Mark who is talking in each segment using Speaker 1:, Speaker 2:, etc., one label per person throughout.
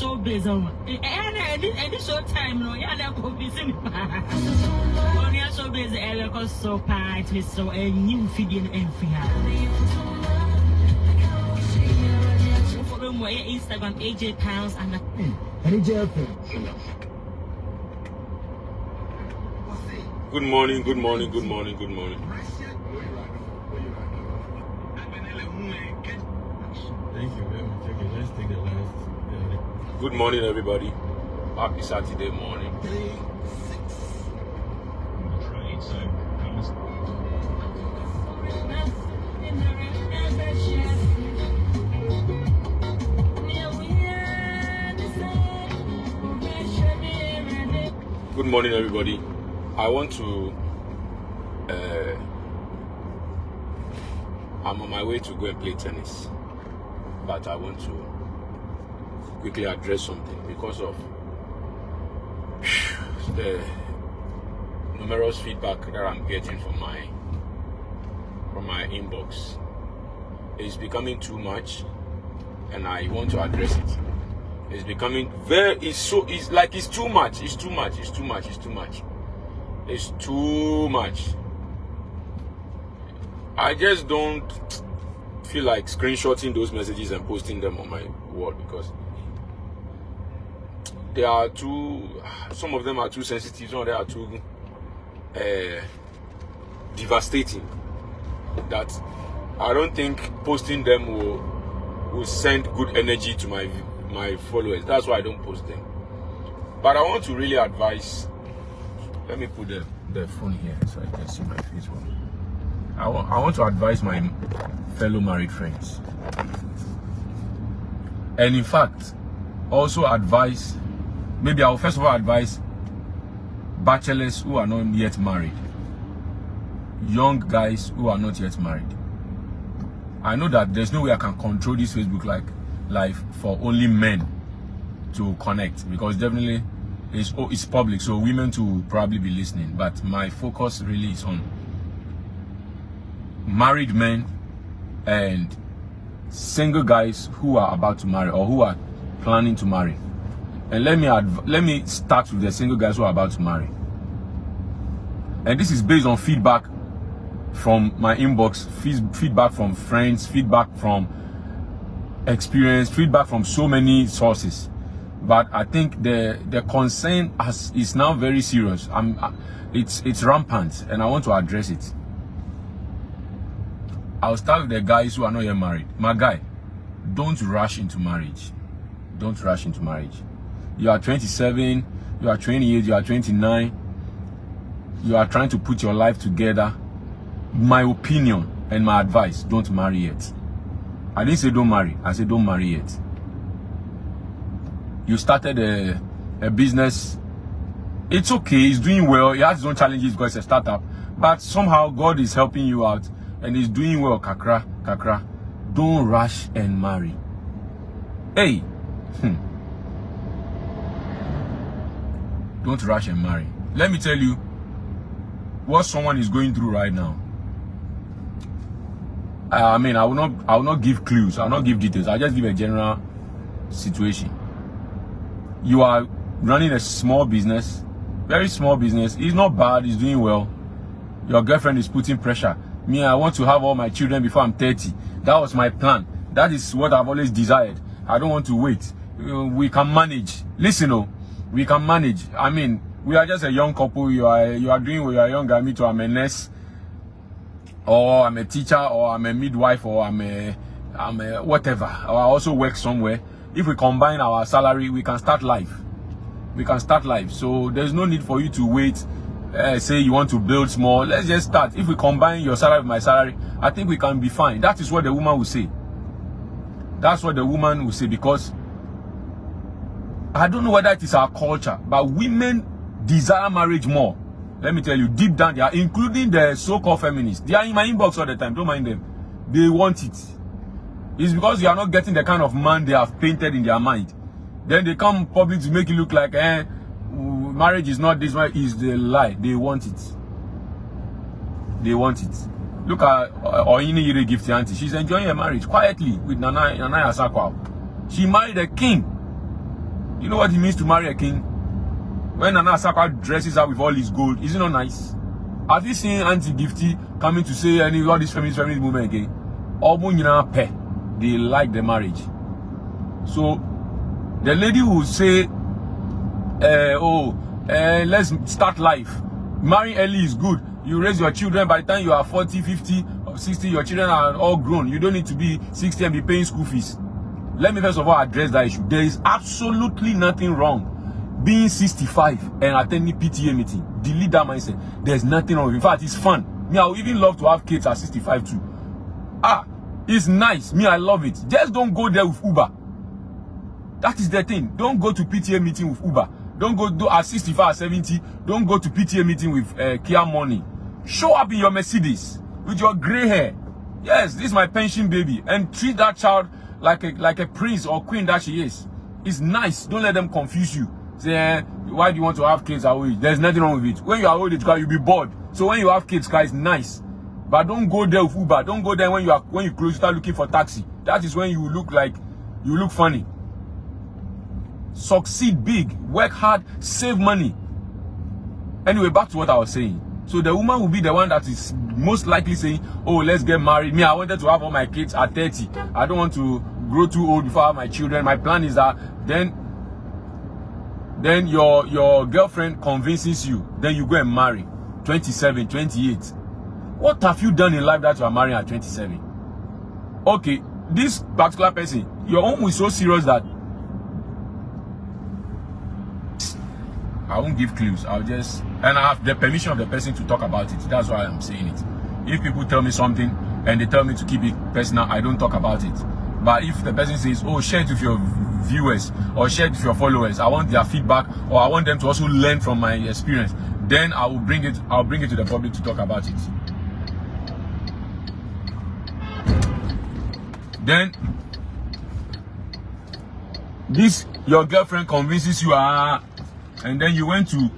Speaker 1: Showbiz and show time no ya na ko busy me pa on ya showbiz area ko so part me so a new video and free follow my Instagram AJ Pounds and
Speaker 2: AJ.
Speaker 3: Good morning, good morning, good morning, good morning.
Speaker 2: Thank you very much. Okay, let's take the last.
Speaker 3: Good morning, everybody. Happy Saturday morning.
Speaker 2: 3, 6. Right, so
Speaker 3: Good morning, everybody. I want to. I'm on my way to go and play tennis, but I want to quickly address something because of the numerous feedback that I'm getting from my inbox. It's becoming too much, and I want to address it. It's becoming it's too much. It's too much. It's too much. It's too much. I just don't feel like screenshotting those messages and posting them on my wall because they are some of them are too sensitive, some of them are too devastating, that I don't think posting them will send good energy to my followers. That's why I don't post them. But I want to really advise. Let me put the phone here so I can see my face well. I want to advise my fellow married friends, and in fact also advise. Maybe I'll first of all advise bachelors who are not yet married, young guys who are not yet married. I know that there's no way I can control this Facebook live for only men to connect, because definitely it's public, so women to probably be listening. But my focus really is on married men and single guys who are about to marry or who are planning to marry. And let me start with the single guys who are about to marry. And this is based on feedback from my inbox, feedback from friends, feedback from experience, feedback from so many sources. But I think the concern is now very serious. It's rampant, and I want to address it. I'll start with the guys who are not yet married. My guy, don't rush into marriage. Don't rush into marriage. You are 27, you are 28, you are 29. You are trying to put your life together. My opinion and my advice, don't marry yet. I didn't say don't marry. I said don't marry yet. You started a business. It's okay. It's doing well. It has its own challenges because it's a startup. But somehow God is helping you out and it's doing well. Kakra. Don't rush and marry. Hey. Don't rush and marry. Let me tell you what someone is going through right now. I mean, I will not give clues. I will not give details. I'll just give a general situation. You are running a small business, very small business. It's not bad. It's doing well. Your girlfriend is putting pressure. Me, I want to have all my children before I'm 30. That was my plan. That is what I've always desired. I don't want to wait. We can manage. Listen, we can manage. I mean, we are just a young couple. You are doing well. You are young guy. Me too. I'm a nurse, or I'm a teacher, or I'm a midwife, or I'm a whatever. Or I also work somewhere. If we combine our salary, we can start life. We can start life. So there's no need for you to wait. Say you want to build small. Let's just start. If we combine your salary with my salary, I think we can be fine. That is what the woman will say. That's what the woman will say, because I don't know whether it is our culture, but women desire marriage more. Let me tell you, deep down, they are, including the so-called feminists. They are in my inbox all the time. Don't mind them. They want it. It's because you are not getting the kind of man they have painted in their mind. Then they come public to make it look like marriage is not this, is the lie. They want it. They want it. Look at Oyini Yire Gift Auntie. She's enjoying her marriage quietly with Nana Asakwa. She married a king. You know what it means to marry a king? When Nana Asakwa dresses her with all his gold, is it not nice? Have you seen Auntie Gifty coming to say all this feminist movement again? They like the marriage. So the lady will say, let's start life. Marrying early is good. You raise your children by the time you are 40, 50, or 60, your children are all grown. You don't need to be 60 and be paying school fees. Let me first of all address that issue. There is absolutely nothing wrong being 65 and attending PTA meeting. Delete that mindset. There's nothing wrong. In fact, it's fun. Me, I would even love to have kids at 65 too. It's nice. Me, I love it. Just don't go there with Uber. That is the thing. Don't go to PTA meeting with Uber. Don't go at 65 or 70. Don't go to PTA meeting with Kia Money. Show up in your Mercedes with your gray hair. Yes, this is my pension baby. And treat that child like a prince or queen that she is. It's nice. Don't let them confuse you. Say, why do you want to have kids at old age? There's nothing wrong with it. When you are old age, you'll be bored. So when you have kids, it's nice. But don't go there with Uber. Don't go there when you close, start looking for taxi. That is when you look funny. Succeed big, work hard, save money. Anyway, back to what I was saying. So the woman will be the one that is most likely saying, oh, let's get married. Me, I wanted to have all my kids at 30. I don't want to grow too old before I have my children. My plan is that then your girlfriend convinces you. Then you go and marry. 27, 28. What have you done in life that you are marrying at 27? Okay, this particular person, your own is so serious that I won't give clues. And I have the permission of the person to talk about it. That's why I'm saying it. If people tell me something and they tell me to keep it personal, I don't talk about it. But if the person says, oh, share it with your viewers or share it with your followers, I want their feedback or I want them to also learn from my experience, then I'll bring it to the public to talk about it. Then your girlfriend convinces you, and then you went to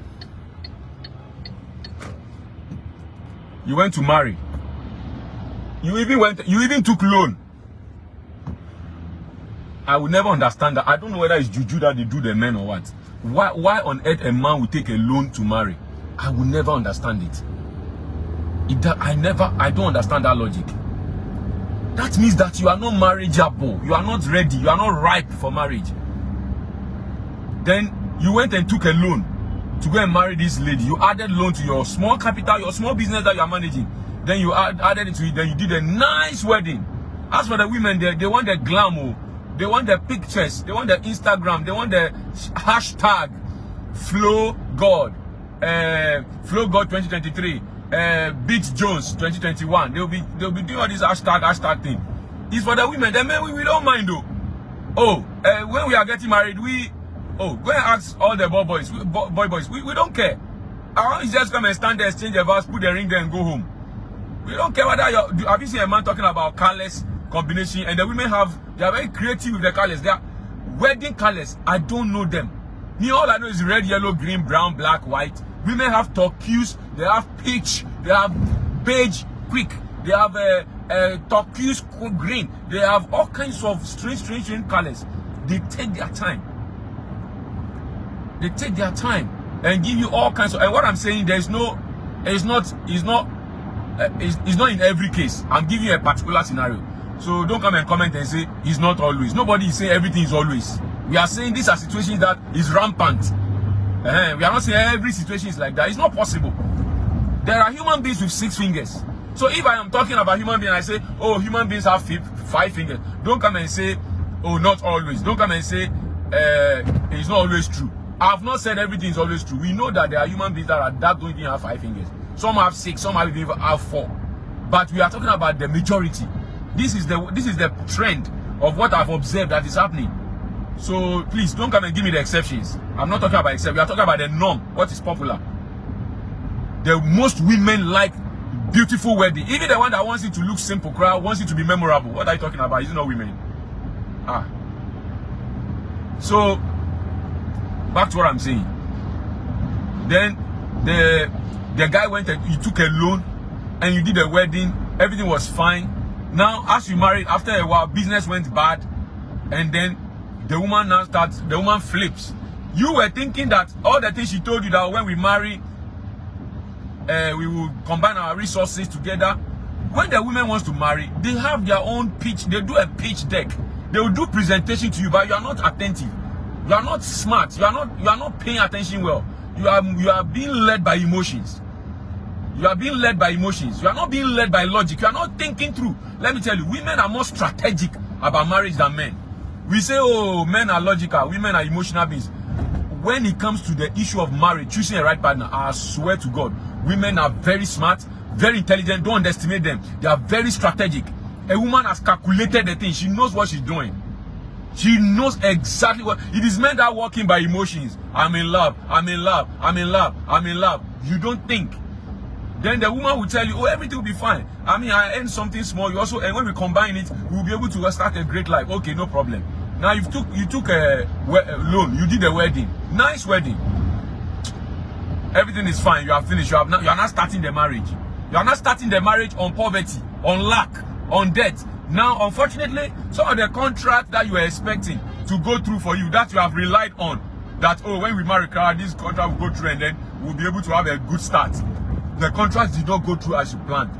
Speaker 3: marry. You even took loan. I will never understand that. I don't know whether it's juju that they do the men or what. Why on earth a man would take a loan to marry? I will never understand it. I don't understand that logic. That means that you are not marriageable. You are not ready. You are not ripe for marriage. Then you went and took a loan to go and marry this lady. You added loan to your small capital, your small business that you are managing. Then you added it to it. Then you did a nice wedding. As for the women, they want the glamour. They want the pictures. They want the Instagram. They want the hashtag FlowGod. FlowGod 2023. Beat Jones 2021. They'll be doing all this hashtag thing. It's for the women. The men we don't mind though. Oh, when we are getting married, go and ask all the boys. We don't care. I want you just come and stand there, exchange the vows, put the ring there and go home. We don't care whether have you seen a man talking about colors combination, and the women they are very creative with the colors. They are wedding colors. I don't know them. Me, all I know is red, yellow, green, brown, black, white. Women have turquoise, they have peach, they have beige, quick, they have turquoise, green. They have all kinds of strange colors. They take their time. They take their time and give you all kinds of. And what I'm saying, it's not in every case. I'm giving you a particular scenario. So don't come and comment and say it's not always. Nobody is saying everything is always. We are saying these are situations that is rampant. We are not saying every situation is like that. It's not possible. There are human beings with 6 fingers. So if I am talking about human beings, I say, oh, human beings have 5 fingers. Don't come and say, oh, not always. Don't come and say it's not always true. I have not said everything is always true. We know that there are human beings that don't even have 5 fingers. Some have 6, some even have 4. But we are talking about the majority. This is the trend of what I've observed that is happening. So please don't come and give me the exceptions. I'm not talking about exceptions. We are talking about the norm. What is popular? The most women like beautiful wedding. Even the one that wants it to look simple, crowd wants it to be memorable. What are you talking about? Is it not women? So back to what I'm saying. Then the guy went and he took a loan and you did a wedding, everything was fine. Now as you married, after a while business went bad, and then the woman flips. You were thinking that all the things she told you, that when we marry we will combine our resources together. When the woman wants to marry, they have their own pitch. They do a pitch deck. They will do presentation to you, but you are not attentive. You are not smart. You are not paying attention well. You are being led by emotions. You are being led by emotions. You are not being led by logic. You are not thinking through. Let me tell you, women are more strategic about marriage than men. We say, oh, men are logical, women are emotional beings. When it comes to the issue of marriage, choosing a right partner, I swear to God, women are very smart, very intelligent. Don't underestimate them. They are very strategic. A woman has calculated the thing. She knows what she's doing. She knows exactly what. It is men that are walking by emotions. I'm in love. I'm in love. I'm in love. I'm in love. You don't think. Then the woman will tell you, oh, everything will be fine. I mean, I earn something small. You also, and when we combine it, we'll be able to start a great life. Okay, no problem. Now you took a loan. You did a wedding. Nice wedding. Everything is fine. You are finished. You are not starting the marriage. You are not starting the marriage on poverty, on lack, on debt. Now, unfortunately, some of the contracts that you were expecting to go through for you, that you have relied on, that, oh, when we marry, this contract will go through and then we'll be able to have a good start. The contract did not go through as you planned.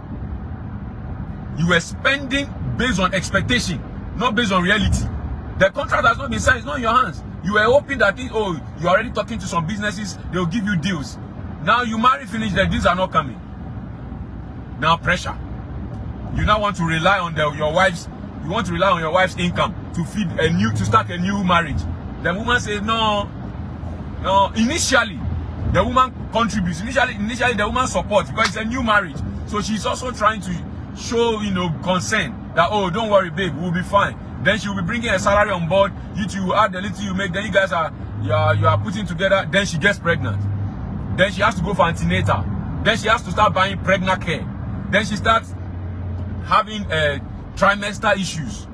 Speaker 3: You were spending based on expectation, not based on reality. The contract has not been signed. It's not in your hands. You were hoping that, oh, you're already talking to some businesses, they'll give you deals. Now you marry, finish, the deals are not coming. Now pressure. You now want to rely on your wife's income to start a new marriage. The woman says, no. Initially, the woman contributes. Initially the woman supports because it's a new marriage. So she's also trying to show, concern that, oh, don't worry, babe, we'll be fine. Then she will be bringing a salary on board. You two will add the little you make. Then you guys you are putting together. Then she gets pregnant. Then she has to go for antenatal. Then she has to start buying pregnant care. Then she starts having trimester issues.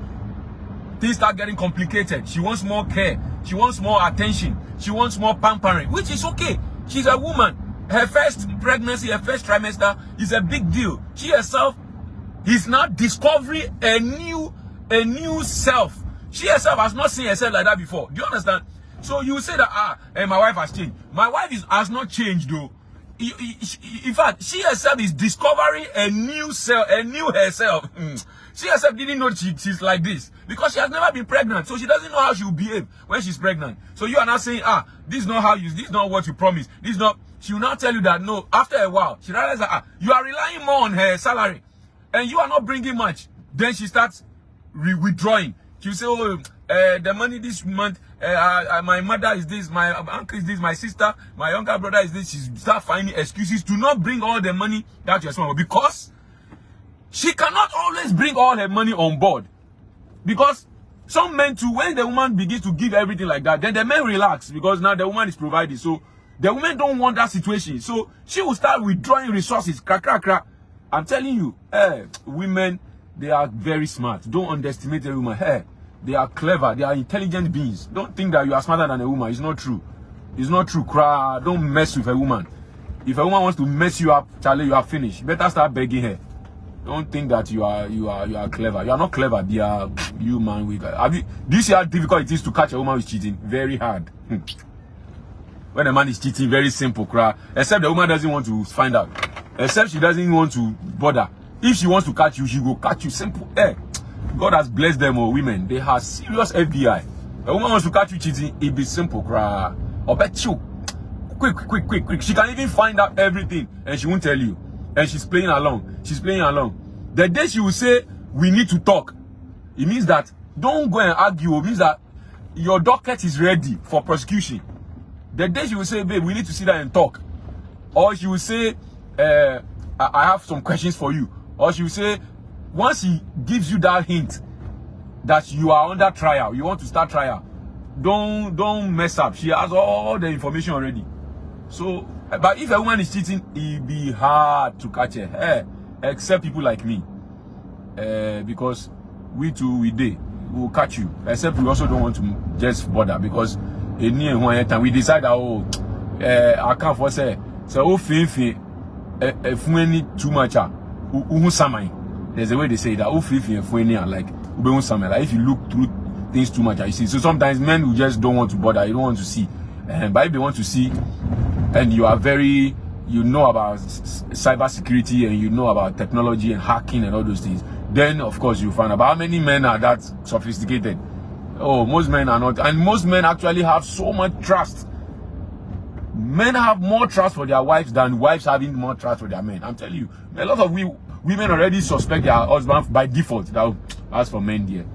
Speaker 3: Things start getting complicated. She wants more care. She wants more attention. She wants more pampering, which is okay. She's a woman. Her first pregnancy, her first trimester is a big deal. She herself is now discovering a new self. She herself has not seen herself like that before. Do you understand? So you say that my wife has changed. My wife has not changed though. In fact, she herself is discovering a new self, a new herself. She herself didn't know she's like this because she has never been pregnant, so she doesn't know how she will behave when she's pregnant. So you are now saying, this is not how this is not what you promised. This is not. She will now tell you that no. After a while, she realizes that you are relying more on her salary, and you are not bringing much. Then she starts withdrawing. She will say, oh, the money this month, my mother is this, my uncle is this, my sister, my younger brother is this. She start finding excuses to not bring all the money that you're spending because she cannot always bring all her money on board. Because some men too, when the woman begins to give everything like that, then the men relax because now the woman is providing. So the women don't want that situation. So she will start withdrawing resources. I'm telling you, women, they are very smart. Don't underestimate a woman. They are clever. They are intelligent beings. Don't think that you are smarter than a woman. It's not true. It's not true. Don't mess with a woman. If a woman wants to mess you up, Charlie, you are finished. Better start begging her. Don't think that you are clever. You are not clever. They are you, man. Do you see how difficult it is to catch a woman who is cheating? Very hard. When a man is cheating, very simple. Except the woman doesn't want to find out. Except she doesn't want to bother. If she wants to catch you, she will catch you. Simple. God has blessed them, women. They have serious FBI. A woman wants to catch you cheating, it be simple. Or bet you. Quick. She can even find out everything and she won't tell you. And she's playing along. She's playing along. The day she will say, we need to talk, it means that don't go and argue. It means that your docket is ready for prosecution. The day she will say, babe, we need to sit down and talk. Or she will say, I have some questions for you. Or she will say, once he gives you that hint that you are under trial, you want to start trial, don't mess up. She has all the information already. So, but if a woman is cheating, it'll be hard to catch her. except people like me, because we will catch you. Except we also don't want to just bother, because in near one time we decide that, oh, I can't for say so if any too much there's a way they say that like if you look through things too much, I see. So sometimes men who just don't want to bother, you don't want to see, but if they want to see, and you are very, you know about cyber security and you know about technology and hacking and all those things, then of course you find out. But how many men are that sophisticated? Oh, most men are not, and most men actually have so much trust. Men have more trust for their wives than wives having more trust for their men. I'm telling you, a lot of women already suspect their husband by default. That as for men, dear,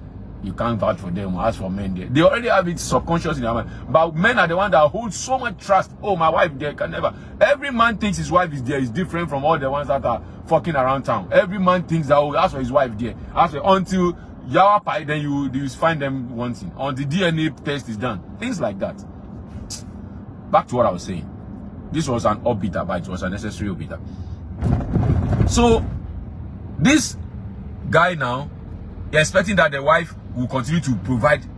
Speaker 3: you can't vouch for them. As for men, dear, they already have it subconscious in their mind. But men are the one that hold so much trust. Oh, my wife there can never. Every man thinks his wife is there is different from all the ones that are fucking around town. Every man thinks that, oh, that's for his wife there. Until Yawa Pai, then you find them wanting. On the DNA test is done. Things like that. Back to what I was saying. This was an orbiter, but it was a necessary orbiter. So, this guy now, expecting that the wife will continue to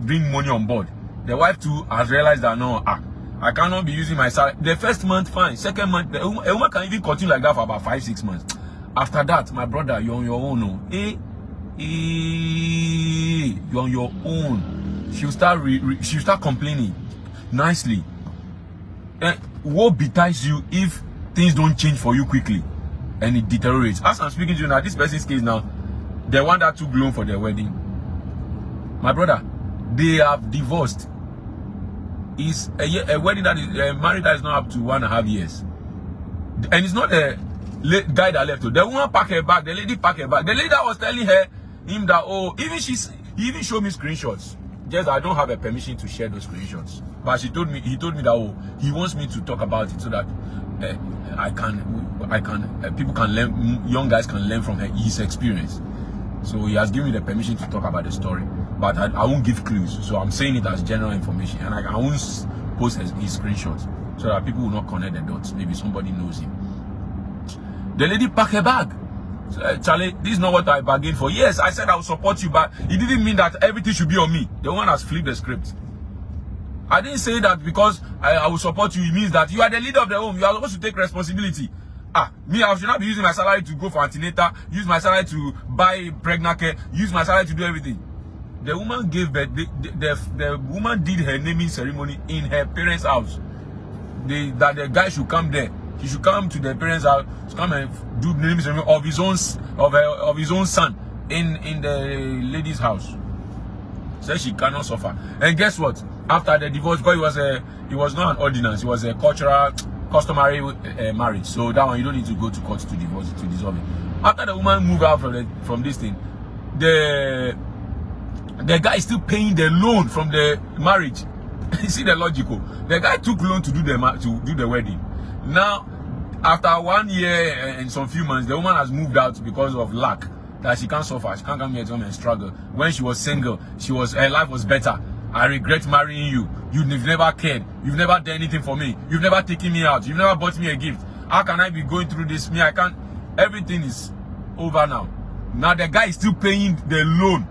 Speaker 3: bring money on board. The wife too has realized that, no, I cannot be using my salary. The first month, fine. Second month, a woman can even continue like that for about 5-6 months. After that, my brother, you're on your own. No. You're on your own. She'll start complaining nicely. What betides you if things don't change for you quickly and it deteriorates? As I'm speaking to you now, this person's case now, the one that took loan for their wedding, my brother, they have divorced. It's a wedding that is married that is not up to 1.5 years, and it's not a guy that left. The woman packed her bag. The lady packed her bag. The lady that was telling him that, oh, he even showed me screenshots. Just I don't have a permission to share those screenshots. But he told me that, oh, he wants me to talk about it so that people can learn, young guys can learn from his experience. So he has given me the permission to talk about the story, but I won't give clues. So I'm saying it as general information, and I won't post his screenshots so that people will not connect the dots. Maybe somebody knows him. The lady packed her bag. So, Charlie, this is not what I bargained for. Yes, I said I will support you, but it didn't mean that everything should be on me. The one has flipped the script. I didn't say that because I will support you, it means that you are the leader of the home. You are supposed to take responsibility. Me, I should not be using my salary to go for antenatal, use my salary to buy pregnant care, use my salary to do everything. The woman gave birth. The woman did her naming ceremony in her parents' house. That the guy should come there. He should come to the parents' house to come and do the naming ceremony of his own son in the lady's house. So she cannot suffer. And guess what? After the divorce, because it was not an ordinance, it was a customary marriage. So that one you don't need to go to court to divorce to dissolve it. After the woman moved out from this thing, the guy is still paying the loan from the marriage. You see the logical. The guy took loan to do the wedding. Now, after 1 year and some few months, the woman has moved out because of lack. That she can't suffer. She can't come here to come and struggle. When she was single, her life was better. I regret marrying you. You've never cared. You've never done anything for me. You've never taken me out. You've never bought me a gift. How can I be going through this? I can't. Everything is over now. Now the guy is still paying the loan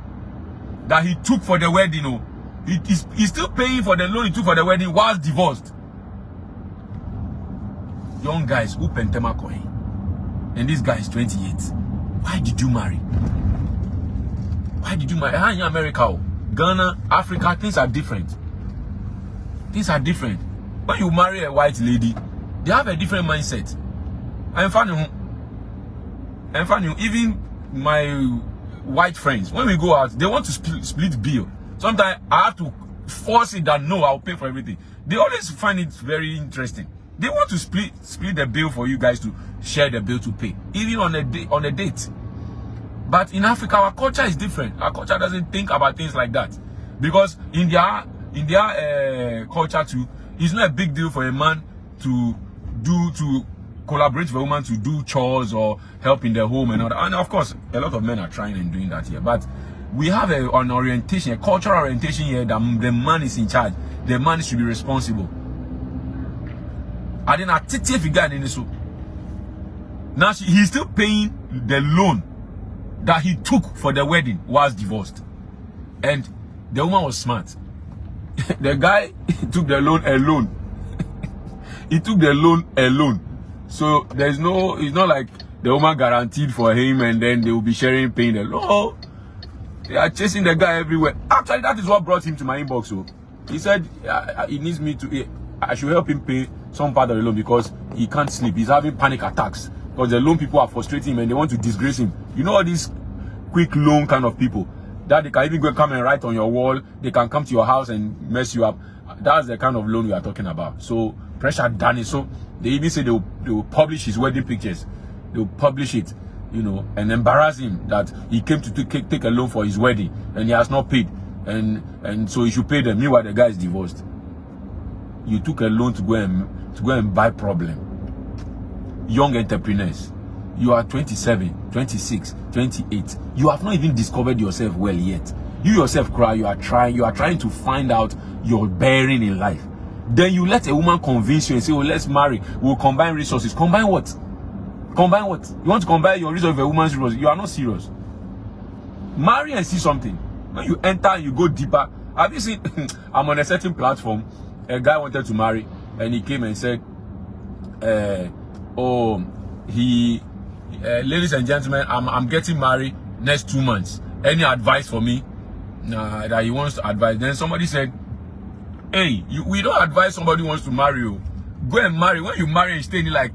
Speaker 3: that he took for the wedding. He's still paying for the loan he took for the wedding whilst divorced. Young guys who pentema coin, and this guy is 28. Why did you marry? Why did you marry? How in America, Ghana, Africa, things are different. Things are different. When you marry a white lady, they have a different mindset. I'm funny. Even my white friends, when we go out, they want to split bill. Sometimes I have to force it that no, I'll pay for everything. They always find it very interesting. They want to split the bill for you guys to share the bill to pay, even on a date. But in Africa, our culture is different. Our culture doesn't think about things like that, because in their culture too, it's not a big deal for a man to collaborate with a woman to do chores or help in the home and all that. And of course, a lot of men are trying and doing that here. But we have an orientation, a cultural orientation here that the man is in charge. The man should be responsible. I didn't figure in this. Now he's still paying the loan that he took for the wedding was divorced. And the woman was smart. The guy took the loan alone. He took the loan alone. So there's no, it's not like the woman guaranteed for him and then they will be sharing pain alone. No. They are chasing the guy everywhere. Actually, that is what brought him to my inbox. So he said he needs me to, I should help him pay some part of the loan because he can't sleep. He's having panic attacks because the loan people are frustrating him and they want to disgrace him. You know all these quick loan kind of people that they can even go come and write on your wall. They can come to your house and mess you up. That's the kind of loan we are talking about. So pressure done it. So they even say they will publish his wedding pictures. They will publish it, you know, and embarrass him that he came to take a loan for his wedding and he has not paid, and so he should pay them. Meanwhile, the guy is divorced. You took a loan to go and buy problem. Young entrepreneurs, you are 27, 26, 28. You have not even discovered yourself well yet. You yourself cry. You are trying to find out your bearing in life. Then you let a woman convince you and say, "Oh, let's marry. We'll combine resources." Combine what? Combine what? You want to combine your resources with a woman's resources? You are not serious. Marry and see something. When you enter, you go deeper. Have you seen? I'm on a certain platform. A guy wanted to marry, and he came and said, ladies and gentlemen, I'm getting married next 2 months. Any advice for me?" That he wants to advise. Then somebody said, "Hey, we don't advise somebody who wants to marry you. Go and marry. When you marry and stay in like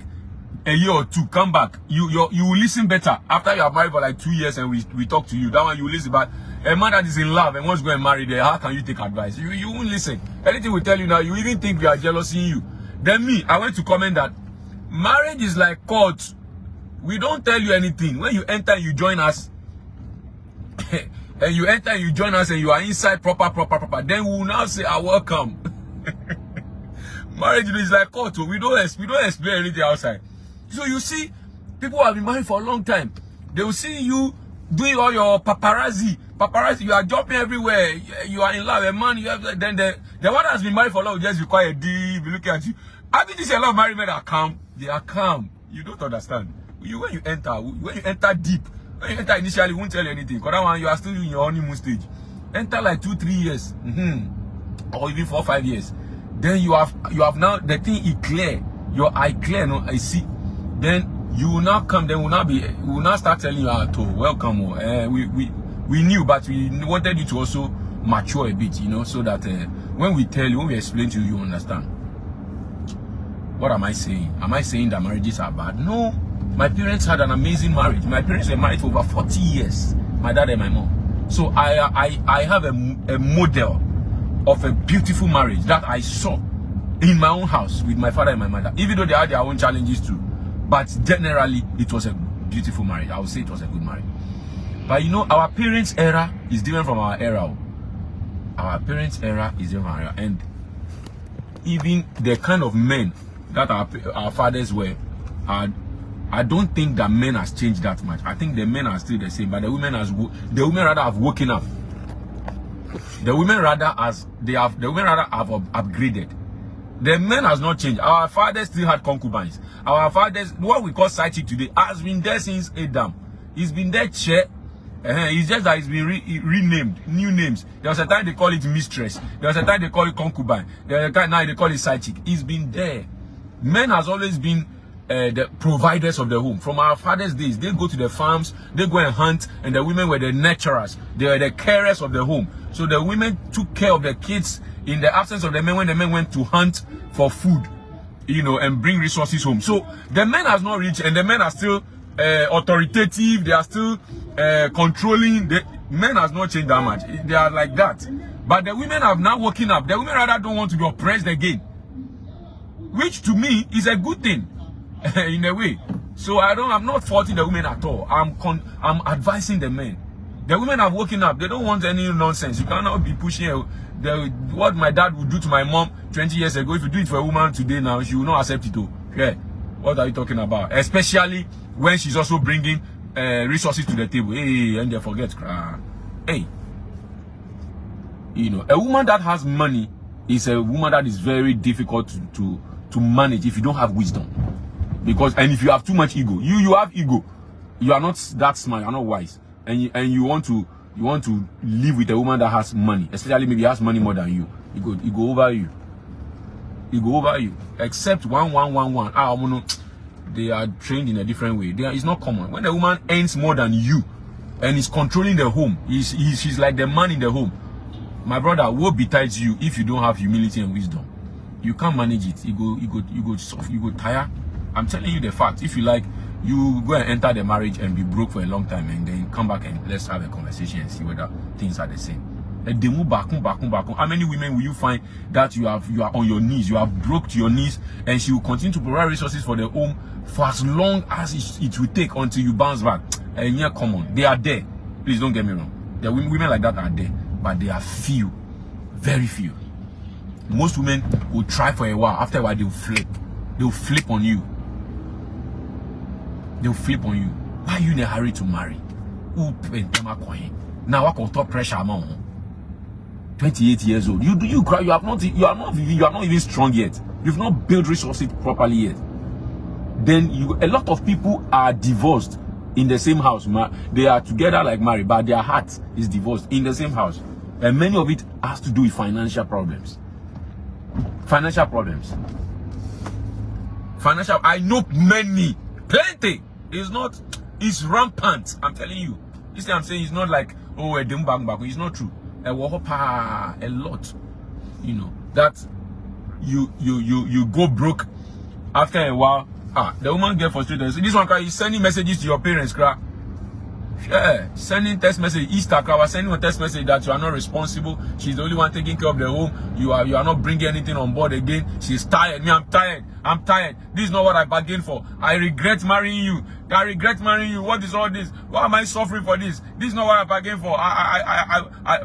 Speaker 3: a year or two, come back. You will listen better after you have married for like 2 years and we talk to you. That one you will listen. But a man that is in love and wants to go and marry there, how can you take advice? You won't listen. Anything we tell you now, you even think we are jealousy in you." Then me, I went to comment that marriage is like court. We don't tell you anything. When you enter, you join us. And you enter, you join us, and you are inside proper. Then we will now say, welcome. Marriage is like court. We don't explain anything outside. So you see, people who have been married for a long time, they will see you doing all your paparazzi. You are jumping everywhere. You are in love. A man, then the one that has been married for long will just be quiet, deep, looking at you. I think this is a lot of married men that are calm. They are calm. You don't understand. When you enter deep, when you enter initially, won't tell you anything. Because that one, you are still in your honeymoon stage. Enter like 2-3 years, or even 4-5 years. Then you have now the thing is clear. Your eye clear. No, I see. Then you will now come. Then we will now start telling you, welcome. We knew, but we wanted you to also mature a bit, you know, so that when we tell you, when we explain to you, you understand. What am I saying? Am I saying that marriages are bad? No. My parents had an amazing marriage. My parents were married for over 40 years. My dad and my mom. So I have a model of a beautiful marriage that I saw in my own house with my father and my mother. Even though they had their own challenges too. But generally, it was a beautiful marriage. I would say it was a good marriage. But you know, our parents' era is different from our era. Our parents' era is different from our era. And even the kind of men that our fathers were, I don't think that men has changed that much. I think the men are still the same, but the women rather have woken up. The women rather have upgraded. The men has not changed. Our fathers still had concubines. Our fathers, what we call side chick today, has been there since Adam. He's been there, chair. It's just that it's been renamed, new names. There was a time they call it mistress. There was a time they call it concubine. There was a time now they call it side chick. It's been there. Men has always been the providers of the home. From our fathers' days, they go to the farms, they go and hunt, and the women were the nurturers. They were the carers of the home. So the women took care of the kids in the absence of the men when the men went to hunt for food, you know, and bring resources home. So the men has not reached, and the men are still authoritative. They are still controlling. The men has not changed that much. They are like that. But the women have now woken up. The women rather don't want to be oppressed again, which to me is a good thing. In a way. So I'm not faulting the women at all. I'm advising the men. The women have woken up. They don't want any nonsense. You cannot be pushing what my dad would do to my mom 20 years ago. If you do it for a woman today now, she will not accept it too. Yeah. What are you talking about? Especially when she's also bringing resources to the table. Hey, and they forget. Hey. You know, a woman that has money is a woman that is very difficult to manage if you don't have wisdom. Because, and if you have too much ego, you have ego. you are not that smart, you are not wise, and you want to live with a woman that has money, especially maybe has money more than you, it go over you. It go over you. Except 1111. They are trained in a different way. It's not common. When a woman earns more than you and is controlling the home, she's like the man in the home. My brother, what betides you if you don't have humility and wisdom? You can't manage it. You go tire. I'm telling you the fact. If you like, you go and enter the marriage and be broke for a long time, and then come back and let's have a conversation and see whether things are the same. And they move back. How many women will you find that you are on your knees, you are broke to your knees, and she will continue to provide resources for the home for as long as it will take until you bounce back? And yeah, come on, they are there. Please don't get me wrong. There are women like that are there, but they are few, very few. Most women will try for a while. After a while, they'll flip. They'll flip on you. They'll flip on you. Why are you in a hurry to marry? Now I can talk pressure among 28 years old. You cry. You are not even strong yet. You've not built resources properly yet. Then a lot of people are divorced in the same house. They are together like married, but their heart is divorced in the same house. And many of it has to do with financial problems. Financial problems. I know many. Plenty. It's rampant. I'm telling you. This thing I'm saying is not like, oh, a dim bang back. It's not true. A lot. You know, that you go broke after a while. The woman get frustrated. So this one is sending messages to your parents, cry. Yeah, sending text message. Easter was sending a text message that you are not responsible. She's the only one taking care of the home. You are not bringing anything on board again. She's tired. Me, I'm tired. This is not what I bargained for. I regret marrying you. What is all this? Why am I suffering for this? This is not what I bargained for.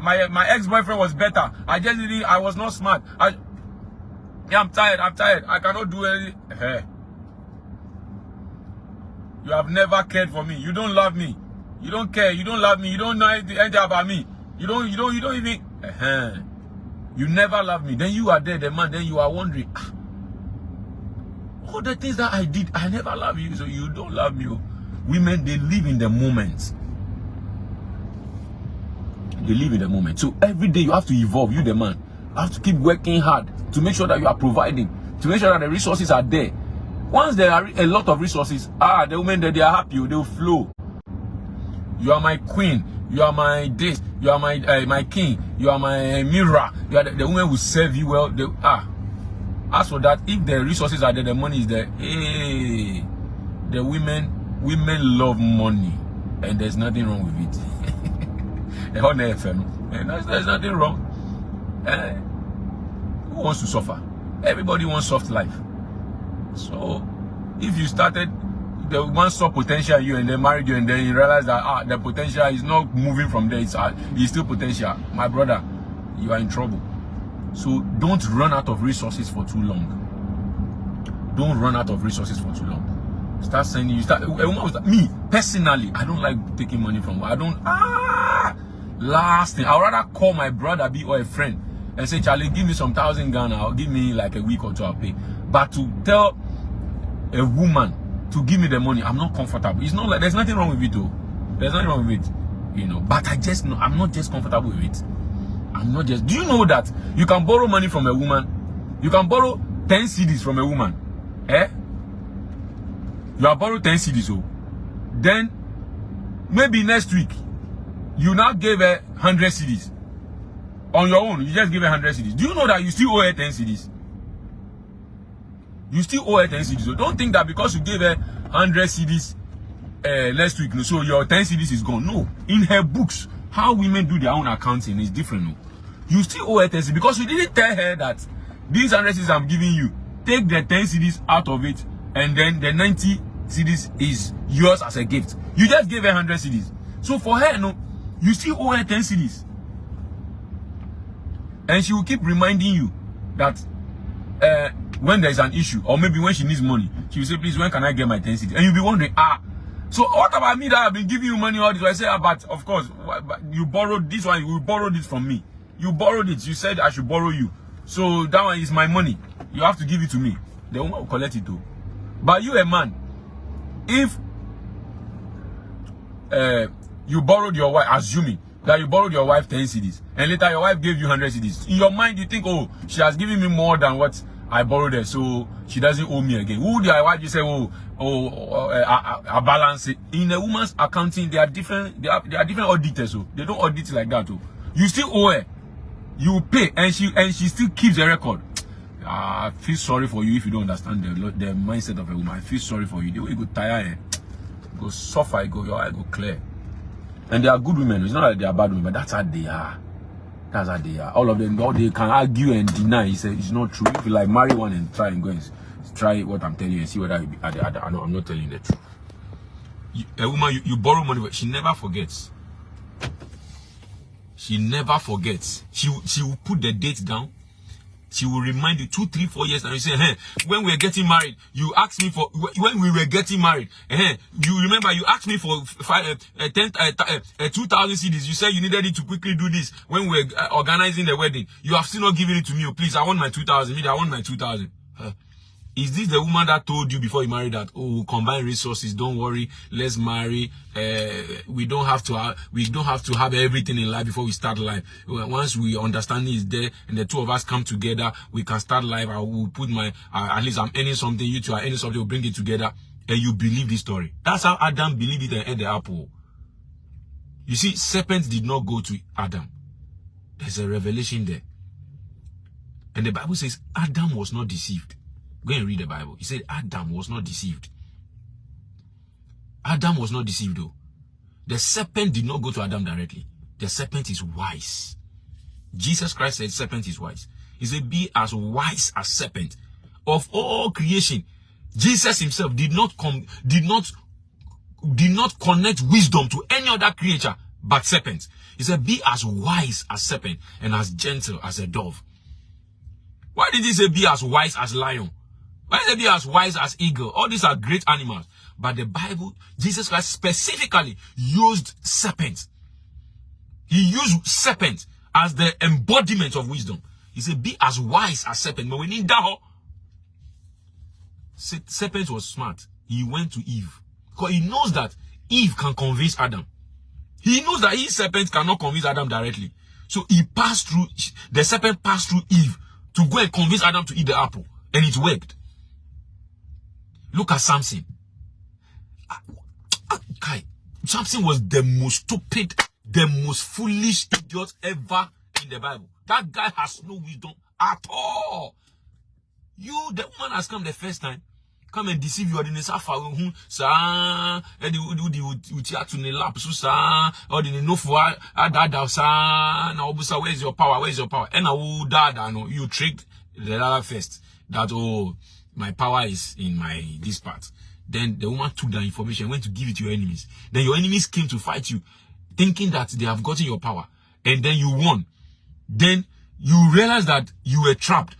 Speaker 3: My ex-boyfriend was better. I was not smart. I'm tired. I cannot do anything. You have never cared for me. You don't love me. You don't care. You don't love me. You don't know anything about me. You don't even. You never love me. Then you are there, the man. Then you are wondering, all the things that I did, I never love you, so you don't love me. Women, they live in the moment. They live in the moment. So every day you have to evolve. You, the man, have to keep working hard to make sure that you are providing, to make sure that the resources are there. Once there are a lot of resources, the women that they are happy, they will flow. You are my queen. You are my this. You are my king. You are my mirror. You are the woman who serve you well. As for that, if the resources are there, the money is there. Hey, the women love money, and there's nothing wrong with it. There's nothing wrong. Who wants to suffer? Everybody wants soft life. So, if you started, the one saw potential in you and then married you and then you realize that the potential is not moving from there, it's still potential. My brother, you are in trouble. So don't run out of resources for too long. Don't run out of resources for too long. Start sending me personally, I don't like taking money from her. I don't last thing. I'd rather call my brother or a friend and say, Charlie, give me some 1,000 Ghana, or give me like a week or two, I'll pay. But to tell a woman to give me the money, I'm not comfortable. It's not like there's nothing wrong with it though. There's nothing wrong with it, you know. But I'm not just comfortable with it. Do you know that you can borrow money from a woman? You can borrow 10 CDs from a woman. You have borrowed 10 CDs, so then maybe next week you now gave her 100 CDs. On your own, you just give her 100 CDs. Do you know that you still owe her 10 CDs? You still owe her 10 CDs. So don't think that because you gave her 100 CDs next week, so your 10 CDs is gone. No. In her books, how women do their own accounting is different. No. You still owe her 10 CDs because you didn't tell her that these 100 CDs I'm giving you, take the 10 CDs out of it, and then the 90 CDs is yours as a gift. You just gave her 100 CDs. So for her, no, you still owe her 10 CDs. And she will keep reminding you that when there's an issue, or maybe when she needs money, she will say, please, when can I get my 10 CDs? And you'll be wondering, so what about me that I've been giving you money all this? I say, but of course, you borrowed this one, you borrowed it from me. You borrowed it. You said I should borrow you. So that one is my money. You have to give it to me. The woman will collect it too. But you, a man, if you borrowed your wife, assuming that you borrowed your wife 10 cedis, and later your wife gave you 100 cedis. In your mind, you think, oh, she has given me more than what I borrowed her, so she doesn't owe me again. Who their wife, you say, I balance it. In a woman's accounting, they are different. They are different auditors, so they don't audit like that. So you still owe her, you pay, and she still keeps the record. I feel sorry for you if you don't understand the mindset of a woman. I feel sorry for you. The way you go tire, go suffer, your eye go clear. And they are good women. It's not like they are bad women, but that's how they are. That's how they are. All of them, all they can argue and deny. He said it's not true. If you like marry one and try and go and try what I'm telling you and see whether you be, I'm not telling you the truth. A woman, you borrow money, but she never forgets. She never forgets. She will put the date down. She will remind you 2, 3, 4 years, and you say, hey, when we were getting married, you asked me for, when we were getting married, you remember you asked me for 2,000 cedis. You said you needed it to quickly do this when we were organizing the wedding. You have still not given it to me. Oh, please, I want my 2,000. I want my 2,000. Is this the woman that told you before you married that, oh, combine resources, don't worry, let's marry, we don't have to have everything in life before we start life. Once we understand is there and the two of us come together, we can start life. I will put my, at least I'm earning something, you two are earning something, we'll bring it together. And you believe this story. That's how Adam believed it and ate the apple. You see, serpent did not go to Adam. There's a revelation there. And the Bible says Adam was not deceived. Go and read the Bible. He said Adam was not deceived. Adam was not deceived though. The serpent did not go to Adam directly. The serpent is wise. Jesus Christ said serpent is wise. He said be as wise as serpent. Of all creation, Jesus himself did not connect wisdom to any other creature but serpent. He said be as wise as serpent and as gentle as a dove. Why did he say be as wise as lion? Why did he be as wise as eagle? All these are great animals. But the Bible, Jesus Christ specifically used serpent. He used serpent as the embodiment of wisdom. He said, be as wise as serpent. But we need that. Serpent was smart. He went to Eve. Because he knows that Eve can convince Adam. He knows that his serpent cannot convince Adam directly. So he passed through, the serpent passed through Eve to go and convince Adam to eat the apple. And it worked. Look at Samson. Samson was the most stupid, the most foolish idiot ever in the Bible. That guy has no wisdom at all. You, the woman has come the first time, come and deceive you. Where's your power? Where's your power? And I know you tricked the other first. That, oh, my power is in this part. Then the woman took that information, went to give it to your enemies. Then your enemies came to fight you, thinking that they have gotten your power. And then you won. Then you realized that you were trapped.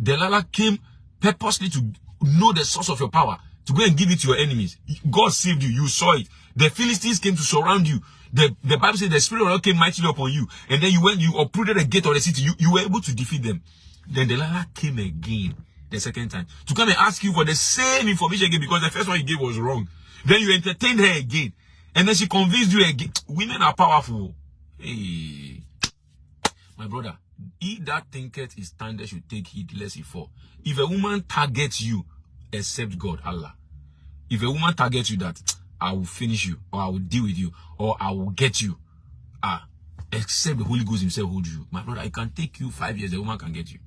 Speaker 3: Delilah came purposely to know the source of your power, to go and give it to your enemies. God saved you. You saw it. The Philistines came to surround you. The Bible says the Spirit of God came mightily upon you. And then you uprooted the gate of the city. You were able to defeat them. Then Delilah came again. The second time, to come and ask you for the same information again, because the first one you gave was wrong. Then you entertained her again, and then she convinced you again. Women are powerful. Hey, my brother, he that thinketh his thunder should take heed lest he fall. If a woman targets you, except God, Allah. If a woman targets you that I will finish you, or I will deal with you, or I will get you, except the Holy Ghost himself hold you, my brother, it can take you 5 years. The woman can get you.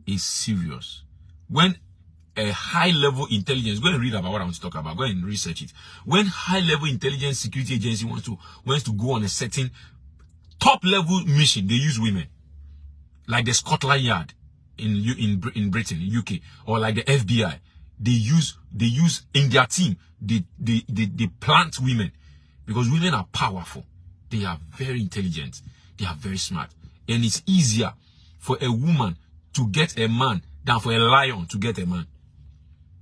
Speaker 3: Is serious. When a high-level intelligence, go and read about what I want to talk about, go and research it. When high-level intelligence security agency wants to go on a certain top-level mission, they use women. Like the Scotland Yard in Britain, in UK, or like the FBI. They use in their team, they plant women, because women are powerful. They are very intelligent. They are very smart. And it's easier for a woman to get a man than for a lion to get a man.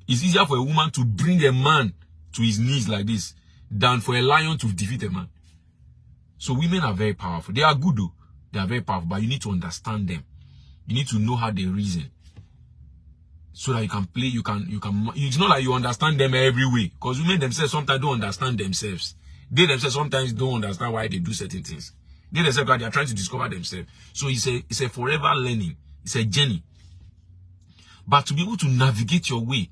Speaker 3: It's easier for a woman to bring a man to his knees like this than for a lion to defeat a man. So women are very powerful. They are good though. They are very powerful, but you need to understand them. You need to know how they reason. so that you can play, it's not like you understand them every way, because women themselves sometimes don't understand themselves. They themselves sometimes don't understand why they do certain things. They themselves, they are trying to discover themselves. So it's a forever learning. It's a journey. But to be able to navigate your way,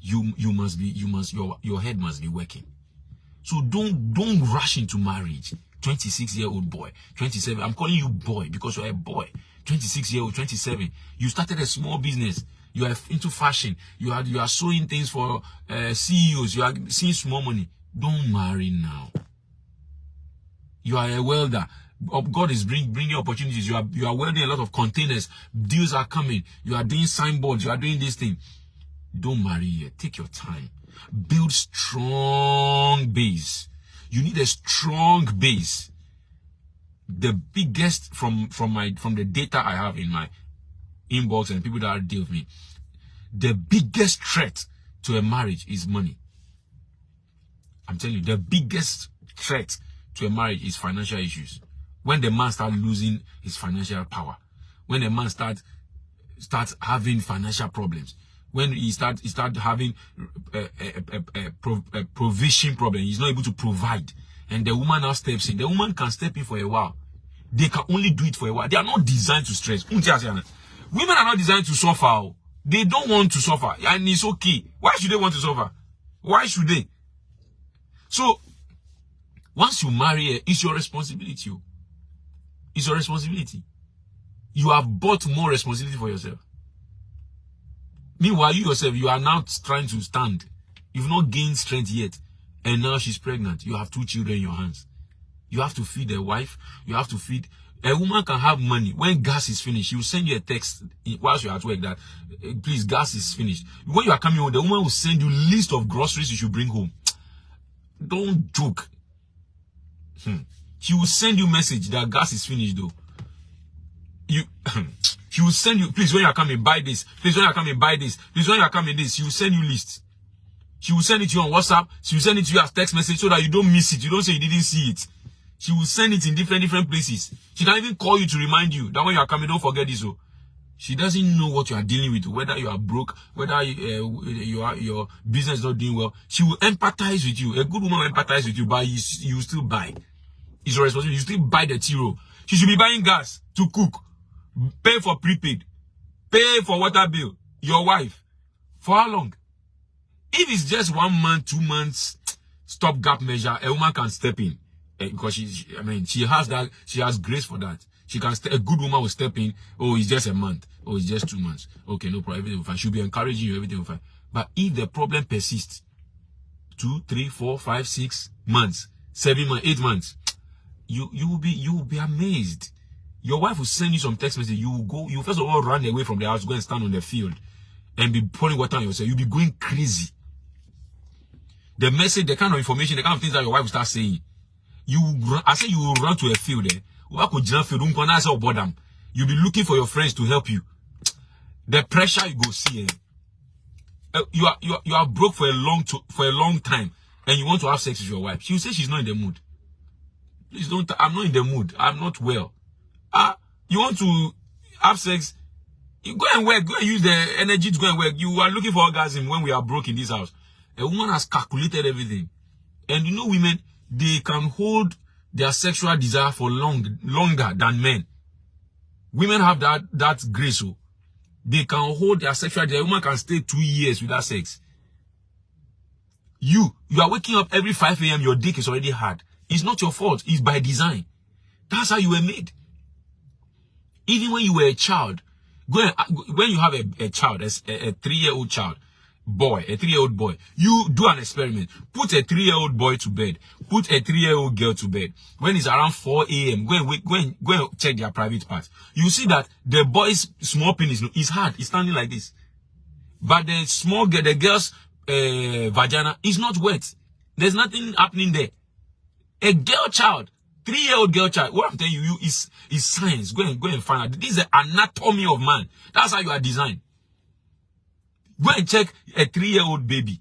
Speaker 3: your head must be working. So don't rush into marriage. 26-year-old boy, 27. I'm calling you boy because you're a boy. 26-year-old, 27. You started a small business. You are into fashion. You are sewing things for CEOs. You are seeing small money. Don't marry now. You are a welder. God is bringing opportunities. You are welding a lot of containers. Deals are coming. You are doing signboards. You are doing this thing. Don't marry yet. Take your time. Build strong base. You need a strong base. The biggest from the data I have in my inbox and people that deal with me, the biggest threat to a marriage is money. I'm telling you, the biggest threat to a marriage is financial issues. When the man starts losing his financial power, when the man starts having financial problems, when he start having a provision problem, he's not able to provide, and the woman now steps in. The woman can step in for a while. They can only do it for a while. They are not designed to stress. Women are not designed to suffer. They don't want to suffer, and it's okay. Why should they want to suffer? Why should they? So, once you marry, it's your responsibility. It's your responsibility. You have bought more responsibility for yourself. Meanwhile, you yourself, you are now trying to stand. You've not gained strength yet. And now she's pregnant. You have 2 children in your hands. You have to feed a wife. You have to feed. A woman can have money. When gas is finished, she will send you a text whilst you're at work that, please, gas is finished. When you are coming home, the woman will send you a list of groceries you should bring home. Don't joke. She will send you a message that gas is finished though. She will send you, please, when you are coming, buy this. Please, when you are coming, buy this. Please, when you are coming, this. She will send you lists. She will send it to you on WhatsApp. She will send it to you as text message so that you don't miss it. You don't say you didn't see it. She will send it in different places. She can even call you to remind you that when you are coming, don't forget this. So she doesn't know what you are dealing with, whether you are broke, whether your business is not doing well. She will empathize with you. A good woman will empathize with you, but you still buy. It's your responsibility. You still buy the tiro. She should be buying gas to cook, pay for prepaid, pay for water bill. Your wife. For how long? If it's just 1 month, 2 months, stopgap measure, a woman can step in. Because she has grace for that. She can a good woman will step in. Oh, it's just a month. Oh, it's just 2 months. Okay, no problem. Everything will fine. She'll be encouraging you. Everything will fine. But if the problem persists, 2, 3, 4, 5, 6 months, 7 months, 8 months, you will be amazed. Your wife will send you some text message. You first of all run away from the house, go and stand on the field, and be pouring water on yourself. You'll be going crazy. The message, the kind of information, the kind of things that your wife will start saying. You will run to a field there. You'll be looking for your friends to help you. The pressure you go see. You are broke for a long time, and you want to have sex with your wife. She will say she's not in the mood. Please don't. I'm not in the mood. I'm not well. You want to have sex? You go and work. Go and use the energy to go and work. You are looking for orgasm when we are broke in this house. A woman has calculated everything, and you know women, they can hold their sexual desire for longer than men. Women have that grace. So they can hold their sexual desire. A woman can stay 2 years without sex. You are waking up every 5 a.m. Your dick is already hard. It's not your fault. It's by design. That's how you were made. Even when you were a child, when you have a child, a 3-year-old child, boy, a 3-year-old boy, you do an experiment. Put a 3-year-old boy to bed. Put a 3-year-old girl to bed. When it's around 4 a.m., go and check their private parts. You see that the boy's small penis is hard. It's standing like this. But the girl's vagina is not wet. There's nothing happening there. A girl child, 3-year-old girl child, what I'm telling you is science. Go and find out. This is the anatomy of man. That's how you are designed. Go and check a 3-year-old baby.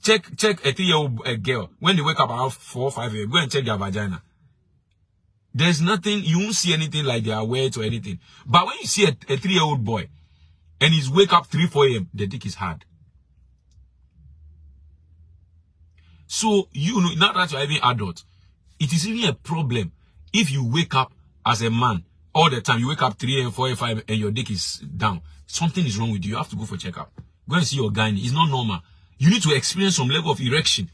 Speaker 3: Check a 3-year-old girl. When they wake up around 4 or 5 a.m., go and check their vagina. There's nothing, you won't see anything like they are wet or anything. But when you see a 3-year-old boy, and he's wake up 3, 4 a.m., the dick is hard. So, you know, now that you're even adult, it is really a problem if you wake up as a man all the time. You wake up 3 a.m., 4 a.m., 5 a.m., and your dick is down. Something is wrong with you. You have to go for checkup. Go and see your gynae. It's not normal. You need to experience some level of erection.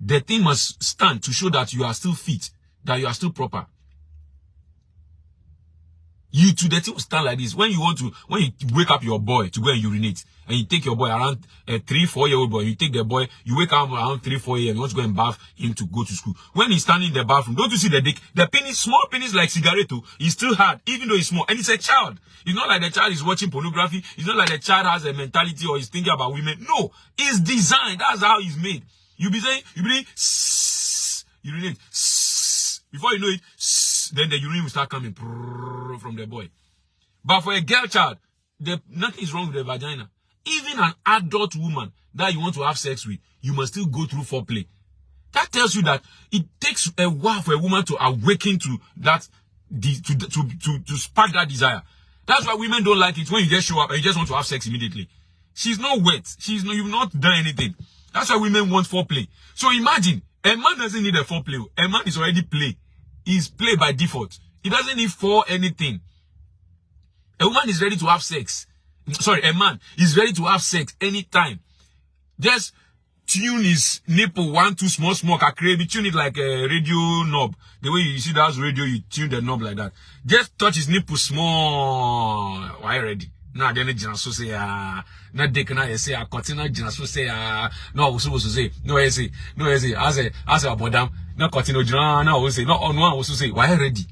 Speaker 3: The thing must stand to show that you are still fit, that you are still proper. You to the thing will stand like this. When you wake up your boy to go and urinate, and you take your boy around a 3, 4-year-old boy, you take the boy, you wake up around 3, 4 a.m., you want to go and bath him to go to school. When he's standing in the bathroom, don't you see the dick? The penis, small penis like cigarette, is still hard, even though it's small. And it's a child. It's not like the child is watching pornography. It's not like the child has a mentality or is thinking about women. No, it's designed. That's how it's made. You be saying, urinate, before you know it, then the urine will start coming from the boy. But for a girl child, nothing is wrong with the vagina. Even an adult woman that you want to have sex with, you must still go through foreplay. That tells you that it takes a while for a woman to awaken to that, to spark that desire. That's why women don't like it when you just show up and you just want to have sex immediately. She's not wet. You've not done anything. That's why women want foreplay. So imagine, a man doesn't need a foreplay. A man is already play. He's play by default. He doesn't need for anything. A woman is ready to have sex. Sorry, a man is ready to have sex anytime. Just tune his nipple 1, 2 small, tune it like a radio knob. The way you see that radio, you tune the knob like that. Just touch his nipple small. Why ready? Now then so say na dick na say a continue so say no supposed to say no as a bodam na continue na say no on one also say why ready.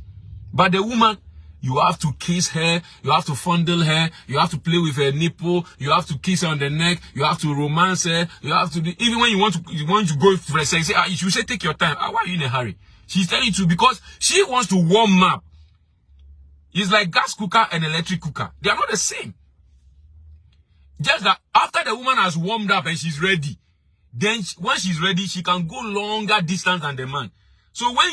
Speaker 3: But the woman, you have to kiss her, you have to fondle her, you have to play with her nipple, you have to kiss her on the neck, you have to romance her, you have to even when you want to go for a sex, you should say take your time. Why are you in a hurry? She's telling you to because she wants to warm up. It's like gas cooker and electric cooker. They are not the same. Just that after the woman has warmed up and she's ready, then once she's ready, she can go longer distance than the man. So when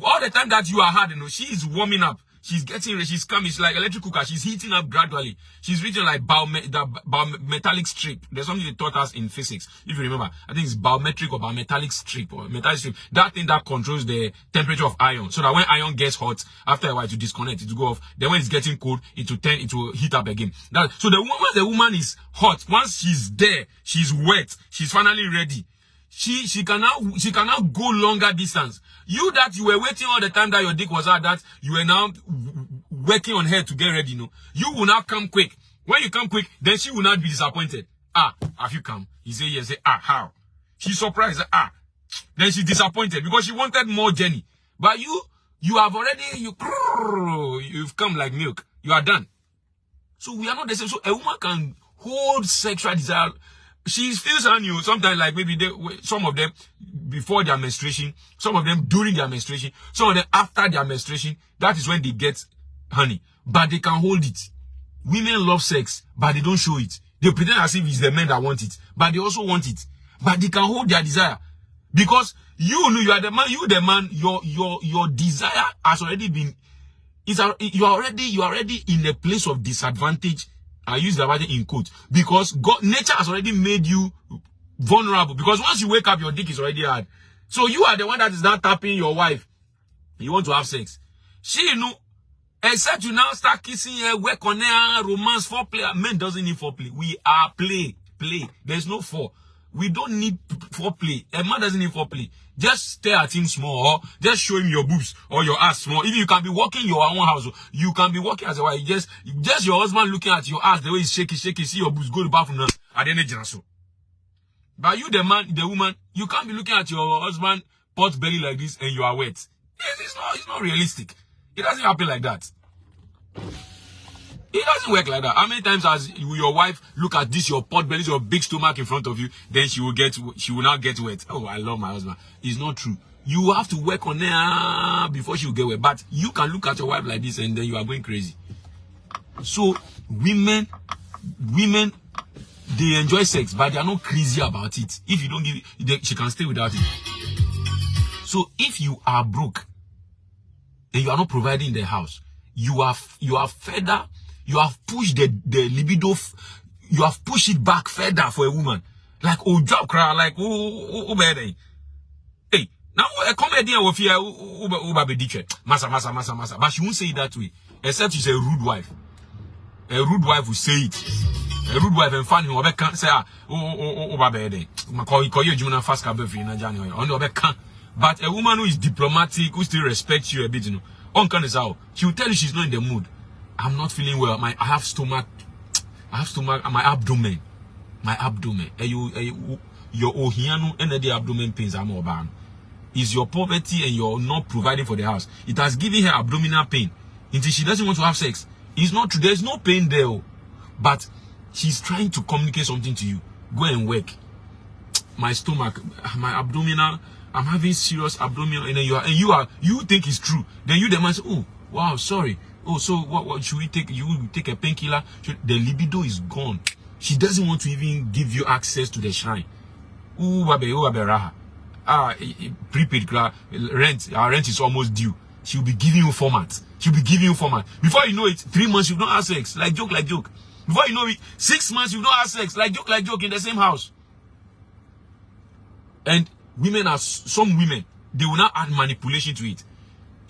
Speaker 3: all the time that you are hard, she is warming up. She's getting, she's coming. It's like electric cooker. She's heating up gradually. She's reaching like biometallic strip. There's something they taught us in physics. If you remember, I think it's biometric or biometallic strip or metallic strip. That thing that controls the temperature of iron. So that when iron gets hot, after a while, to disconnect, it will go off. Then when it's getting cold, it will heat up again. So once the woman is hot, once she's there, she's wet, she's finally ready. She can now go longer distance. You that you were waiting all the time that your dick was out, that you were now working on her to get ready, you will now come quick. When you come quick, then she will not be disappointed. Have you come? He say yes. Say, how? She's surprised. Then she's disappointed because she wanted more journey. But you have already, you've come like milk. You are done. So we are not the same. So a woman can hold sexual desire. She feels on you sometimes, like maybe some of them before their menstruation, some of them during their menstruation, some of them after their menstruation. That is when they get honey, but they can hold it. Women love sex, but they don't show it. They pretend as if it's the men that want it, but they also want it. But they can hold their desire because you are the man. You the man. Your desire has already been. You are already in a place of disadvantage. I use the word in quotes because nature has already made you vulnerable. Because once you wake up, your dick is already hard. So you are the one that is now tapping your wife. You want to have sex. She, except you now start kissing her, work on her, romance, foreplay. Men doesn't need foreplay. We are play. There's no for. We don't need foreplay. A man doesn't need foreplay. Just stare at him small, or just show him your boobs or your ass small. Even you can be walking your own house, you can be walking as a wife. Just your husband looking at your ass, the way he's shaking, see your boobs, go to the bathroom now. At the end of But you, the man, the woman, you can't be looking at your husband pot belly like this and you are wet. It's not realistic. It doesn't happen like that. It doesn't work like that. How many times has your wife look at this, your pot belly, your big stomach in front of you, then she will not get wet. Oh, I love my husband. It's not true. You have to work on her before she will get wet. But you can look at your wife like this and then you are going crazy. So women, they enjoy sex, but they are not crazy about it. If you don't give it, she can stay without it. So if you are broke and you are not providing the house, you are further You have pushed the libido, you have pushed it back further for a woman. Like, oh, drop cry, like, oh, baby. Hey, now, a comedian will fear, massa. But she won't say it that way, except she's a rude wife. A rude wife will say it. A rude wife and funny, or can't say, baby. Call you Juna fast cabin in January. On the can't. But a woman who is diplomatic, who still respects you a bit, you know, on kind of how she will tell you she's not in the mood. I'm not feeling well. I have stomach, my abdomen. Your ohiano and the abdomen pains are more bad. Is your poverty and you're not providing for the house. It has given her abdominal pain until she doesn't want to have sex. It's not true. There's no pain there, but she's trying to communicate something to you. Go and work. My stomach, my abdominal. I'm having serious abdominal, and then you think it's true. Then you the man say, oh wow, sorry. Oh, so what should we take? You will take a painkiller. The libido is gone. She doesn't want to even give you access to the shrine. Raha. Prepaid rent. Our rent is almost due. She'll be giving you format. Before you know it, 3 months you've not had sex. Like joke. Before you know it, 6 months you've not had sex. Like joke in the same house. And some women, they will not add manipulation to it.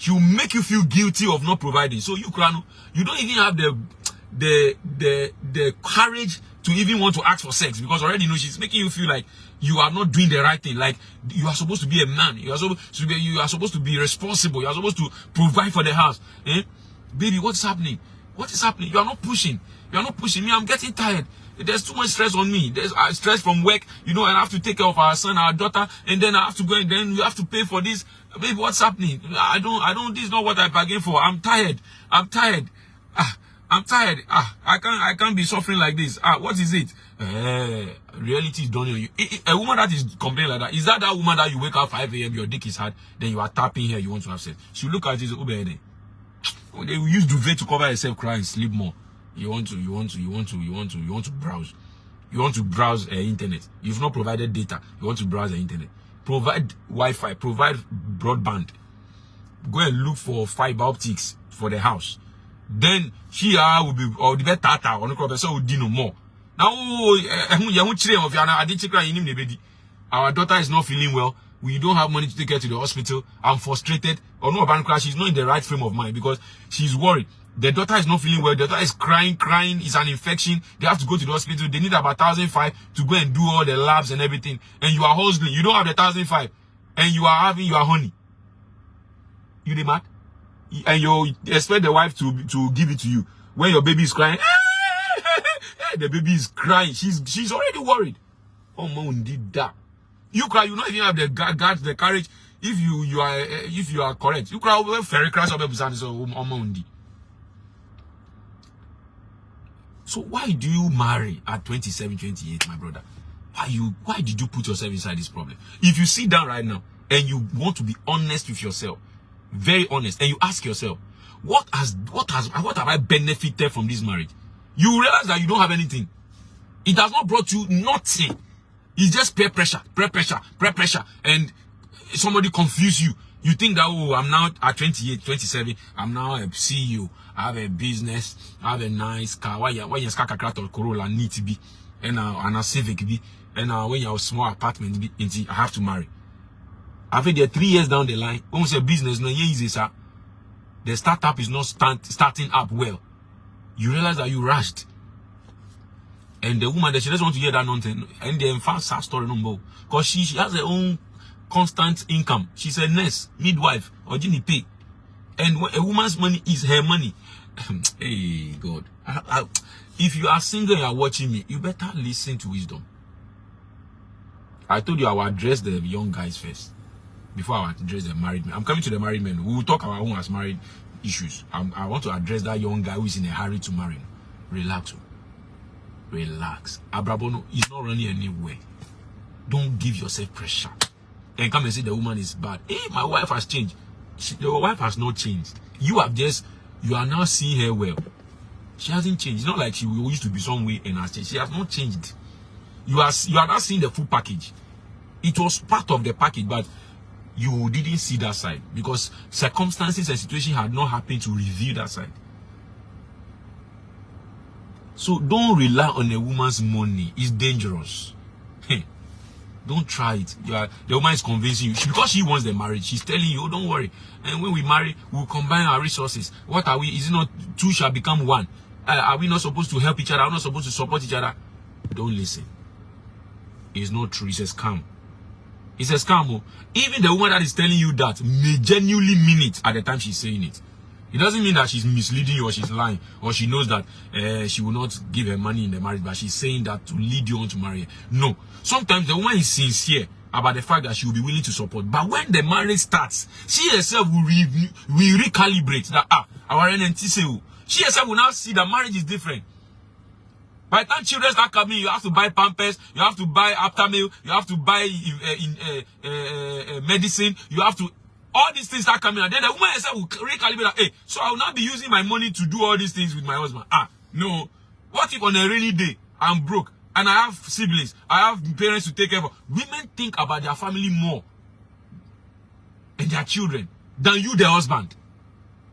Speaker 3: She will make you feel guilty of not providing. So you don't even have the courage to even want to ask for sex, because already you know she's making you feel like you are not doing the right thing. Like you are supposed to be a man. You are supposed to be responsible. You are supposed to provide for the house. Baby, what's happening? What is happening? You are not pushing. Me, I'm getting tired. There's too much stress on me. There's stress from work, you know, and I have to take care of our son, our daughter, and then I have to go and then you have to pay for this. Baby, what's happening? I don't, this is not what I bargained for. I'm tired. I can't be suffering like this. What is it? Reality is dawning on you. A woman that is complaining like that, is that woman that you wake up 5 a.m., your dick is hard, then you are tapping her, you want to have sex. She look at it, they use duvet to cover herself, cry and sleep more. You want to browse. You want to browse internet. You've not provided data. You want to browse the internet. Provide Wi-Fi. Provide broadband. Go and look for fiber optics for the house. Then she will be or the better on the crop so will do no more. Now our daughter is not feeling well. We don't have money to take her to the hospital. I'm frustrated. Or no, she's not in the right frame of mind because she's worried. The daughter is not feeling well. The daughter is crying. It's an infection. They have to go to the hospital. They need about 1,500 to go and do all the labs and everything. And you are hustling. You don't have the 1,500. And you are having your honey. You the mad? And you expect the wife to give it to you. When your baby is crying, the baby is crying. She's already worried. Oh, mom did that. You cry. You don't even have the guts, the courage. If you are correct, you cry over very crash over so So why do you marry at 27, 28, my brother? Why did you put yourself inside this problem? If you sit down right now and you want to be honest with yourself, very honest, and you ask yourself, what have I benefited from this marriage? You realize that you don't have anything. It has not brought you nothing. It's just peer pressure, and somebody confuse you. You think that, oh, I'm now at 28, 27, I'm now a CEO, I have a business, I have a nice car. Why you car or Corolla need to be, and a Civic be, and when you have a small apartment be, I have to marry. After they're 3 years down the line, almost a business, no easy, sir. The startup is not starting up well. You realize that you rushed. And the woman, she doesn't want to hear that nonsense. And the fast story no more. Because she has her own constant income. She's a nurse, midwife, or Ginny pay. And a woman's money is her money. Hey, God. If you are single and you are watching me, you better listen to wisdom. I told you I will address the young guys first. Before I address the married men. I'm coming to the married men. We will talk our own as married issues. I want to address that young guy who is in a hurry to marry. Relax. Relax. Abrabono is not running anywhere. Don't give yourself pressure. And come and say the woman is bad. Hey, my wife has changed. Your wife has not changed. You are now seeing her well. She hasn't changed. It's not like she used to be some way and has changed. She has not changed. You are not seeing the full package. It was part of the package, but you didn't see that side because circumstances and situation had not happened to reveal that side. So don't rely on a woman's money. It's dangerous. Don't try it. The woman is convincing you because she wants the marriage. She's telling you, oh, don't worry. And when we marry, we'll combine our resources. What are we? Is it not two shall become one? Are we not supposed to help each other? Are we not supposed to support each other? Don't listen. It's not true. It's a scam. It's a scam. Even the woman that is telling you that may genuinely mean it at the time she's saying it. It doesn't mean that she's misleading you or she's lying or she knows that she will not give her money in the marriage, but she's saying that to lead you on to marry her. No. Sometimes the woman is sincere about the fact that she will be willing to support. But when the marriage starts, she herself will recalibrate that, our NNTC. She herself will now see that marriage is different. By the time children start coming, you have to buy Pampers, you have to buy Aftermeal, you have to buy medicine, you have to... All these things start coming, and then the woman herself will recalibrate that, hey, so I will not be using my money to do all these things with my husband. No. What if on a rainy day, I'm broke, and I have siblings, I have parents to take care of? Women think about their family more and their children than you, the husband.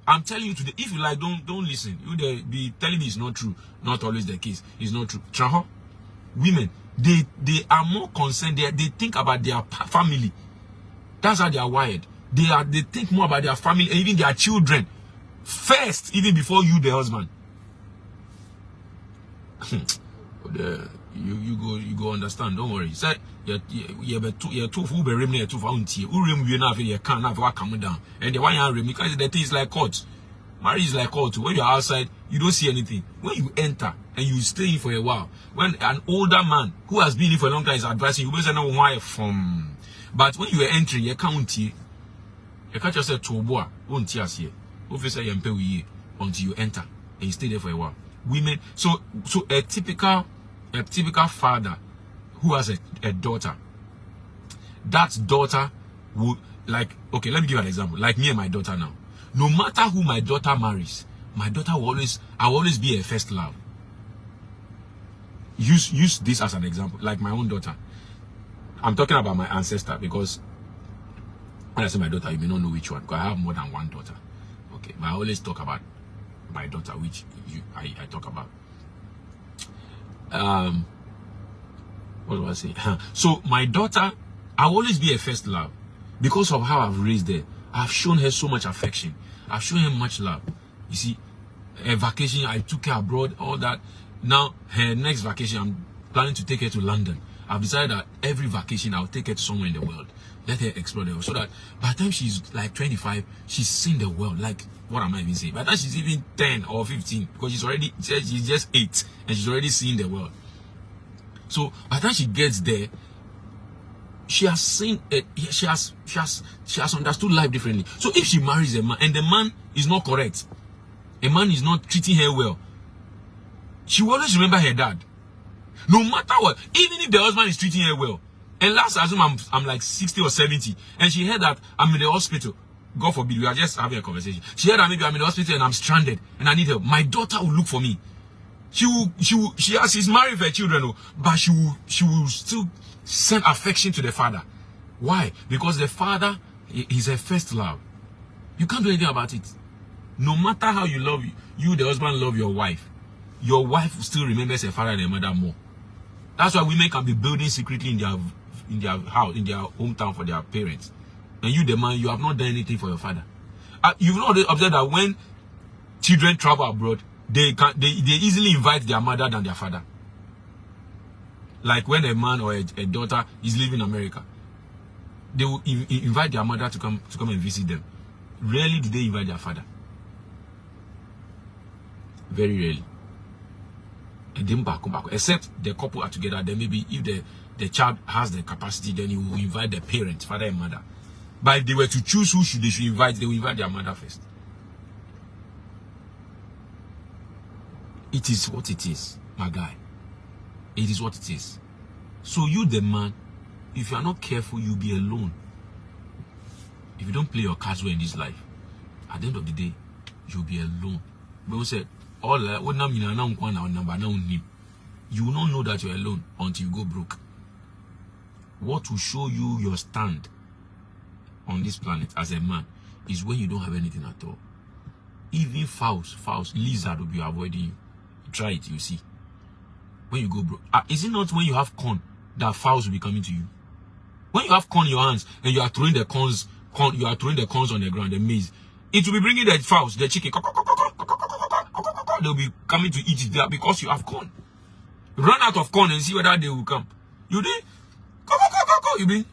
Speaker 3: I'm telling you today, if you like, don't listen. You be telling me it's not true. Not always the case. It's not true. Traho, women, they are more concerned. They think about their family. That's how they are wired. They think more about their family and even their children first, even before you, the husband. You go understand. Don't worry. Say you're too full be remnant too far until you now you can't have what coming down. And the one you because the thing is like court. Marriage is like court. When you're outside, you don't see anything. When you enter and you stay in for a while, when an older man who has been in for a long time is advising you, will say no why from. But when you are entering, you can't you catch yourself to boa, won't you see? Officer you pay until you enter and you stay there for a while. Women, so a typical father who has a daughter, that daughter would, like, okay, let me give you an example. Like me and my daughter now. No matter who my daughter marries, my daughter will always be a first love. Use this as an example. Like my own daughter. I'm talking about my ancestor because when I say my daughter, you may not know which one, because I have more than one daughter. Okay, but I always talk about my daughter, which I talk about. What do I say? So my daughter, I'll always be a first love because of how I've raised her. I've shown her so much affection. I've shown her much love. You see, a vacation, I took her abroad, all that. Now her next vacation, I'm planning to take her to London. I've decided that every vacation I'll take her to somewhere in the world. Let her explore the world. So that by the time she's like 25, she's seen the world. Like, what am I even saying? By the time she's even 10 or 15, because she's just 8 and she's already seen the world. So by the time she gets there, she has seen it, she has understood life differently. So if she marries a man and the man is not correct, a man is not treating her well, she will always remember her dad. No matter what, even if the husband is treating her well. And last assume I'm like 60 or 70, and she heard that I'm in the hospital. God forbid, we are just having a conversation. She heard that maybe I'm in the hospital and I'm stranded and I need help. My daughter will look for me. She's married for her children, but she will still send affection to the father. Why? Because the father is her first love. You can't do anything about it. No matter how you love you, the husband, love your wife still remembers her father and her mother more. That's why women can be building secretly in their house, in their hometown for their parents. And you, the man, you have not done anything for your father. You've not observed that when children travel abroad, they easily invite their mother than their father. Like when a man or a daughter is living in America, they will invite their mother to come and visit them. Rarely do they invite their father. Very rarely. And then back. Except the couple are together, then maybe if the child has the capacity, then he will invite the parents, father and mother. But if they were to choose who they should invite, they will invite their mother first. It is what it is, my guy. It is what it is. So you, the man, if you are not careful, you'll be alone. If you don't play your cards well in this life, at the end of the day, you'll be alone. But we said, you will not know that you're alone until you go broke. What will show you your stand on this planet as a man is when you don't have anything at all. Even fowls, lizard will be avoiding you. Try it, you see. when you go broke. Is it not when you have corn that fowls will be coming to you? When you have corn in your hands and you are throwing the corns on the ground, the maize, it will be bringing the fowls, the chicken. They'll be coming to eat it there because you have corn. Run out of corn and see whether they will come. You did? You mean?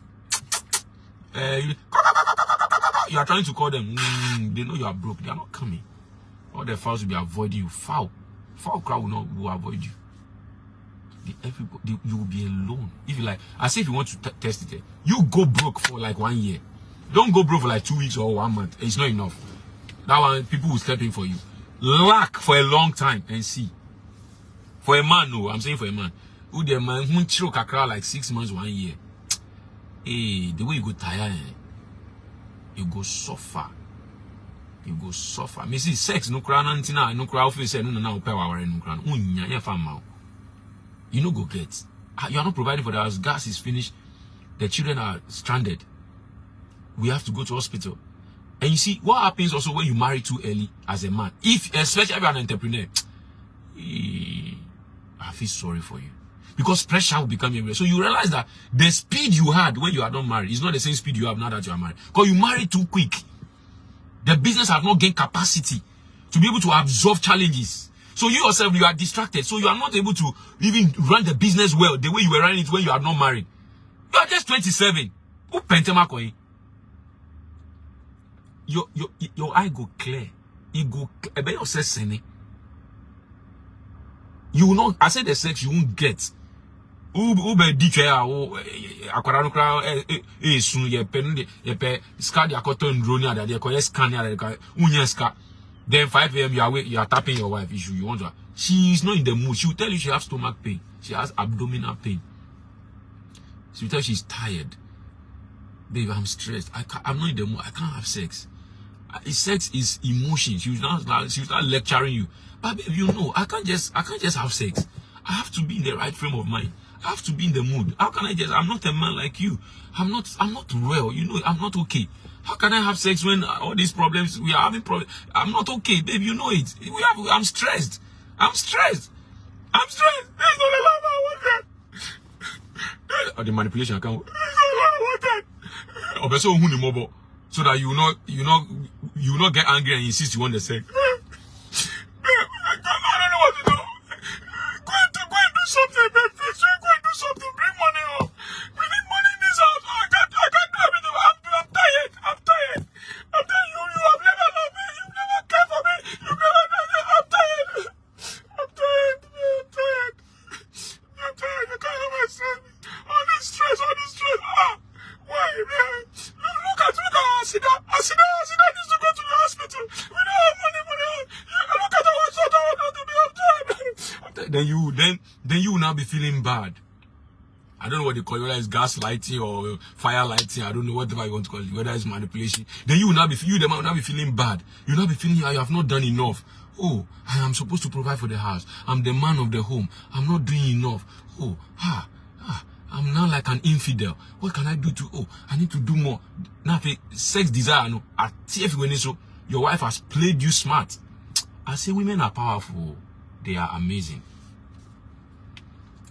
Speaker 3: You are trying to call them. They know you are broke. They are not coming. All the fowls will be avoiding you. Fowl crowd will avoid you. You will be alone. If you like, I say if you want to test it, you go broke for like 1 year. Don't go broke for like 2 weeks or 1 month. It's not enough. That one, people will step in for you. Lack for a long time and see. For a man, no, I'm saying for a man. Who the man who choke a crowd like 6 months, 1 year. Hey, the way you go tired, you go suffer. You go suffer. Me see sex no cry nantina no cry office no na ope wa no cry. Unya ya fam. You no go get. You are not providing for the house. Gas is finished. The children are stranded. We have to go to hospital. And you see what happens also when you marry too early as a man. Especially if you are an entrepreneur. I feel sorry for you. Because pressure will become everywhere. So you realize that the speed you had when you are not married is not the same speed you have now that you are married. Because you married too quick. The business has not gained capacity to be able to absorb challenges. So you yourself, you are distracted. So you are not able to even run the business well the way you were running it when you are not married. You are just 27. Who pentema koi? Your eye go clear. You go you will not. I said the sex you won't get. Ube dikaya o akwara no kra sun ye pe scan the cotton drone that they call scan unya scan. Then 5 a.m. you are tapping your wife issue. You want to. She is not in the mood. She will tell you she has stomach pain. She has abdominal pain. She will tell you she's tired. Babe, I'm stressed. I'm not in the mood. I can't have sex. Sex is emotion. She will start lecturing you. But babe, you know, I can't just have sex. I have to be in the right frame of mind. I have to be in the mood. How can I just? I'm not a man like you. I'm not well. You know, I'm not okay. How can I have sex when all these problems we are having problems? I'm not okay, babe. You know it. I'm stressed. I'm stressed. There's not a lot I want that. The manipulation account. There's not a lot I want that. So that you will not get angry and insist you want the sex. I don't know what to do. Go and do something, babe. Go and do something. Bring money up. We need money in this house. I can't do everything. I'm tired. I'm tired. You have never loved me. You've never cared for me. You've never done it. I'm tired. I'm tired. I can't help myself. All this stress. Why, man? Look at Asida. Asida needs to go to the hospital. We don't have money. Look at our son. Then you will now be feeling bad. I don't know what they call it, whether it's gaslighting or fire lighting. I don't know whatever you want to call it, whether it's manipulation. Then you will now be feeling bad. You will now be feeling you have not done enough. Oh, I am supposed to provide for the house. I'm the man of the home. I'm not doing enough. Oh, I'm now like an infidel. What can I do I need to do more. Now, sex desire, no. Your wife has played you smart. I say women are powerful. They are amazing.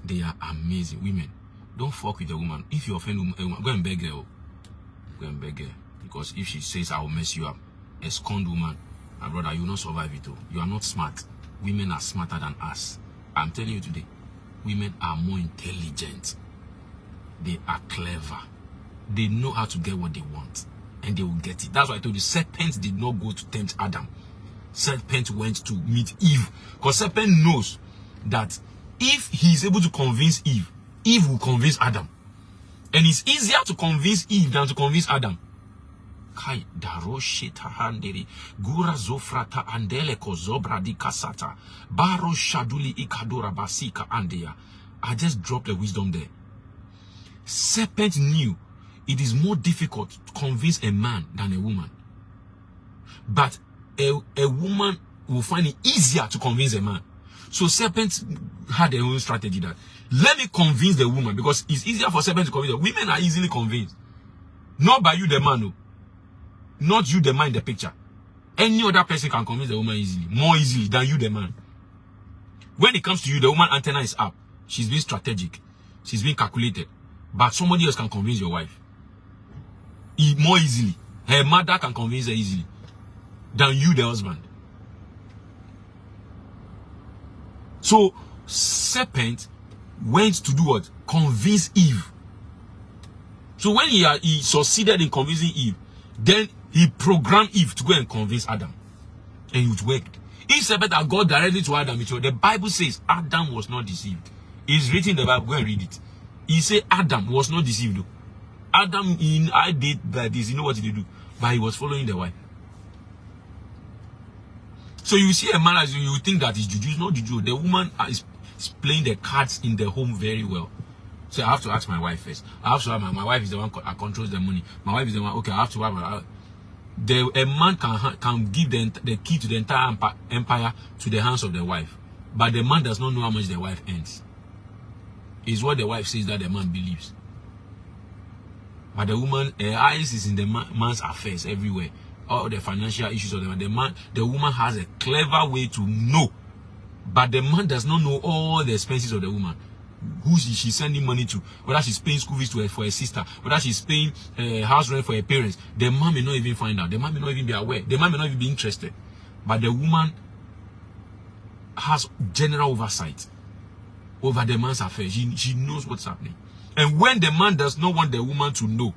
Speaker 3: They are amazing. Women, don't fuck with a woman. If you offend a woman, go and beg her. Go and beg her. Because if she says, I will mess you up, a scorned woman, my brother, you will not survive it. You are not smart. Women are smarter than us. I'm telling you today, women are more intelligent. They are clever. They know how to get what they want. And they will get it. That's why I told you, serpent did not go to tempt Adam. Serpent went to meet Eve. Because serpent knows that if he is able to convince Eve, Eve will convince Adam. And it's easier to convince Eve than to convince Adam. Kai daroshita handeri gura zofrata andele kozobra di kasata baro shaduli ikadora basika andeya. I just dropped the wisdom there. Serpent knew it is more difficult to convince a man than a woman. But a woman will find it easier to convince a man. So serpent had their own strategy that let me convince the woman, because it's easier for serpent to convince. Women are easily convinced. Not by you the man, no. Not you the man in the picture. Any other person can convince the woman easily. More easily than you the man. When it comes to you, the woman antenna is up. She's being strategic. She's being calculated. But somebody else can convince your wife more easily. Her mother can convince her easily than you, the husband. So serpent went to do what? Convince Eve. So when he succeeded in convincing Eve, then he programmed Eve to go and convince Adam. And it worked. He said that God directly to Adam. The Bible says Adam was not deceived. It's written in the Bible. Go and read it. He said Adam was not deceived. Though. Adam, I did that this. You know what he did do? But he was following the wife. So you see a man as you think that is juju. It's not juju. The woman is playing the cards in the home very well. So I have to ask my wife first. I have to have my wife is the one that controls the money. My wife is the one. Okay, I have to have my. A man can give the key to the entire empire to the hands of the wife, but the man does not know how much the wife earns. It's what the wife says that the man believes. But the woman, her eyes is in the man's affairs everywhere. All the financial issues of the woman has a clever way to know, but the man does not know all the expenses of the woman. Who she's sending money to, whether she's paying school fees for her sister, whether she's paying house rent for her parents. The man may not even find out. The man may not even be aware. The man may not even be interested. But the woman has general oversight over the man's affairs. She knows what's happening. And when the man does not want the woman to know,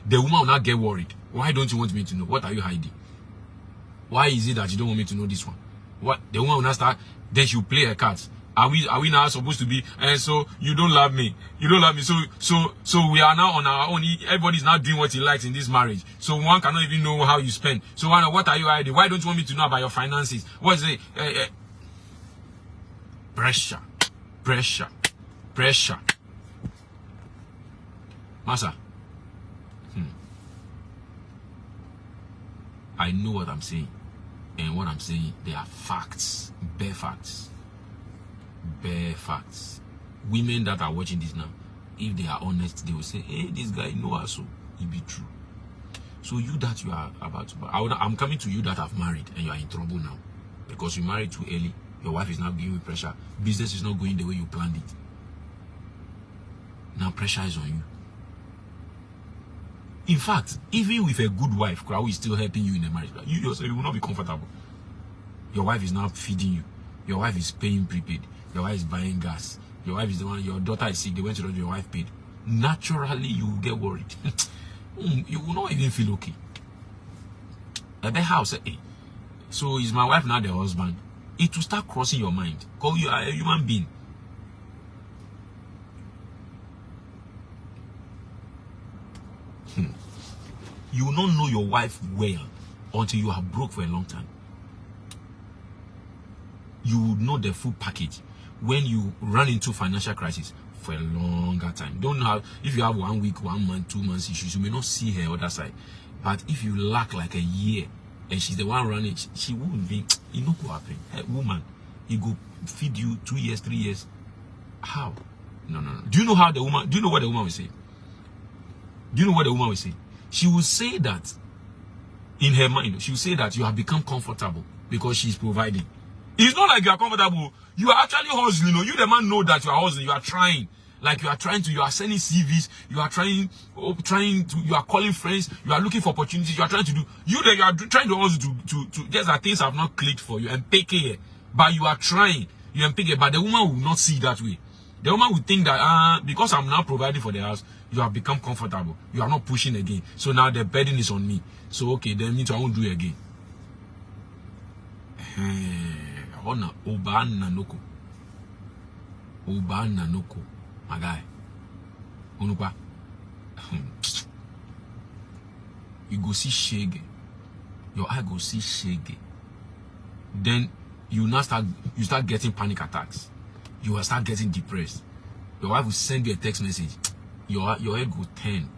Speaker 3: the woman will not get worried. Why don't you want me to know? What are you hiding? Why is it that you don't want me to know this one? What? The woman will not start. Then she'll play her cards. Are we now supposed to be? And so you don't love me. You don't love me. So we are now on our own. Everybody's now doing what he likes in this marriage. So one cannot even know how you spend. So what are you hiding? Why don't you want me to know about your finances? What's it? Pressure. Master. I know what I'm saying. And what I'm saying, they are facts. Bare facts. Bare facts. Women that are watching this now, if they are honest, they will say, hey, this guy knows so it be true. So you that you are about to, I'm coming to you that have married and you are in trouble now because you married too early. Your wife is now giving you pressure. Business is not going the way you planned it. Now pressure is on you. In fact, even with a good wife, who is still helping you in the marriage, you yourself, you will not be comfortable. Your wife is now feeding you. Your wife is paying prepaid. Your wife is buying gas. Your wife is the one, your daughter is sick, they went to your wife paid. Naturally, you will get worried. You will not even feel okay. At the house, hey, so is my wife now the husband? It will start crossing your mind. Because you are a human being. You will not know your wife well until you have broke for a long time. You will know the full package when you run into financial crisis for a longer time. Don't have, if you have 1 week, 1 month, 2 months issues, you may not see her other side. But if you lack like a year and she's the one running, she won't be, it not go happen. A woman, he go feed you 2 years, 3 years. How? No. Do you know how the woman, do you know what the woman will say? Do you know what the woman will say? She will say that in her mind, she will say that you have become comfortable because she's providing. It's not like you are comfortable. You are actually hustling. You the man know that you are hustling. You are trying. Like you are trying to, you are sending CVs. You are trying to, you are calling friends. You are looking for opportunities. You are trying to do, you are trying to hustle to just that things have not clicked for you and pick it. But you are trying. You and pick it. But the woman will not see that way. The woman will think that, because I'm now providing for the house, you have become comfortable. You are not pushing again. So now the burden is on me. So okay, then means I won't do it again. Oba nanoko, my guy. Onupa, you go see shege. Your eye go see shege. Then you start getting panic attacks. You will start getting depressed. Your wife will send you a text message. Your head go turn.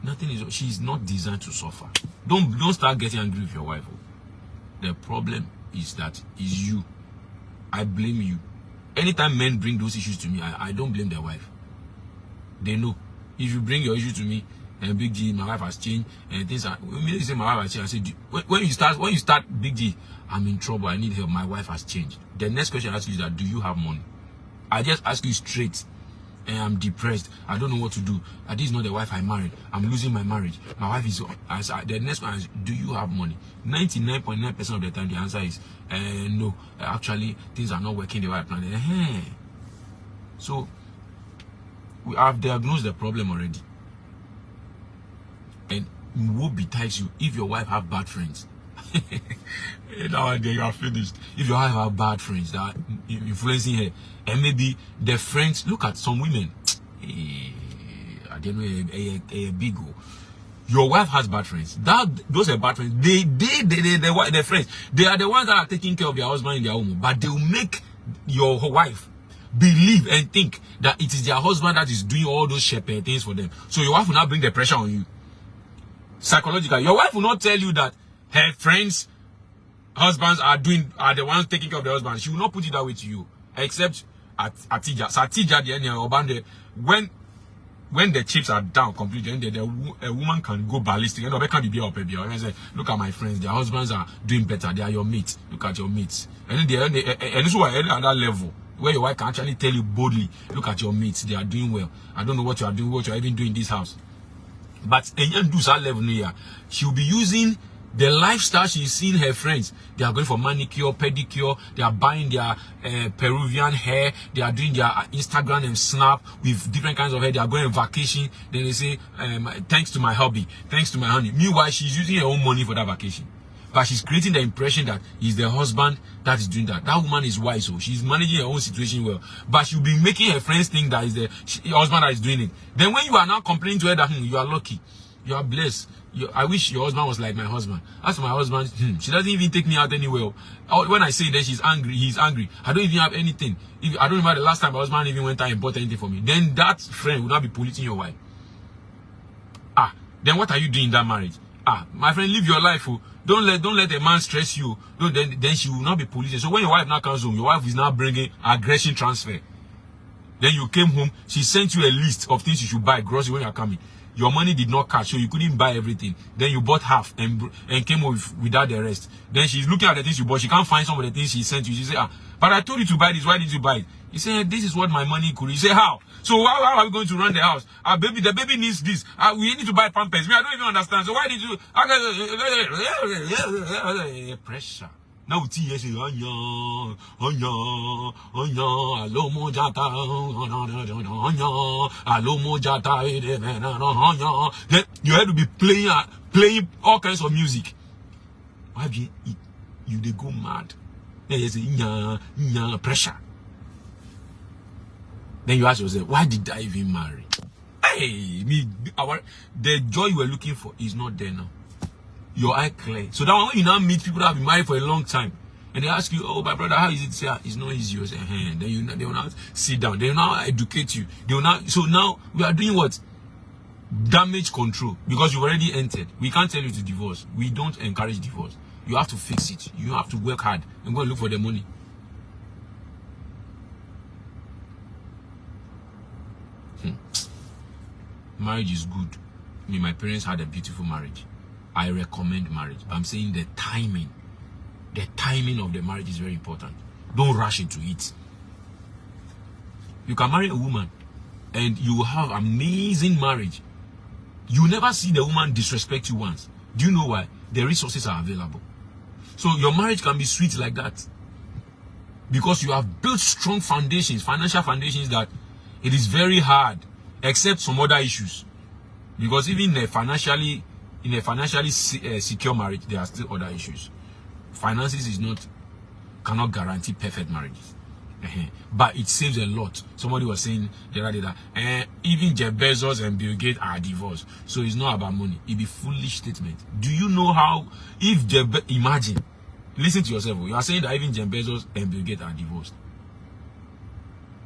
Speaker 3: Nothing is. She's not designed to suffer. Don't start getting angry with your wife. The problem is you. I blame you. Anytime men bring those issues to me, I don't blame their wife. They know. If you bring your issue to me, and Big G, my wife has changed, and things are. When you say my wife has changed, I say, when you start Big G, I'm in trouble. I need help. My wife has changed. The next question I ask you is that, do you have money? I just ask you straight. And I'm depressed. I don't know what to do. This is not the wife I married. I'm losing my marriage. My wife is. The next one is, do you have money? 99.9% of the time, the answer is no. Actually, things are not working the way I planned. So we have diagnosed the problem already. And what betides you if your wife have bad friends? Nowadays you are finished. If your wife have bad friends that are influencing her, and maybe the friends, look at some women. I don't know, a big go. Your wife has bad friends. Those are bad friends. Their friends. They are the ones that are taking care of their husband in their home, but they will make your wife believe and think that it is their husband that is doing all those shepherd things for them. So your wife will not bring the pressure on you. Psychologically, your wife will not tell you that her friends' husbands are the ones taking care of the husband. She will not put it that way to you, except at Atija. So Atija, the Obande, when the chips are down completely, a woman can go ballistic. And say, look at my friends, their husbands are doing better. They are your mates. Look at your mates. And this is why at that level where your wife can actually tell you boldly, look at your mates. They are doing well. I don't know what you are doing, what you are even doing in this house. But level here, she will be using the lifestyle she's seeing her friends. They are going for manicure, pedicure. They are buying their Peruvian hair. They are doing their Instagram and Snap with different kinds of hair. They are going on vacation. Then they say, thanks to my hobby, thanks to my honey. Meanwhile, she's using her own money for that vacation. But she's creating the impression that he's the husband that is doing that. That woman is wise, so she's managing her own situation well. But she'll be making her friends think that is the husband that is doing it. Then when you are now complaining to her that you are lucky, you are blessed. I wish your husband was like my husband. As for my husband, she doesn't even take me out anywhere. When I say that she's angry, he's angry. I don't even have anything. I don't remember the last time my husband even went out and bought anything for me. Then that friend will not be polluting your wife. Then what are you doing in that marriage? My friend, live your life. Don't let a man stress you. Then she will not be polluted. So when your wife now comes home, your wife is now bringing aggression transfer. Then you came home, she sent you a list of things you should buy, grocery when you are coming. Your money did not catch, so you couldn't buy everything. Then you bought half and came home without the rest. Then she's looking at the things you bought. She can't find some of the things she sent you. She say, but I told you to buy this. Why did you buy it? You say, this is what my money could. You say, how? So how are we going to run the house? The baby needs this. We need to buy pampers. I don't even understand. So why did you? Pressure. Now tea say alo mojata then you have to be playing all kinds of music. Why be you they go mad? Then you say pressure. Then you ask yourself, why did I even marry? Hey, the joy you were looking for is not there now. Your eye clear. So that when you now meet people that have been married for a long time, and they ask you, oh, my brother, how is it? Say, it's not easy. You say, then they will now sit down. They will now educate you. They will now. So now we are doing what? Damage control, because you've already entered. We can't tell you to divorce. We don't encourage divorce. You have to fix it. You have to work hard and go and look for the money. Marriage is good. I mean, my parents had a beautiful marriage. I recommend marriage. But I'm saying the timing of the marriage is very important. Don't rush into it. You can marry a woman and you will have amazing marriage. You never see the woman disrespect you once. Do you know why? The resources are available. So your marriage can be sweet like that. Because you have built strong foundations, financial foundations, that it is very hard, except some other issues. Because even in a financially secure marriage, there are still other issues. Finances cannot guarantee perfect marriages. But it saves a lot. Somebody was saying the other day that even Jeff Bezos and Bill Gates are divorced. So it's not about money. It'd be foolish statement. Do you know how, imagine, listen to yourself. You are saying that even Jeff Bezos and Bill Gates are divorced.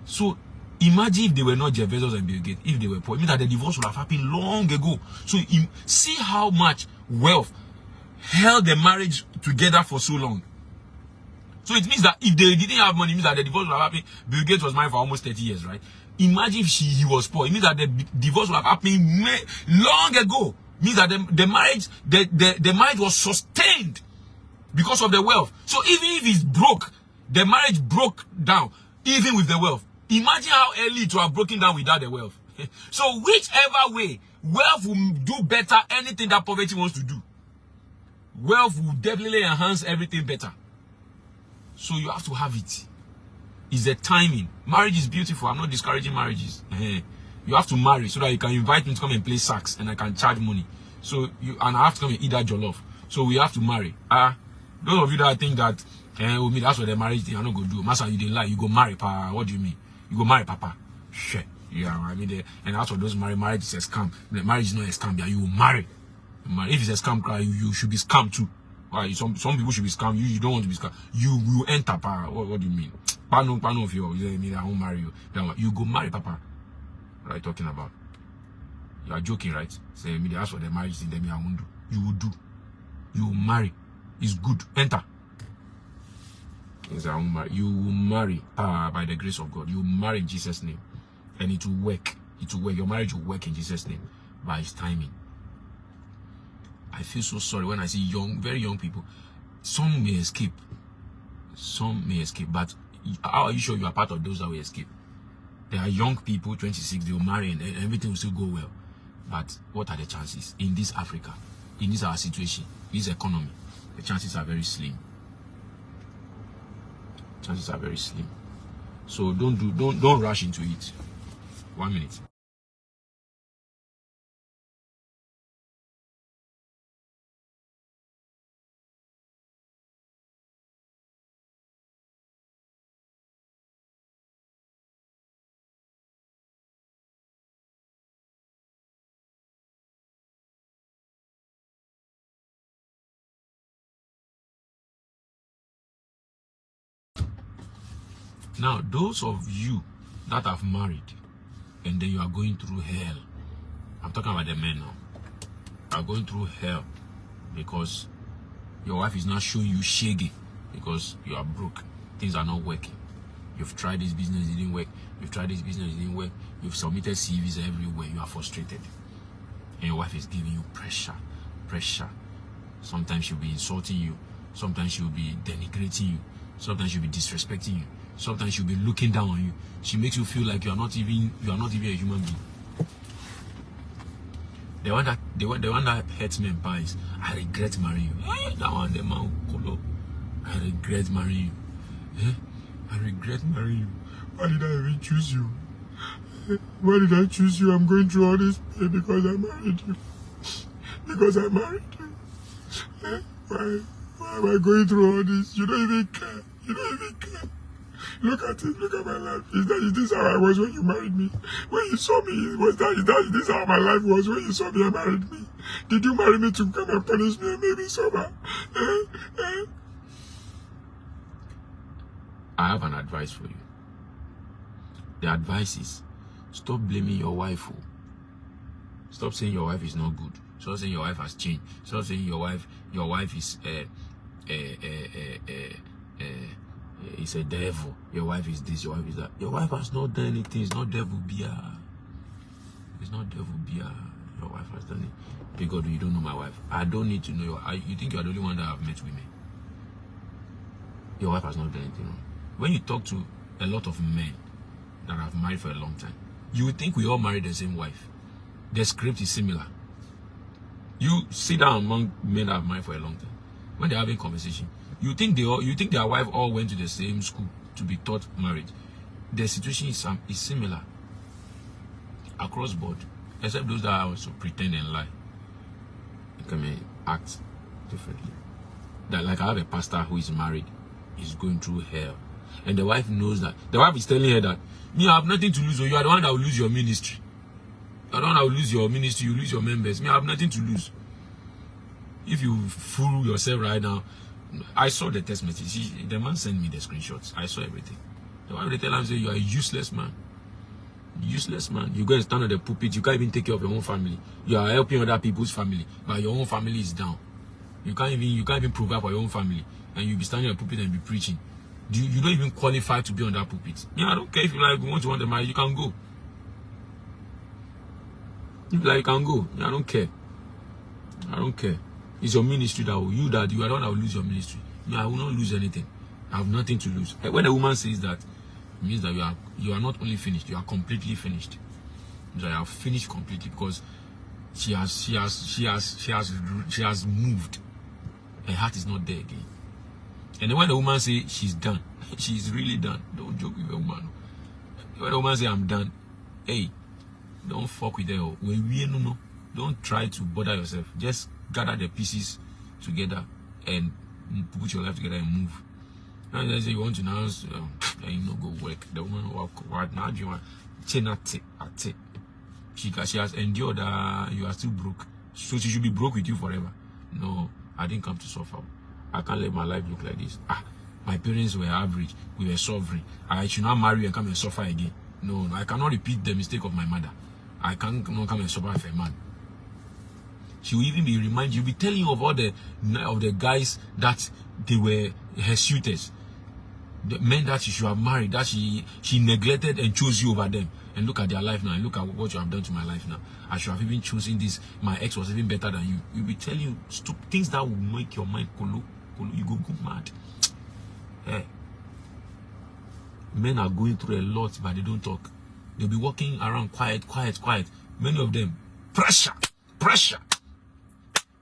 Speaker 3: So imagine if they were not Jeff Bezos and Bill Gates, if they were poor. It means that the divorce would have happened long ago. So see how much wealth held the marriage together for so long. So it means that if they didn't have money, it means that the divorce would have happened. Bill Gates was married for almost 30 years, right? Imagine if he was poor. It means that the divorce would have happened long ago. It means that the marriage was sustained because of the wealth. So even if it's broke, the marriage broke down, even with the wealth. Imagine how early it would have broken down without the wealth. So whichever way, wealth will do better anything that poverty wants to do. Wealth will definitely enhance everything better. So you have to have it. It's a timing. Marriage is beautiful. I'm not discouraging marriages. You have to marry so that you can invite me to come and play sax and I can charge money. So and I have to come and eat that jollof. So we have to marry. Those of you that think that with me, that's what the marriage thing I'm not gonna do. Master, you didn't lie, you go marry, papa. What do you mean? You go marry, papa. Shit. Yeah, I mean, and that's what those marriage is a scam. The marriage is not a scam. Yeah, you will marry. If it's a scam, you should be scammed too. Right? Some people should be scammed. You don't want to be scammed. You will enter, papa. What do you mean? Pano of you. I won't marry you. You go marry, papa. What are you talking about? You are joking, right? Say me, that's what the marriage thing. I won't do. You will do. You will marry. It's good. Enter. You will marry by the grace of God. You will marry in Jesus' name. And it will work. It will work. Your marriage will work in Jesus' name by His timing. I feel so sorry when I see very young people. Some may escape. Some may escape. But how are you sure you are part of those that will escape? There are young people, 26, they will marry and everything will still go well. But what are the chances in this Africa, in this our situation, this economy? The chances are very slim. Chances are very slim. So don't rush into it. 1 minute. Now, those of you that have married and then you are going through hell, I'm talking about the men now, are going through hell because your wife is not showing you shaggy because you are broke, things are not working. You've tried this business, it didn't work. You've tried this business, it didn't work. You've submitted CVs everywhere, you are frustrated. And your wife is giving you pressure. Sometimes she'll be insulting you. Sometimes she'll be denigrating you. Sometimes she'll be disrespecting you. Sometimes she'll be looking down on you. She makes you feel like you are not even a human being. The one that hurts me is I regret marrying you. That one, the man color. I regret marrying you. I regret marrying you. Why did I even choose you? Why did I choose you? I'm going through all this pain because I married you. Because I married you. Why am I going through all this? You don't even care. You don't even care. Look at it. Look at my life. Is this how I was when you married me? When you saw me, is this how my life was when you saw me and married me? Did you marry me to come and punish me and make me sober? I have an advice for you. The advice is stop blaming your wife. Stop saying your wife is not good. Stop saying your wife has changed. Stop saying your wife is it's a devil. Your wife is this, your wife is that. Your wife has not done anything. It's not devil beer. It's not devil beer. Your wife has done it. Because you don't know my wife. I don't need to know you think you are the only one that have met women. Your wife has not done anything wrong. When you talk to a lot of men that have married for a long time, you would think we all married the same wife. The script is similar. You sit down among men that have married for a long time. When they're having conversation, you think their wife all went to the same school to be taught marriage. The situation is similar across board, except those that also pretend and lie. You can act differently. That like I have a pastor who is married, is going through hell, and the wife knows that. The wife is telling her that you have nothing to lose, or you are the one that will lose your ministry. You are the one that will lose your ministry, you lose your members. Me, I have nothing to lose. If you fool yourself right now, I saw the text message. The man sent me the screenshots. I saw everything. The wife, they tell him, say, you are a useless man. Useless man. You go and stand at the pulpit. You can't even take care of your own family. You are helping other people's family, but your own family is down. You can't even provide for your own family, and you be standing at the pulpit and be preaching. You don't even qualify to be on that pulpit. Yeah, I don't care if you like want to marry, you can go. If you like, you can go. Yeah, I don't care. I don't care. It's your ministry that will you are the one that will lose your ministry. Yeah, I will not lose anything. I have nothing to lose. When a woman says that, means that you are not only finished, you are completely finished. So you are finished completely, because she has moved. Her heart is not there again. And then when the woman say she's done, she's really done. Don't joke with a woman. When the woman say I'm done, hey, don't fuck with her. No. Don't try to bother yourself. Just gather the pieces together and put your life together and move. Now you say you want to now, and you not go work. The woman walk now. You want she has endured. You are still broke, so she should be broke with you forever. No, I didn't come to suffer. I can't let my life look like this. My parents were average. We were suffering. I should not marry and come and suffer again. No, I cannot repeat the mistake of my mother. I can't come and suffer with a man. She will even be remind you, be telling you of all the guys that they were her suitors, the men that she should have married, that she neglected and chose you over them. And look at their life now, and look at what you have done to my life now. I should have even chosen this. My ex was even better than you. He will tell you things that will make your mind kolo. You go mad. Hey. Men are going through a lot, but they don't talk. They'll be walking around quiet. Many of them, pressure.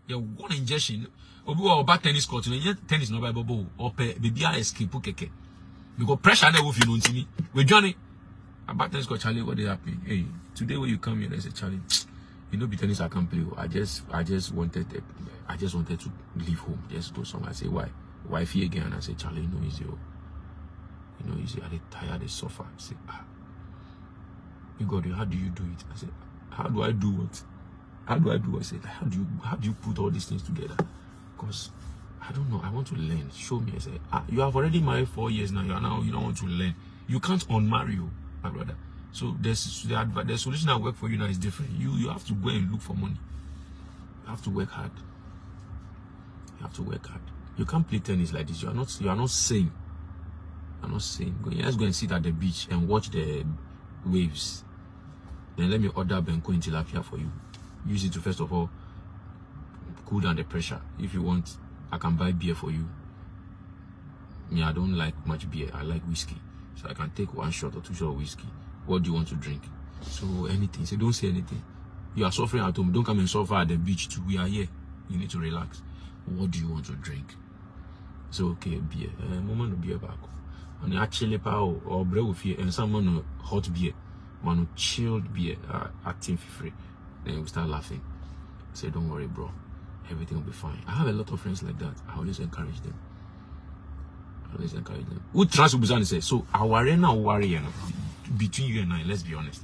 Speaker 3: You one injection. Or back tennis court, tennis no Bible or baby escape keke. Because pressure never will feel me. We Johnny. About tennis court, Charlie, what they happen? Hey, today when you come here, there's a Charlie. You know, be tennis I can't play. I just wanted to leave home. Just go somewhere. I say why? Wifey again. And I say Charlie, no easy. You know, easy. I get tired. They suffer. I say you got it. How do you do it? I say, how do I do what? How do I do? I say, how do you put all these things together? Because I don't know. I want to learn. Show me. I say, you have already married 4 years now. You don't want to learn. You can't unmarry you, my brother. So the solution that work for you now is different. You have to go and look for money. You have to work hard. You can't play tennis like this. You are not sane. I'm not saying. Let's go and sit at the beach and watch the waves. Then let me order Benko in tilapia for you. Use it to first of all cool down the pressure. If you want, I can buy beer for you. Me, I don't like much beer. I like whiskey. So I can take 1 shot or 2 shots of whiskey. What do you want to drink? So anything. So don't say anything. You are suffering at home. Don't come and suffer at the beach too. We are here. You need to relax. What do you want to drink? So okay, beer. Moment of beer back. And actually power or bread with fear and someone hot beer. One chilled beer at Team Free. Then we start laughing. Say, don't worry, bro. Everything will be fine. I have a lot of friends like that. I always encourage them. Who trust Ubuzani say, so our arena warrior between you and I, let's be honest.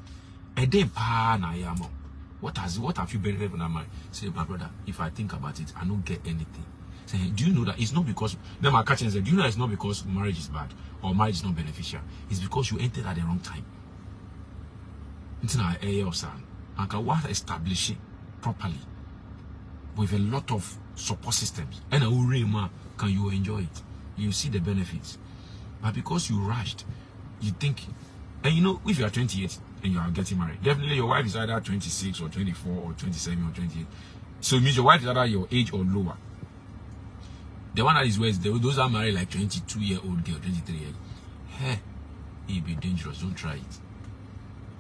Speaker 3: What have you benefited from that man? Say, my brother, if I think about it, I don't get anything. Say, do you know that it's not because them are catching and say, do you know it's not because marriage is bad or marriage is not beneficial? It's because you entered at the wrong time. It's not a son. And can what establish it properly with a lot of support systems. And can you enjoy it? You see the benefits. But because you rushed, you think, and you know, if you are 28 and you are getting married, definitely your wife is either 26 or 24 or 27 or 28. So it means your wife is either your age or lower. The one that is worse, those are married like 22-year-old girl, 23 years. Hey, it'll be dangerous. Don't try it.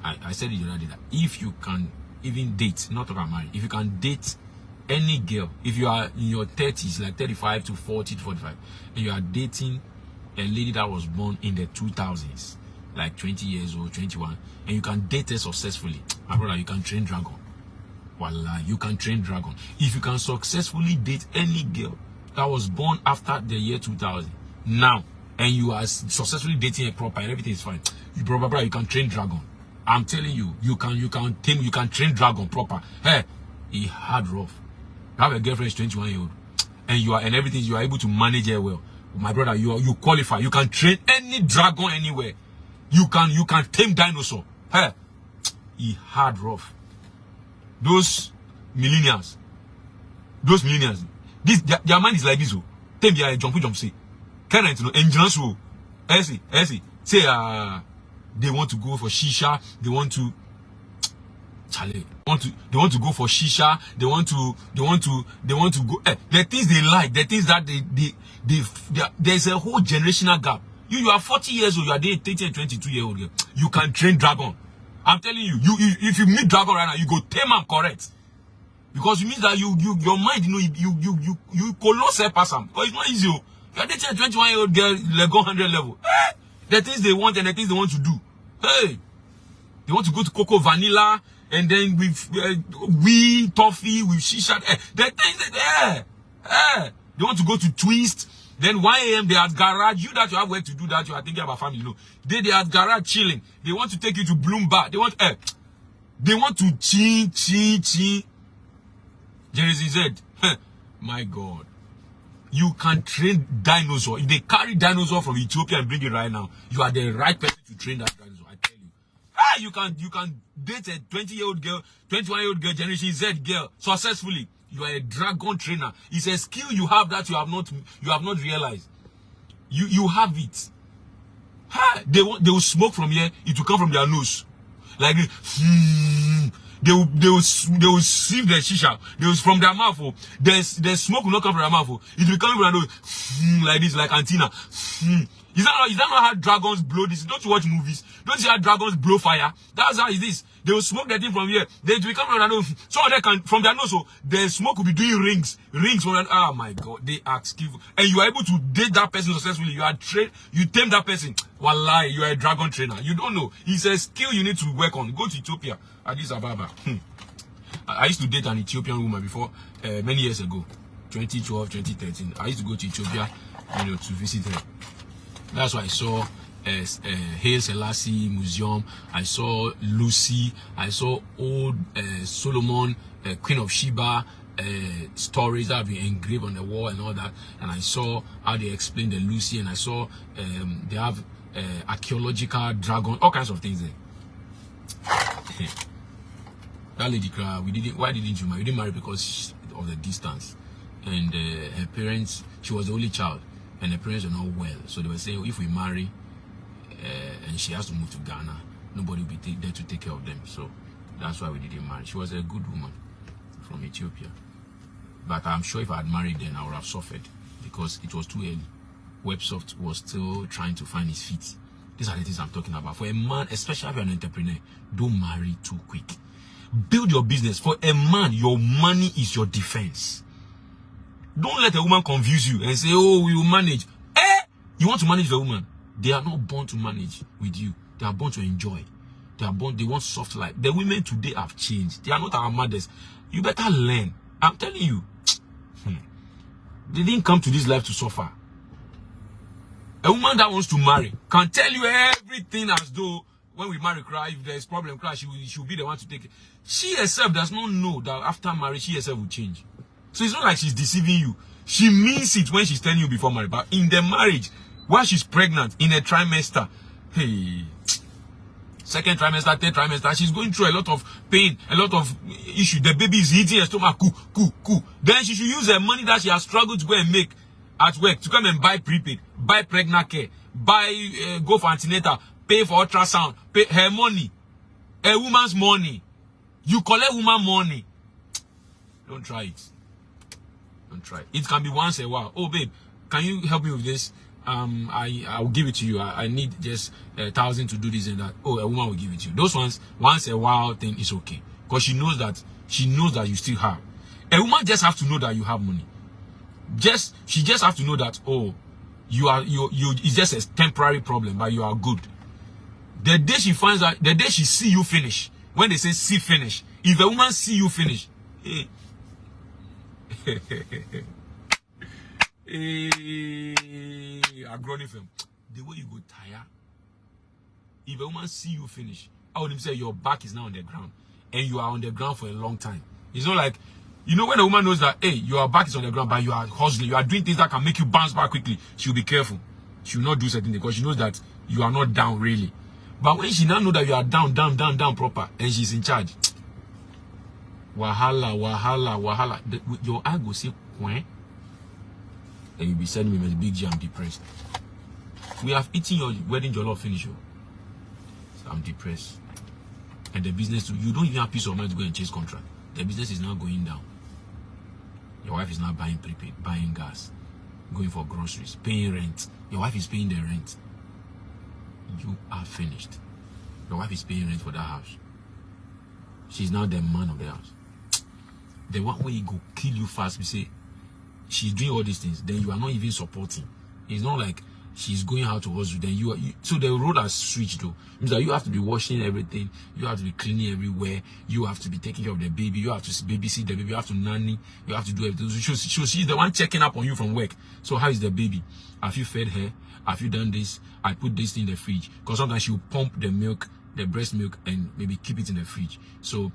Speaker 3: I said it the other day that if you can even date, not talk about marriage, if you can date any girl, if you are in your 30s, like 35 to 40 to 45, and you are dating a lady that was born in the 2000s, like 20 years old, 21, and you can date her successfully, my brother, you can train dragon. Wallah, you can train dragon. If you can successfully date any girl that was born after the year 2000, now, and you are successfully dating her proper and everything is fine, you brother, you can train dragon. I'm telling you, you can train dragon proper. Hey, he hard rough. You have a girlfriend 21-year-old, and everything, you are able to manage her well. My brother, you qualify. You can train any dragon anywhere. You can tame dinosaur. Hey, he hard rough. Those millennials, their mind is like this. Tame their jump say. Can't know engineers who, say they want to go for shisha. They want to go for shisha. They want to go. The things they like, the things that they there's a whole generational gap. You are 40 years old, you are dating 30 and 22-year-old girl. You can train dragon. I'm telling you, if you meet dragon right now, you go tame and correct. Because it means that your mind, you colossal pass them. Because it's not easy. You are dating a 21-year-old girl, Lego 100 level. Hey, the things they want and the things they want to do. Hey, they want to go to Cocoa Vanilla, and then with weed, toffee, with shisha. The things that they want to go to Twist. Then 1 a.m. they at garage. You that you have work to do, that you are thinking about family. No, they at garage chilling. They want to take you to Bloom Bar. They want to chi. Jerry Z. My God. You can train dinosaur. If they carry dinosaur from Ethiopia and bring it right now, you are the right person to train that dinosaur. I tell you. You can date a 20-year-old girl, 21-year-old girl, Generation Z girl successfully. You are a dragon trainer. It's a skill you have that you have not realized. You have it. They will smoke from here. It will come from their nose, like this. They will sieve the shisha. They will from their mouth. The smoke will not come from their mouth. It will come from their nose, like this, like antenna. Is that not how dragons blow this? Don't you watch movies? Don't you see how dragons blow fire? That's how it is. They will smoke the thing from here. They will come from their nose. Some of them can from their nose. So the smoke will be doing rings from that. Oh my God, they are skillful. And you are able to date that person successfully. You are trained. You tame that person. Wallahi, you are a dragon trainer. You don't know. It's a skill you need to work on. Go to Ethiopia, Addis Ababa. I used to date an Ethiopian woman before many years ago, 2012, 2013. I used to go to Ethiopia, to visit her. That's why I saw Haile Selassie Museum. I saw Lucy. I saw old Solomon, Queen of Sheba stories that have been engraved on the wall and all that. And I saw how they explain the Lucy. And I saw they have archaeological dragon, all kinds of things there. That lady cried. Why didn't you marry? We didn't marry because of the distance. And her parents, she was the only child. And her parents are not well, so they were saying, if we marry and she has to move to Ghana, nobody will be there to take care of them. So that's why we didn't marry. She was a good woman from Ethiopia. But I'm sure if I had married then, I would have suffered because it was too early. Websoft was still trying to find his feet. These are the things I'm talking about. For a man, especially if you're an entrepreneur, don't marry too quick. Build your business. For a man, your money is your defense. Don't let a woman confuse you and say, oh, we will manage. You want to manage the woman? They are not born to manage with you. They are born to enjoy. They want soft life. The women today have changed. They are not our mothers. You better learn. I'm telling you. They didn't come to this life to suffer. A woman that wants to marry can tell you everything as though when we marry, if there's problem, she will be the one to take it. She herself does not know that after marriage, she herself will change. So it's not like she's deceiving you. She means it when she's telling you before marriage. But in the marriage, while she's pregnant, in a trimester, second trimester, third trimester, she's going through a lot of pain, a lot of issues. The baby is eating her stomach, cool. Then she should use her money that she has struggled to go and make at work to come and buy prepaid, buy pregnant care, go for antenatal, pay for ultrasound, pay her money, a woman's money. You collect woman money. Don't try it. Don't try. It can be once a while. Oh, babe, can you help me with this? I'll give it to you. I need just 1,000 to do this and that. Oh, a woman will give it to you. Those ones, once a while thing is okay. Because she knows that you still have. A woman just have to know that you have money. She just have to know that, oh, it's just a temporary problem, but you are good. The day she finds out, the day she see you finish, when they say see finish, if a woman see you finish, hey, the way you go tire. If a woman see you finish, I would say your back is now on the ground, and you are on the ground for a long time. It's not like, when a woman knows that, hey, your back is on the ground, but you are hustling, you are doing things that can make you bounce back quickly, she'll be careful. She will not do certain things because she knows that you are not down really. But when she now knows that you are down proper, and she's in charge, wahala. Your eye go say, and you'll be sending me a big G, I'm depressed. We have eaten your wedding jollof finish. So I'm depressed. And the business, you don't even have peace of mind to go and chase contract. The business is now going down. Your wife is now buying prepaid, buying gas, going for groceries, paying rent. Your wife is paying the rent. you are finished. Your wife is paying rent for that house. She's now the man of the house. The one way you go kill you fast, we say she's doing all these things, then you are not even supporting. It's not like she's going out to hustle, then you are so the road has switched though. Means that you have to be washing everything, you have to be cleaning everywhere, you have to be taking care of the baby, you have to babysit the baby, you have to nanny, you have to do everything. So she's the one checking up on you from work. So how is the baby? Have you fed her? Have you done this? I put this in the fridge. Because sometimes she will pump the milk, the breast milk, and maybe keep it in the fridge. So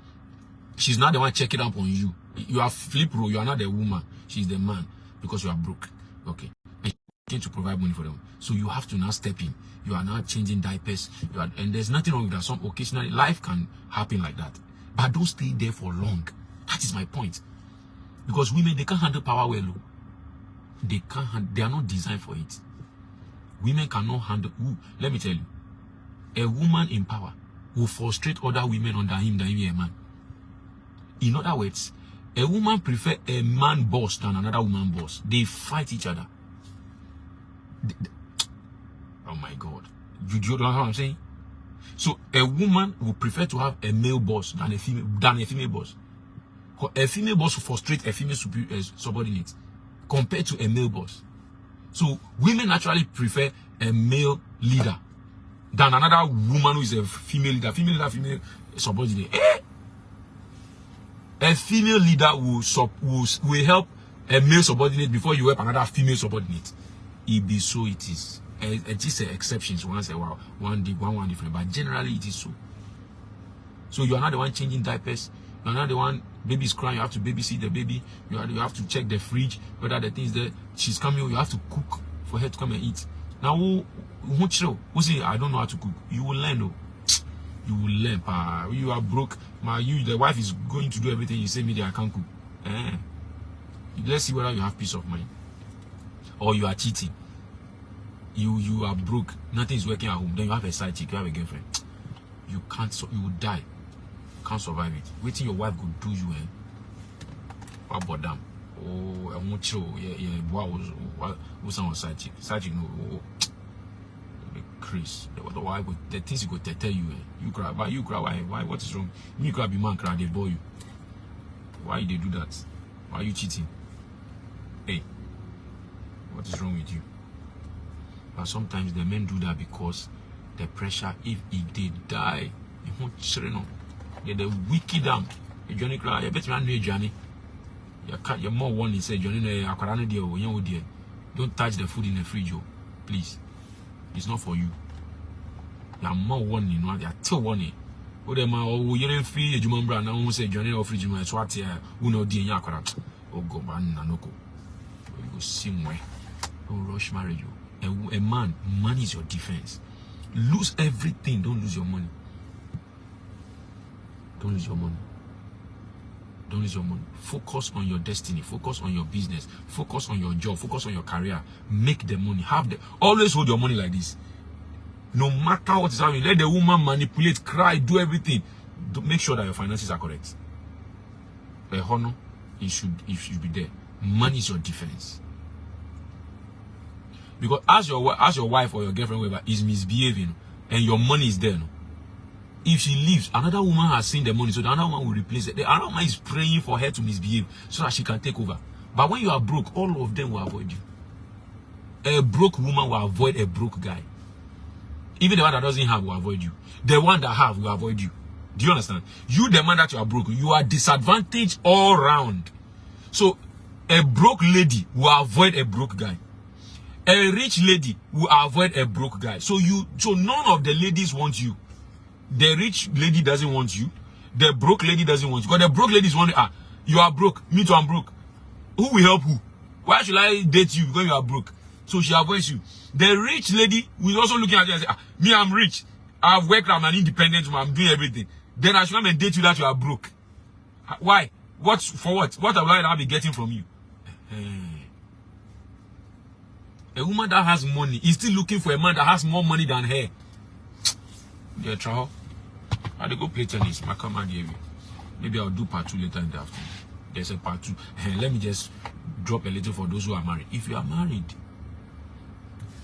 Speaker 3: she's not the one checking up on you. You are flip role. You are not the woman. She's the man because you are broke. Okay. And she's to provide money for them. So you have to now step in. You are now changing diapers. And there's nothing wrong with that. Some occasionally life can happen like that. But don't stay there for long. That is my point. Because women, they can't handle power well. They can't. They are not designed for it. Women cannot handle. Let me tell you, a woman in power will frustrate other women under him than he a man. In other words, a woman prefer a man boss than another woman boss. They fight each other. Oh my God. You know what I'm saying? So a woman will prefer to have a male boss than a female boss. A female boss will frustrate a female subordinate compared to a male boss. So women naturally prefer a male leader than another woman who is a female leader. Female subordinate. A female leader will help a male subordinate before you help another female subordinate. It be so it is. It's just exceptions once a while. One different. But generally it is so. So you are not the one changing diapers. You are not the one, baby's crying, you have to babysit the baby. You have to check the fridge, whether the things there. She's coming, you have to cook for her to come and eat. Now, who say, I don't know how to cook? You will learn though. You will learn. You are broke. The wife is going to do everything. You say, me, I can't cook. Let's see whether you have peace of mind. Or you are cheating. You are broke. Nothing is working at home. Then you have a side chick, you have a girlfriend. You can't, you will die. Can't survive it. Waiting your wife could do you, what about them? Oh, I won't show. Yeah. What's on side chick? Side chick, no. Chris, the things you go tell you, you cry. Why you cry? Why? What is wrong? You cry, be man cry, they bore you. Why they do that? Why are you cheating? Hey, what is wrong with you? But sometimes the men do that because the pressure. If they die, you won't children. The wicked damn. Johnny cry. I bet you know Johnny. You're more one. He said Johnny, don't touch the food in the fridge, please. It's not for you. You are more one, you know. They are still one. Oh, they are you didn't feel you remember now. Who say Johnny or fridge? My swat here. Who know the yakara? Oh, go man, nanoko. You go same way. Don't rush marriage. A man, money is your defense. Lose everything. Don't lose your money. Don't lose your money. Don't lose your money. Focus on your destiny. Focus on your business. Focus on your job. Focus on your career. Make the money. Always hold your money like this. No matter what is happening, let the woman manipulate, cry, do everything. Make sure that your finances are correct. The honor, it should be there. Money is your defense. Because as your wife or your girlfriend, whoever, is misbehaving, and your money is there, if she leaves, another woman has seen the money, so the other woman will replace it. The other woman is praying for her to misbehave so that she can take over. But when you are broke, all of them will avoid you. A broke woman will avoid a broke guy. Even the one that doesn't have will avoid you. The one that have will avoid you. Do you understand? You, the man that you are broke, you are disadvantaged all round. So a broke lady will avoid a broke guy. A rich lady will avoid a broke guy. So none of the ladies want you. The rich lady doesn't want you. The broke lady doesn't want you. Because the broke ladies want you are broke. Me too, I'm broke. Who will help who? Why should I date you when you are broke? So she avoids you. The rich lady will also looking at you and say, me, I'm rich. I've worked, I'm an independent woman, I'm doing everything. Then I should come and date you that you are broke. Why? For what? What will I be getting from you? A woman that has money is still looking for a man that has more money than her. Yeah, trial. I'll go play tennis. My command here. Maybe I'll do part 2 later in the afternoon. There's a part 2. Let me just drop a little for those who are married. If you are married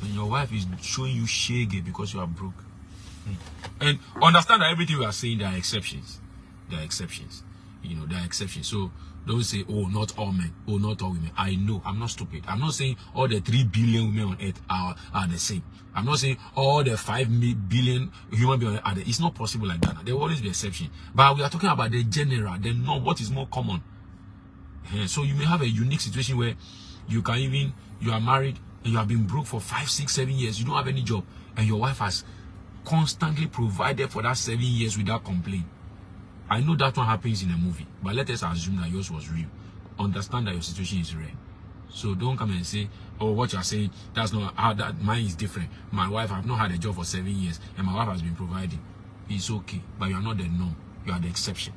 Speaker 3: and your wife is showing you shaggy because you are broke, And understand that everything we are saying, there are exceptions. There are exceptions. You know, there are exceptions. So don't say, oh, not all men, oh, not all women. I know, I'm not stupid. I'm not saying all the 3 billion women on earth are the same. I'm not saying all the 5 billion human beings are the, it's not possible like that. There will always be exceptions. But we are talking about the general, the norm, what is more common. So you may have a unique situation where you are married and you have been broke for 5, 6, 7 years. You don't have any job, and your wife has constantly provided for that 7 years without complaint. I know that one happens in a movie, but let us assume that yours was real. Understand that your situation is real. So don't come and say, oh, what you're saying, that's not how that mine is different. My wife, I've not had a job for 7 years, and my wife has been providing. It's okay, but you are not the norm. You are the exception.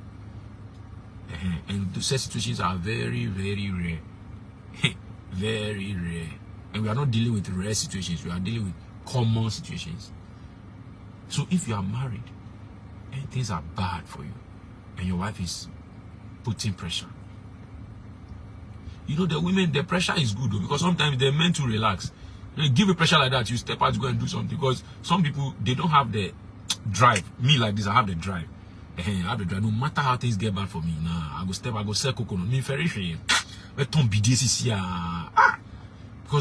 Speaker 3: And such situations are very, very rare. Very rare. And we are not dealing with rare situations. We are dealing with common situations. So if you are married and things are bad for you, and your wife is putting pressure, you know, the women, the pressure is good though, because sometimes they're meant to relax. They give a pressure like that, you step out to go and do something. Because some people, they don't have the drive. Me like this, I have the drive. I have the drive. No matter how things get bad for me, nah, I go sell coconut. Me very free. Because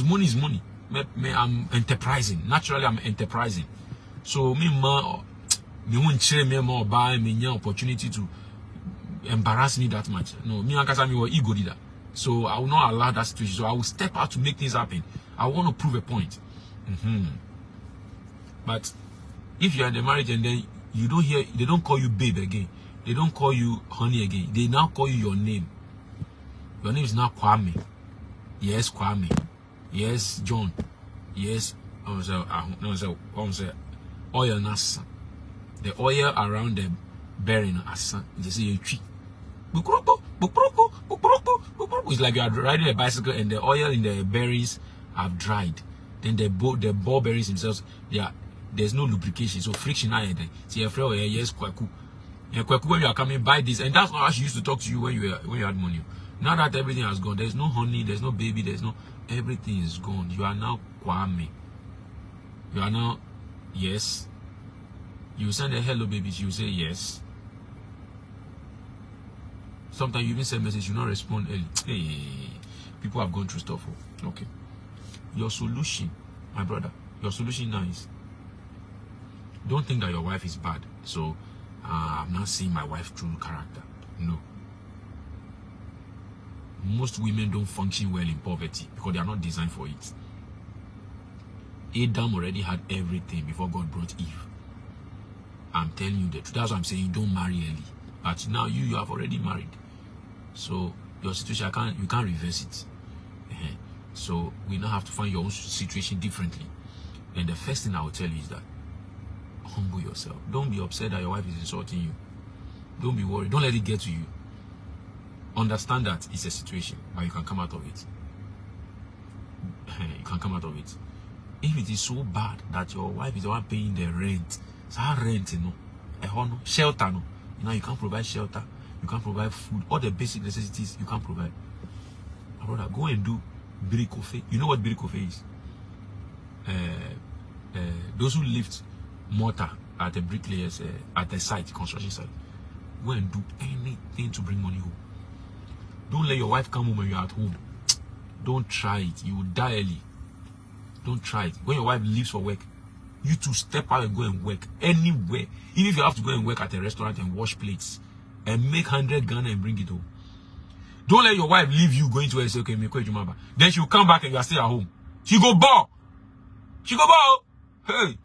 Speaker 3: money is money. I'm enterprising. Naturally, I'm enterprising. So me won't share me more buy me opportunity to embarrass me that much. No, me and Kasami were ego did that. So I will not allow that situation. So I will step out to make things happen. I want to prove a point. But if you're in the marriage and then you don't hear, they don't call you babe again. They don't call you honey again. They now call you your name. Your name is now Kwame. Yes, Kwame. Yes, John. Yes, oil nasa. The oil around the bearing asa. They say you tree. It's like you are riding a bicycle and the oil in the berries have dried. Then the ball berries themselves, there's no lubrication, so friction either. See, your friend, yes, kwaku. And kwaku, when you are coming, buy this, and that's how she used to talk to you when you had money. Now that everything has gone, there's no honey, there's no baby, everything is gone. You are now Kwame. You are now, yes. You send a hello baby, she will say yes. Sometimes you even send a message, you not respond early. Hey, people have gone through stuff. Okay. Your solution, my brother, your solution now is, don't think that your wife is bad. So, I'm not seeing my wife true character. No. Most women don't function well in poverty because they are not designed for it. Adam already had everything before God brought Eve. I'm telling you the truth. That's why I'm saying don't marry early. But now you have already married. So your situation, you can't reverse it. So we now have to find your own situation differently. And the first thing I will tell you is that humble yourself. Don't be upset that your wife is insulting you. Don't be worried. Don't let it get to you. Understand that it's a situation, but you can come out of it. You can come out of it. If it is so bad that your wife is the one paying the rent, it's her rent, shelter, you can't provide shelter, you can't provide food, all the basic necessities you can't provide. My brother, go and do birikofe. You know what birikofe is? Those who lift mortar at the bricklayers at the site, construction site, go and do anything to bring money home. Don't let your wife come home when you're at home. Don't try it. You will die early. Don't try it. When your wife leaves for work, you to step out and go and work anywhere. Even if you have to go and work at a restaurant and wash plates and make 100 Ghana and bring it home. Don't let your wife leave you going to her and say, okay, me quit your. Then she'll come back and you are still at home. She go ball. She go ball. Hey.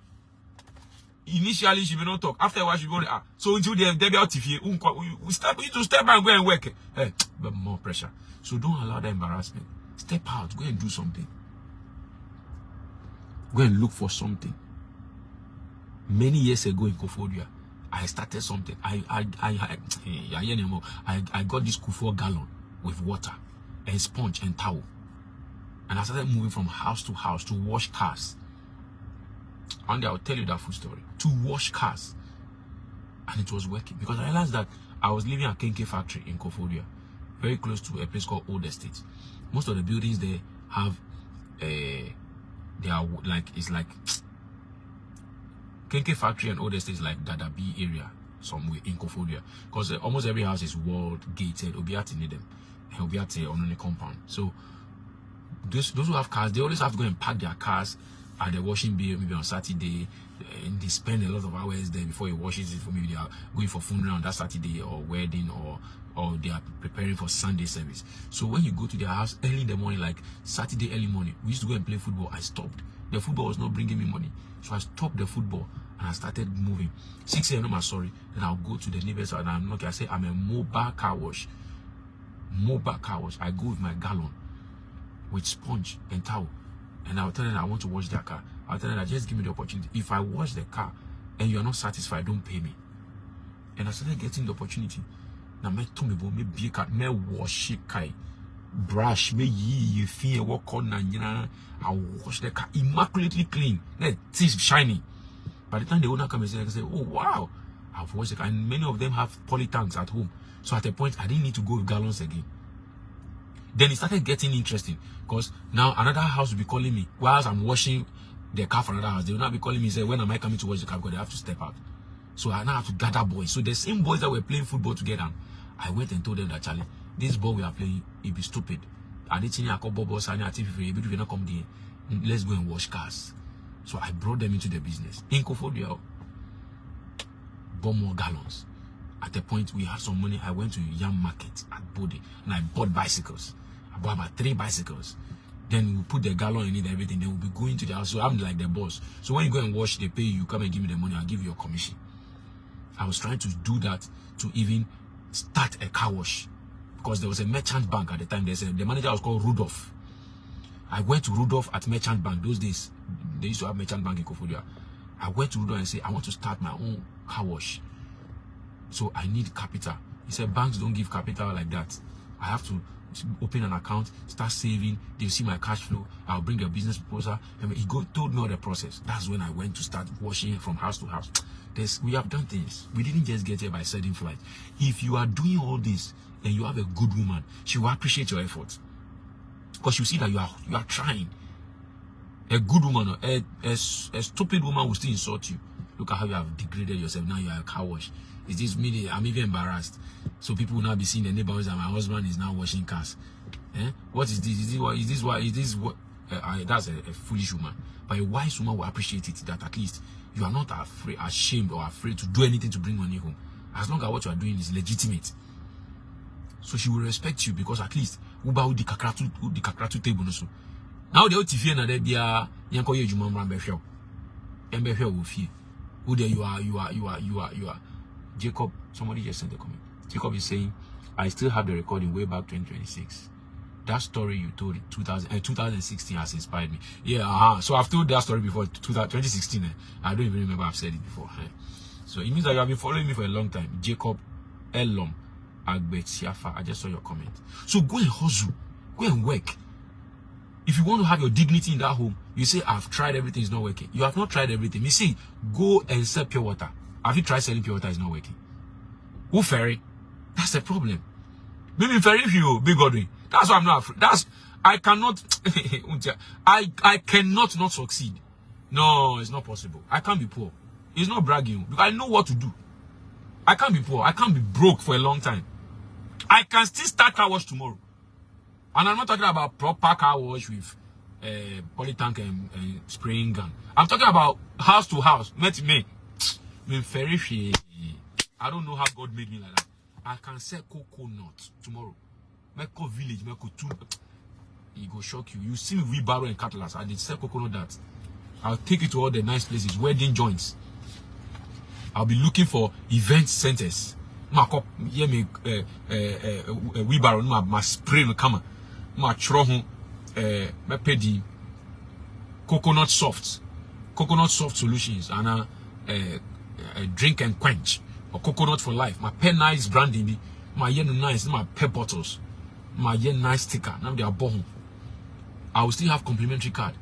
Speaker 3: Initially she will not talk. After a while she go there. So until they be out if you need to step out and go and work. Hey, but more pressure. So don't allow that embarrassment. Step out. Go and do something. Go and look for something. Many years ago in Kofodia, I started something. I got this Kufor gallon with water and sponge and towel. And I started moving from house to wash cars. One day I'll tell you that full story. To wash cars. And it was working. Because I realized that I was living at Kenke factory in Kofodia, very close to a place called Old Estate. Most of the buildings there have they are like, it's like Kenke factory and all these things like Dada B area, somewhere in Kofodia. Because almost every house is walled, gated, Obiati need them. And Obiati on the compound. So those who have cars, they always have to go and park their cars at the washing bay maybe on Saturday, and they spend a lot of hours there before he washes it. For maybe they are going for funeral on that Saturday or wedding, or they are preparing for Sunday service. So when you go to their house early in the morning, like Saturday early morning, we used to go and play football. I stopped. The football was not bringing me money, so I stopped the football and I started moving. 6 a.m. I'm sorry. Then I'll go to the neighbors and I'm knocking. I say I'm a mobile car wash. Mobile car wash. I go with my gallon, with sponge and towel. And I'll tell them I want to wash their car. I'll tell them that just give me the opportunity. If I wash the car and you are not satisfied, don't pay me. And I started getting the opportunity. Now me to me bo me be car me wash it kai brush me ye feel walk on na I wash the car immaculately clean. That is shiny. By the time the owner comes and say, oh wow, I've washed the car. And many of them have poly tanks at home. So at a point I didn't need to go with gallons again. Then it started getting interesting because now another house will be calling me whilst I'm washing the car for another house. They will not be calling me and say, when am I coming to wash the car? Because they have to step out. So I now have to gather boys. So the same boys that were playing football together, I went and told them that, Charlie, this ball we are playing, it be stupid. Let's go and wash cars. So I brought them into the business. In Kofodia, bought more gallons. At a point, we had some money. I went to Yam Market at Bode and I bought bicycles. I bought about 3 bicycles. Then we put the gallon in it and everything. Then we'll be going to the house. So I'm like the boss. So when you go and wash, they pay you. Come and give me the money. I'll give you a commission. I was trying to do that to even start a car wash. Because there was a merchant bank at the time. The manager was called Rudolph. I went to Rudolph at merchant bank. Those days, they used to have merchant bank in Kofodia. I went to Rudolph and said, I want to start my own car wash. So I need capital. He said, banks don't give capital like that. I have to open an account, start saving. They'll see my cash flow. I'll bring a business proposal. And he told me all the process. That's when I went to start washing from house to house. We have done things. We didn't just get here by setting flight. If you are doing all this and you have a good woman, she will appreciate your efforts. Because you see that you are trying. A good woman, a stupid woman will still insult you. Look at how you have degraded yourself. Now you are a car wash. Is this me? I'm even embarrassed. So people will now be seeing the neighborhoods and my husband is now washing cars. What is this? Is this what? That's a foolish woman. But a wise woman will appreciate it, that at least you are not ashamed or afraid to do anything to bring money home. As long as what you are doing is legitimate. So she will respect you because at least uba udi kakratu table no so. Now the otifie na de bia yanko ye juma mra behwe. Embehwe wo fie. Who there you are. Jacob, somebody just sent a comment. Jacob is saying, I still have the recording way back 2026. That story you told in 2016 has inspired me. Yeah, so I've told that story before 2016. I don't even remember I've said it before. So it means that you have been following me for a long time. Jacob Elom Agbet Siafa. I just saw your comment. So go and hustle. Go and work. If you want to have your dignity in that home, you say, I've tried everything, it's not working. You have not tried everything. You see, go and sell pure water. Have you tried selling pure water? It's not working. Who ferry? That's the problem. Maybe ferry if you big Godwin. That's why I'm not afraid. I cannot I cannot not succeed. No, it's not possible. I can't be poor. It's not bragging because I know what to do. I can't be poor. I can't be broke for a long time. I can still start car wash tomorrow. And I'm not talking about proper car wash with poly tank and spraying gun. I'm talking about house to house. Met me. I don't know how God made me like that. I can sell coconut tomorrow. Meko village, Meko 2. It go shock you. You see me wheelbarrow and cutlass. I did sell coconut that. I'll take it to all the nice places, wedding joints. I'll be looking for event centers. Me wheelbarrow, my spray no come. My trohun, my pedi coconut soft solutions and drink and quench or coconut for life. My pen nice branding, my yen nice, my pep bottles, my yen nice sticker. Now they are born. I will still have complimentary card.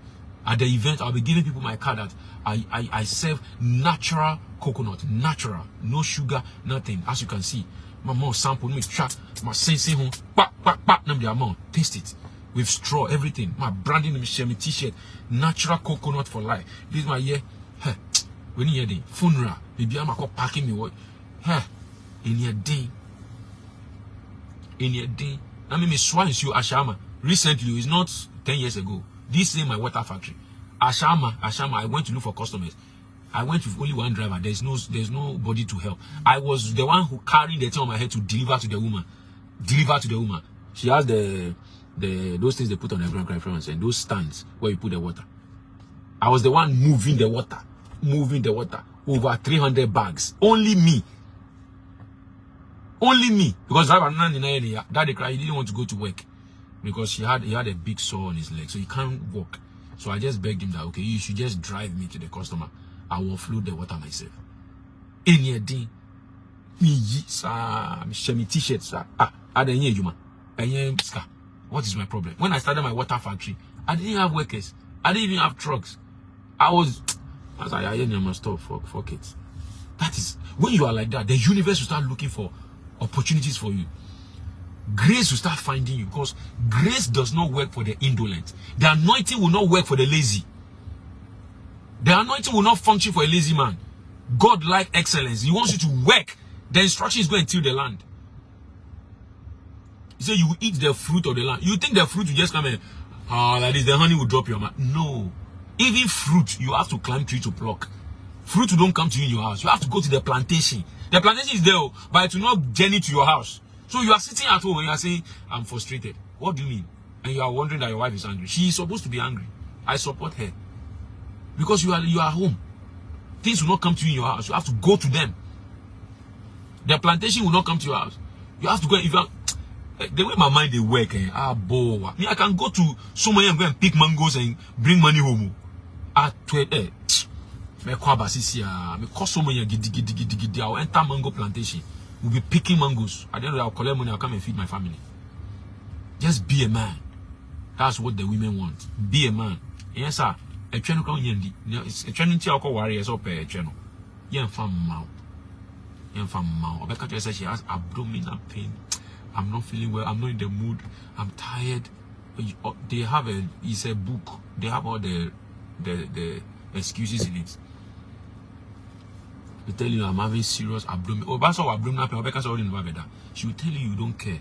Speaker 3: At the event, I'll be giving people my card that I serve natural coconut, natural, no sugar, nothing. As you can see, my mom sample me track, my sensei home, now they are taste it with straw, everything. My branding, my t-shirt, natural coconut for life. This is my year. When you hear funeral, baby, I'm a packing me what? Huh? In your day. I mean, me swans you Ashama. Recently, it's not 10 years ago. This is my water factory. Ashama, I went to look for customers. I went with only one driver. There's nobody to help. I was the one who carried the thing on my head to deliver to the woman. She has those things they put on the ground and those stands where you put the water. I was the one moving the water. Over 300 bags. Only me. Because Daddy cried, he didn't want to go to work because he had a big sore on his leg, so he can't walk. So I just begged him that, okay, you should just drive me to the customer. I will float the water myself. In your day, me t-shirt, sir. What is my problem? When I started my water factory, I didn't have workers. I didn't even have trucks. I was like, I must stop for kids. That is when you are like that, the universe will start looking for opportunities for you. Grace will start finding you, because grace does not work for the indolent. The anointing will not work for the lazy. The anointing will not function for a lazy man. God like excellence. He wants you to work. The instruction is going to till the land. He said you will eat the fruit of the land. You think the fruit will just come in, like this, the honey will drop your mouth. No. Even fruit, you have to climb tree to pluck. Fruit don't come to you in your house. You have to go to the plantation. The plantation is there, but it will not journey to your house. So you are sitting at home and you are saying, I'm frustrated. What do you mean? And you are wondering that your wife is angry. She is supposed to be angry. I support her. Because you are home. Things will not come to you in your house. You have to go to them. The plantation will not come to your house. You have to go. If you are, the way my mind they work, me, I can go to somewhere and go and pick mangoes and bring money home. At 12, I'll enter mango plantation. We'll be picking mangoes. At the end of the day, I'll collect money. I'll come and feed my family. Just be a man. That's what the women want. Be a man. Yes, sir. A channel can yendi. A channel to our warriors up a channel. Yen fam mouth. Obeka says she has abdominal pain. I'm not feeling well. I'm not in the mood. I'm tired. They have it's a book. They have all the excuses in it. They tell you I'm having serious abdominal. Oh, that's all abdominal pain. She will tell you you don't care.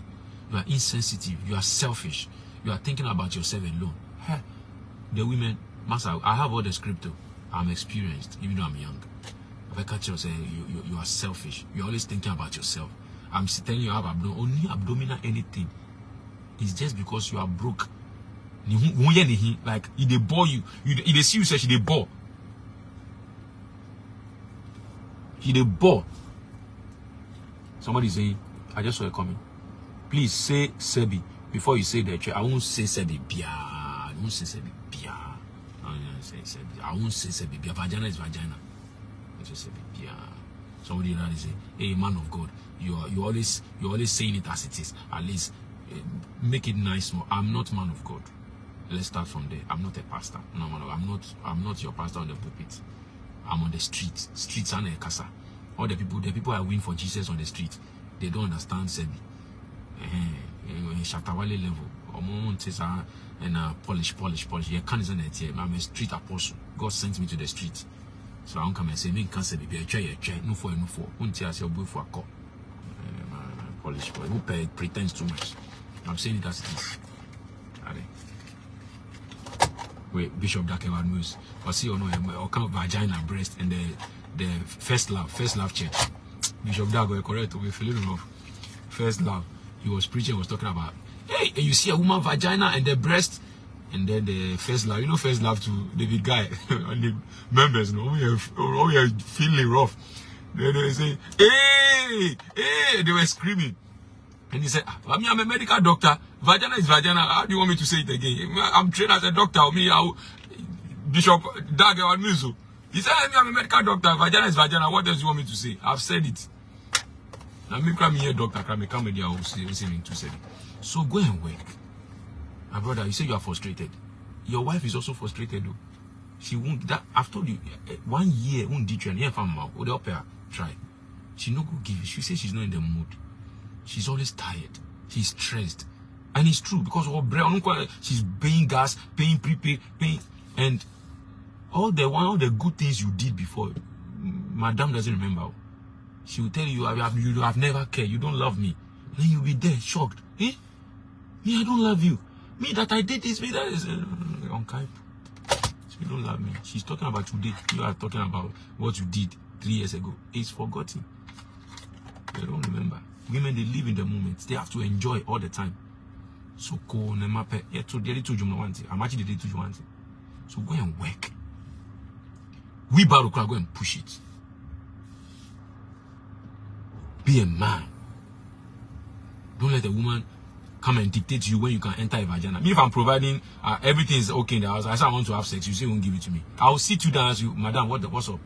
Speaker 3: You are insensitive. You are selfish. You are thinking about yourself alone. Hey, the women, master, I have all the script. I'm experienced, even though I'm young. Say you are selfish. You're always thinking about yourself. I'm telling you, only abdominal anything. It's just because you are broke. Like if they bore you, they see you say they bore. They bore. Somebody saying, I just saw it coming. Please say Sebi before you say the church. I won't say Sebi Bia. I won't say Sebi Bia. I won't say Sebi Bia. Vagina is vagina. I just say Bia. Somebody that say, hey, man of God, you're always saying it as it is. At least make it nice more. I'm not man of God. Let's start from there. I'm not a pastor. No, I'm not your pastor on the pulpit. I'm on the streets. Streets are a casa. All the people I win for Jesus on the street, they don't understand Sebi. Shatawale level. And polish. You can't say that I'm a street apostle. God sent me to the street. So I don't come and say, me can't say be a try. No for. Won't I say boy for a call. Polish. Who pretends too much. I'm saying it as it is. Wait, Bishop Dakewa knows. Or see or no, or come vagina, breast, and the first love church. Bishop Dakewa correct. We feeling rough. First love. He was preaching, was talking about, hey, and you see a woman vagina and the breast, and then the first love. You know, first love to David Guy and the members. No, we are feeling rough. Then they say, hey, they were screaming. And he said, I'm a medical doctor. Vagina is vagina. How do you want me to say it again? I'm trained as a doctor. Bishop Dagewa Mizu. He said, I'm a medical doctor. Vagina is vagina. What else do you want me to say? I've said it. Now, me come here, doctor. Come here. I will say it to say it. So go and work. My brother, you say you are frustrated. Your wife is also frustrated, though. She won't. I've told you, 1 year won't teach you. Try. She no go give. She says she's not in the mood. She's always tired. She's stressed. And it's true because her brain, she's paying gas, paying prepaid, paying, and all the good things you did before, Madam doesn't remember. She will tell you, you have never cared. You don't love me. Then you'll be there, shocked. Eh? Me, I don't love you. Me, that I did this, me, that is... unkind. You don't love me. She's talking about today. You are talking about what you did 3 years ago. It's forgotten. They don't remember. Women, they live in the moment. They have to enjoy all the time. So go on the map. I'm actually the day to. So go and work. We go and push it. Be a man. Don't let a woman come and dictate to you when you can enter a vagina. Me, if I'm providing everything is okay in the house, I say I want to have sex, you say you won't give it to me. I'll sit you down and ask you, Madam, what's up?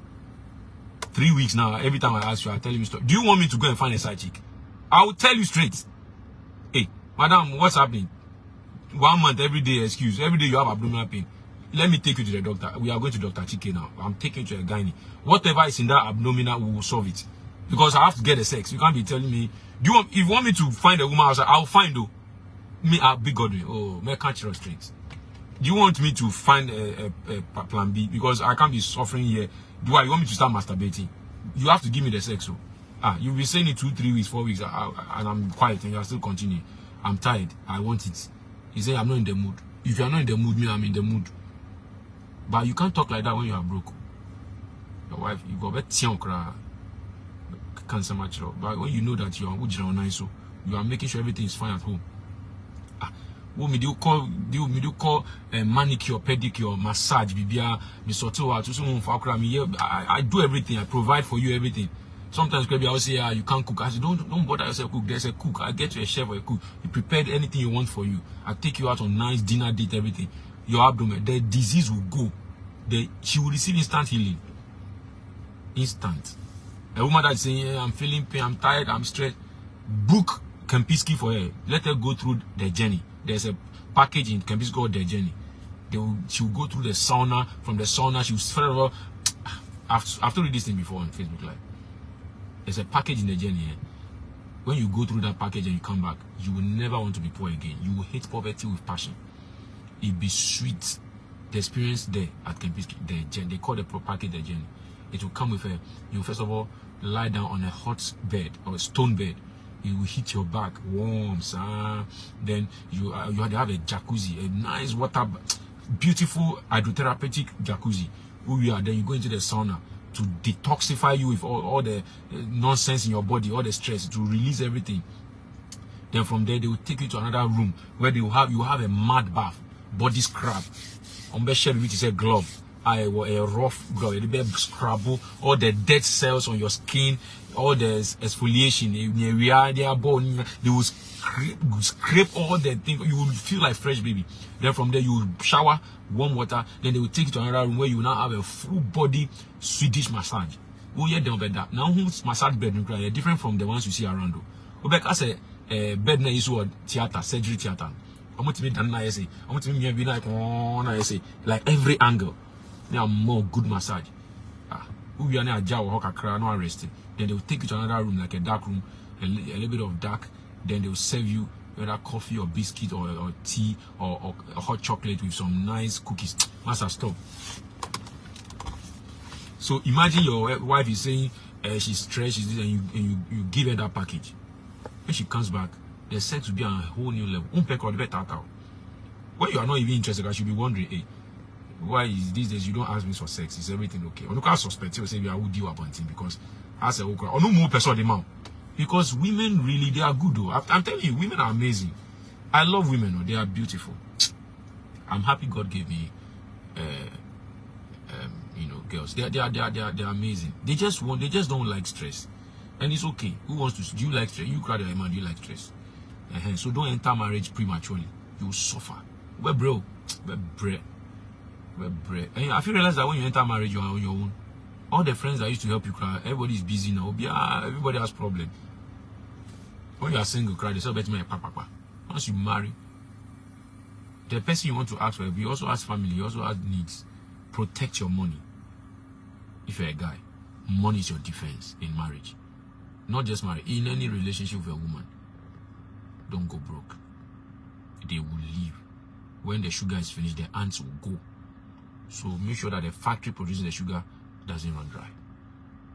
Speaker 3: 3 weeks now, every time I ask you, I'll tell you stop. Do you want me to go and find a side chick? I'll tell you straight. Hey, Madam, what's happening? 1 month, every day, excuse. Every day you have abdominal pain. Let me take you to the doctor. We are going to Dr. Chike now. I'm taking you to a gynae. Whatever is in that abdominal, we will solve it. Because I have to get a sex. You can't be telling me, if you want me to find a woman outside, I'll find though. Me, I'll be Godwin. Oh, me can't you straight. Do you want me to find a plan B? Because I can't be suffering here. You want me to start masturbating? You have to give me the sex. So. You'll be saying it 2, 3 weeks, 4 weeks, and I'm quiet and you're still continuing. I'm tired. I want it. You say I'm not in the mood. If you're not in the mood, me, I'm in the mood. But you can't talk like that when you are broke. Your wife, you go back to cancer much. But when you know that you are nice, so you are making sure everything is fine at home. What me do call manicure, pedicure, massage, bibia, me soto out to someone for I do everything. I provide for you everything. Sometimes maybe I will say, you can't cook. I say, don't bother yourself cook. There's a cook. I get you a chef or a cook. He prepared anything you want for you. I take you out on nice dinner date, everything. Your abdomen, the disease will go. She will receive instant healing. Instant. A woman that's saying, I'm feeling pain, I'm tired, I'm stressed. Book Kempinski for her. Let her go through the journey. There's a package in Kempinski called The Journey. She will go through the sauna. From the sauna, she will I've told you this thing before on Facebook Live. There's a package in The Journey. When you go through that package and you come back, you will never want to be poor again. You will hate poverty with passion. It'll be sweet. The experience there at Kempinski, they call the package The Journey. It will come with you first of all lie down on a hot bed or a stone bed. It will hit your back, warm, then you have a jacuzzi, a nice water, beautiful hydrotherapeutic jacuzzi. Then you go into the sauna to detoxify you with all the nonsense in your body, all the stress, to release everything. Then from there they will take you to another room where you have a mud bath, body scrub, which is a glove. A rough glove, a scrub all the dead cells on your skin, all the exfoliation, they will scrape all the things. You will feel like fresh baby. Then from there you will shower, warm water. Then they will take you to another room where you will now have a full body Swedish massage. Now massage bed is different from the ones you see around. As a bed is theater, surgery theater. I'm going to be like every angle. Now more good massage. We are now no arrested. Then they will take you to another room, like a dark room, a little bit of dark. Then they will serve you whether coffee or biscuit or tea or hot chocolate with some nice cookies. Master, stop. So imagine your wife is saying she's stressed, and you give her that package. When she comes back, the sex will be on a whole new level. When you are not even interested, I should be wondering, hey, why is these days you don't ask me for sex? Is everything okay? Or look at suspect you say we are would you about him because I say okay. Or no more person the man. Because women really they are good though. I'm telling you, women are amazing. I love women, though. They are beautiful. I'm happy God gave me girls. They are amazing. They just don't like stress. And it's okay. Who wants to? Do you like stress? You cry a man, do you like stress? So don't enter marriage prematurely. You will suffer. Well, bro. And have you realized that when you enter marriage, you are on your own? All the friends that used to help you cry, everybody is busy now. Everybody has problems. When you are single, cry, they say, better me papa. Once you marry, the person you want to ask for, you also has family, you also has needs. Protect your money. If you're a guy, money is your defense in marriage. Not just marriage, in any relationship with a woman. Don't go broke. They will leave. When the sugar is finished, the ants will go. So make sure that the factory producing the sugar doesn't run dry.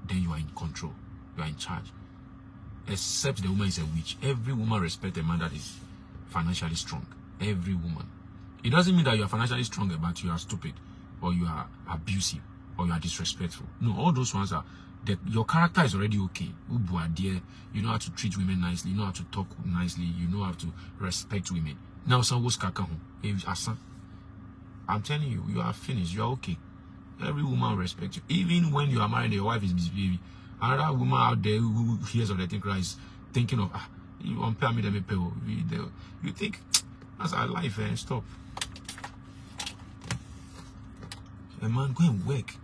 Speaker 3: then you are in control. You are in charge. Except the woman is a witch. Every woman respects a man that is financially strong. Every woman. It doesn't mean that you are financially stronger, but you are stupid, or you are abusive, or you are disrespectful. No, all those ones are that your character is already okay. You know how to treat women nicely, you know how to talk nicely, you know how to respect women. Now someone's I'm telling you, you are finished, you are okay. Every woman respects you. Even when you are married, your wife is misbehaving. Another woman out there who hears of the thing cries, thinking of you compare me them people. You think that's our life, stop. A man, go and work.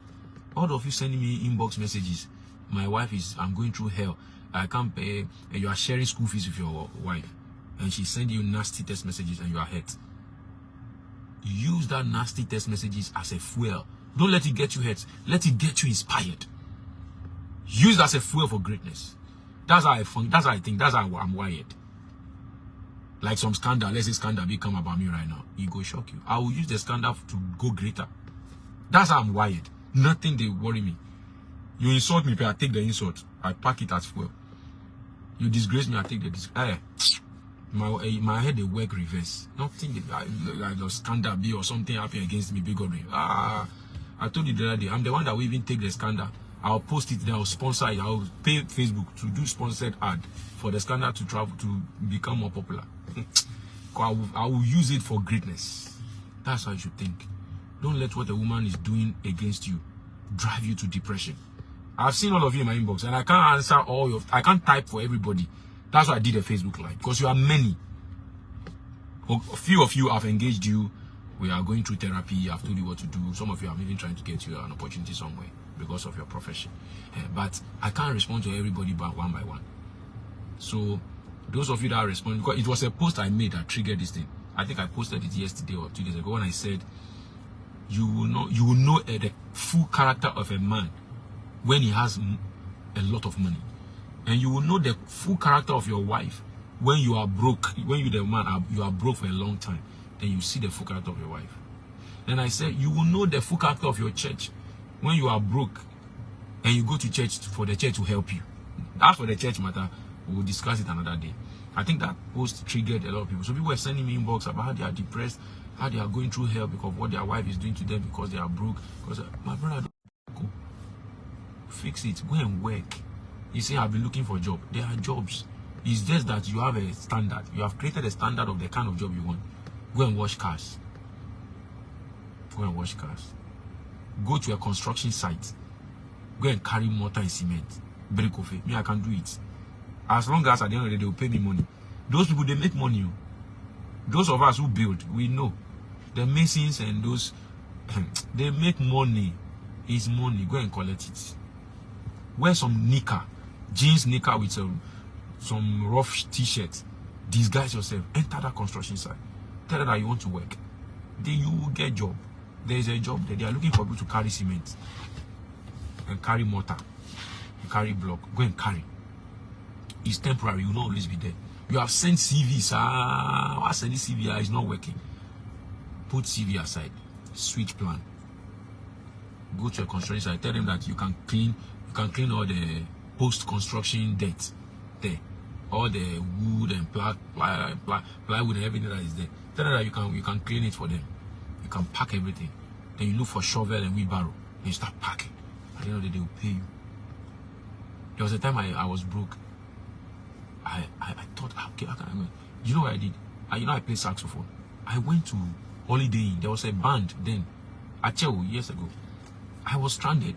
Speaker 3: All of you sending me inbox messages. My wife is, I'm going through hell. I can't pay. You are sharing school fees with your wife, and she send you nasty text messages, and you are hurt. Use that nasty text messages as a fuel. Don't let it get you hurt. Let it get you inspired. Use it as a fuel for greatness. That's how I think. That's how I'm wired. Like some scandal, let's say scandal become about me right now. It go shock you. I will use the scandal to go greater. That's how I'm wired. Nothing they worry me. You insult me, I take the insult. I pack it as fuel. You disgrace me, I take the disgrace. My head they work reverse. Nothing like a scandal be or something happen against me, bigotry. I told you the other day, I'm the one that will even take the scandal. I'll post it there, I'll sponsor it, I'll pay Facebook to do sponsored ad for the scandal to travel to become more popular. I will use it for greatness. That's how you should think. Don't let what a woman is doing against you drive you to depression. I've seen all of you in my inbox, and I can't answer I can't type for everybody. That's why I did a Facebook Live, because you are many. A few of you have engaged you. We are going through therapy. I've told you what to do. Some of you are even trying to get you an opportunity somewhere because of your profession. But I can't respond to everybody one by one. So those of you that are responding, because it was a post I made that triggered this thing. I think I posted it yesterday or 2 days ago when I said, you will know the full character of a man when he has a lot of money. And you will know the full character of your wife when you are broke. When you the man you are broke for a long time, then you see the full character of your wife. Then I said, you will know the full character of your church when you are broke and you go to church for the church to help you. As for the church matter, we will discuss it another day. I think that post triggered a lot of people. So people were sending me inbox about how they are depressed, how they are going through hell because of what their wife is doing to them because they are broke. Because my brother, go fix it, go and work. You say, I've been looking for a job. There are jobs. It's just that you have a standard. You have created a standard of the kind of job you want. Go and wash cars. Go and wash cars. Go to a construction site. Go and carry mortar and cement. Break off it. Me, I can do it. As long as at the end of the day, they will pay me money. Those people, they make money. Those of us who build, we know. The masons and those, they make money. It's money. Go and collect it. Wear some knicker. Jeans knicker with some rough t-shirt. Disguise yourself. Enter that construction site. Tell them that you want to work. Then you will get a job. There is a job there. They are looking for people to carry cement and carry mortar, and carry block. Go and carry. It's temporary. You will not always be there. You have sent CVs. I send this CV. It's not working. Put CV aside. Switch plan. Go to a construction site. Tell them that you can clean. You can clean all the post-construction dirt there, all the wood and plywood and everything that is there. Tell them that you can clean it for them. You can pack everything. Then you look for shovel and wheelbarrow. Then you start packing. At the end of the day, they will pay you. There was a time I was broke. I thought, okay, how can I go? You know what I did? I play saxophone. I went to Holiday Inn. There was a band then, years ago. I was stranded.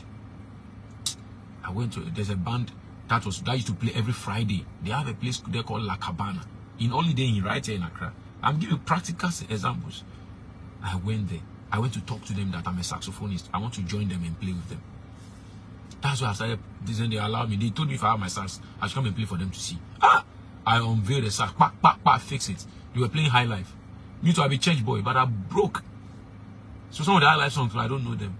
Speaker 3: I went to, there's a band that used to play every Friday. They have a place there called La Cabana in Holiday Inn right here in Accra. I'm giving practical examples. I went there. I went to talk to them that I'm a saxophonist. I want to join them and play with them. That's why I started. Then they allowed me. They told me if I have my sax, I should come and play for them to see. I unveiled the sax. Fix it. They were playing High Life. Me too, I be church boy, but I broke. So some of the High Life songs, I don't know them.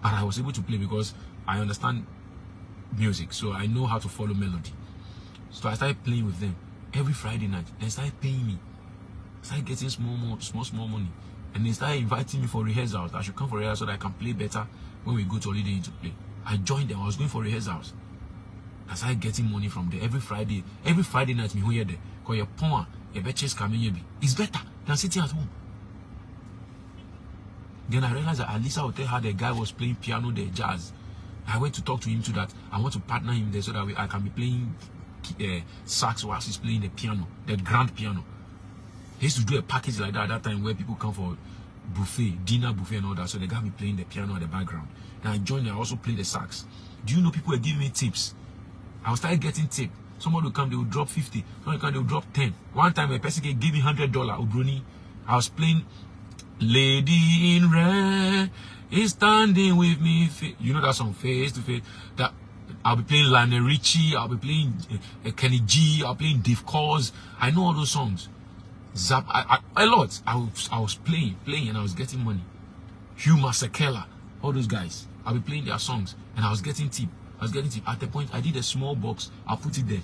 Speaker 3: But I was able to play because I understand music, so I know how to follow melody. So I started playing with them every Friday night. They started paying me. I started getting small money. And they started inviting me for rehearsals. I should come for rehearsals so that I can play better when we go to Holiday Inn to play. I joined them. I was going for rehearsals. I started getting money from there every Friday night. Me here there, cause your pawn, your betches coming it's better than sitting at home. Then I realized that at least hotel had a guy was playing piano there, jazz. I went to talk to him so that I want to partner him there so that I can be playing sax whilst he's playing the piano, the grand piano. He used to do a package like that at that time where people come for buffet, dinner buffet and all that. So they got me playing the piano at the background. And I joined and I also played the sax. Do you know people were giving me tips? I started getting tips. Somebody would come, they would drop 50. Somebody would come, they would drop 10. One time a person gave me $100. Ubruni. I was playing Lady in Red is standing with me. You know that song, Face to Face. That I'll be playing Lionel Richie. I'll be playing Kenny G. I'll be playing Dave Cause. I know all those songs. Zap, a lot. I was playing, and I was getting money. Hugh Masekela, all those guys. I'll be playing their songs, and I was getting tip. At the point, I did a small box. I put it there.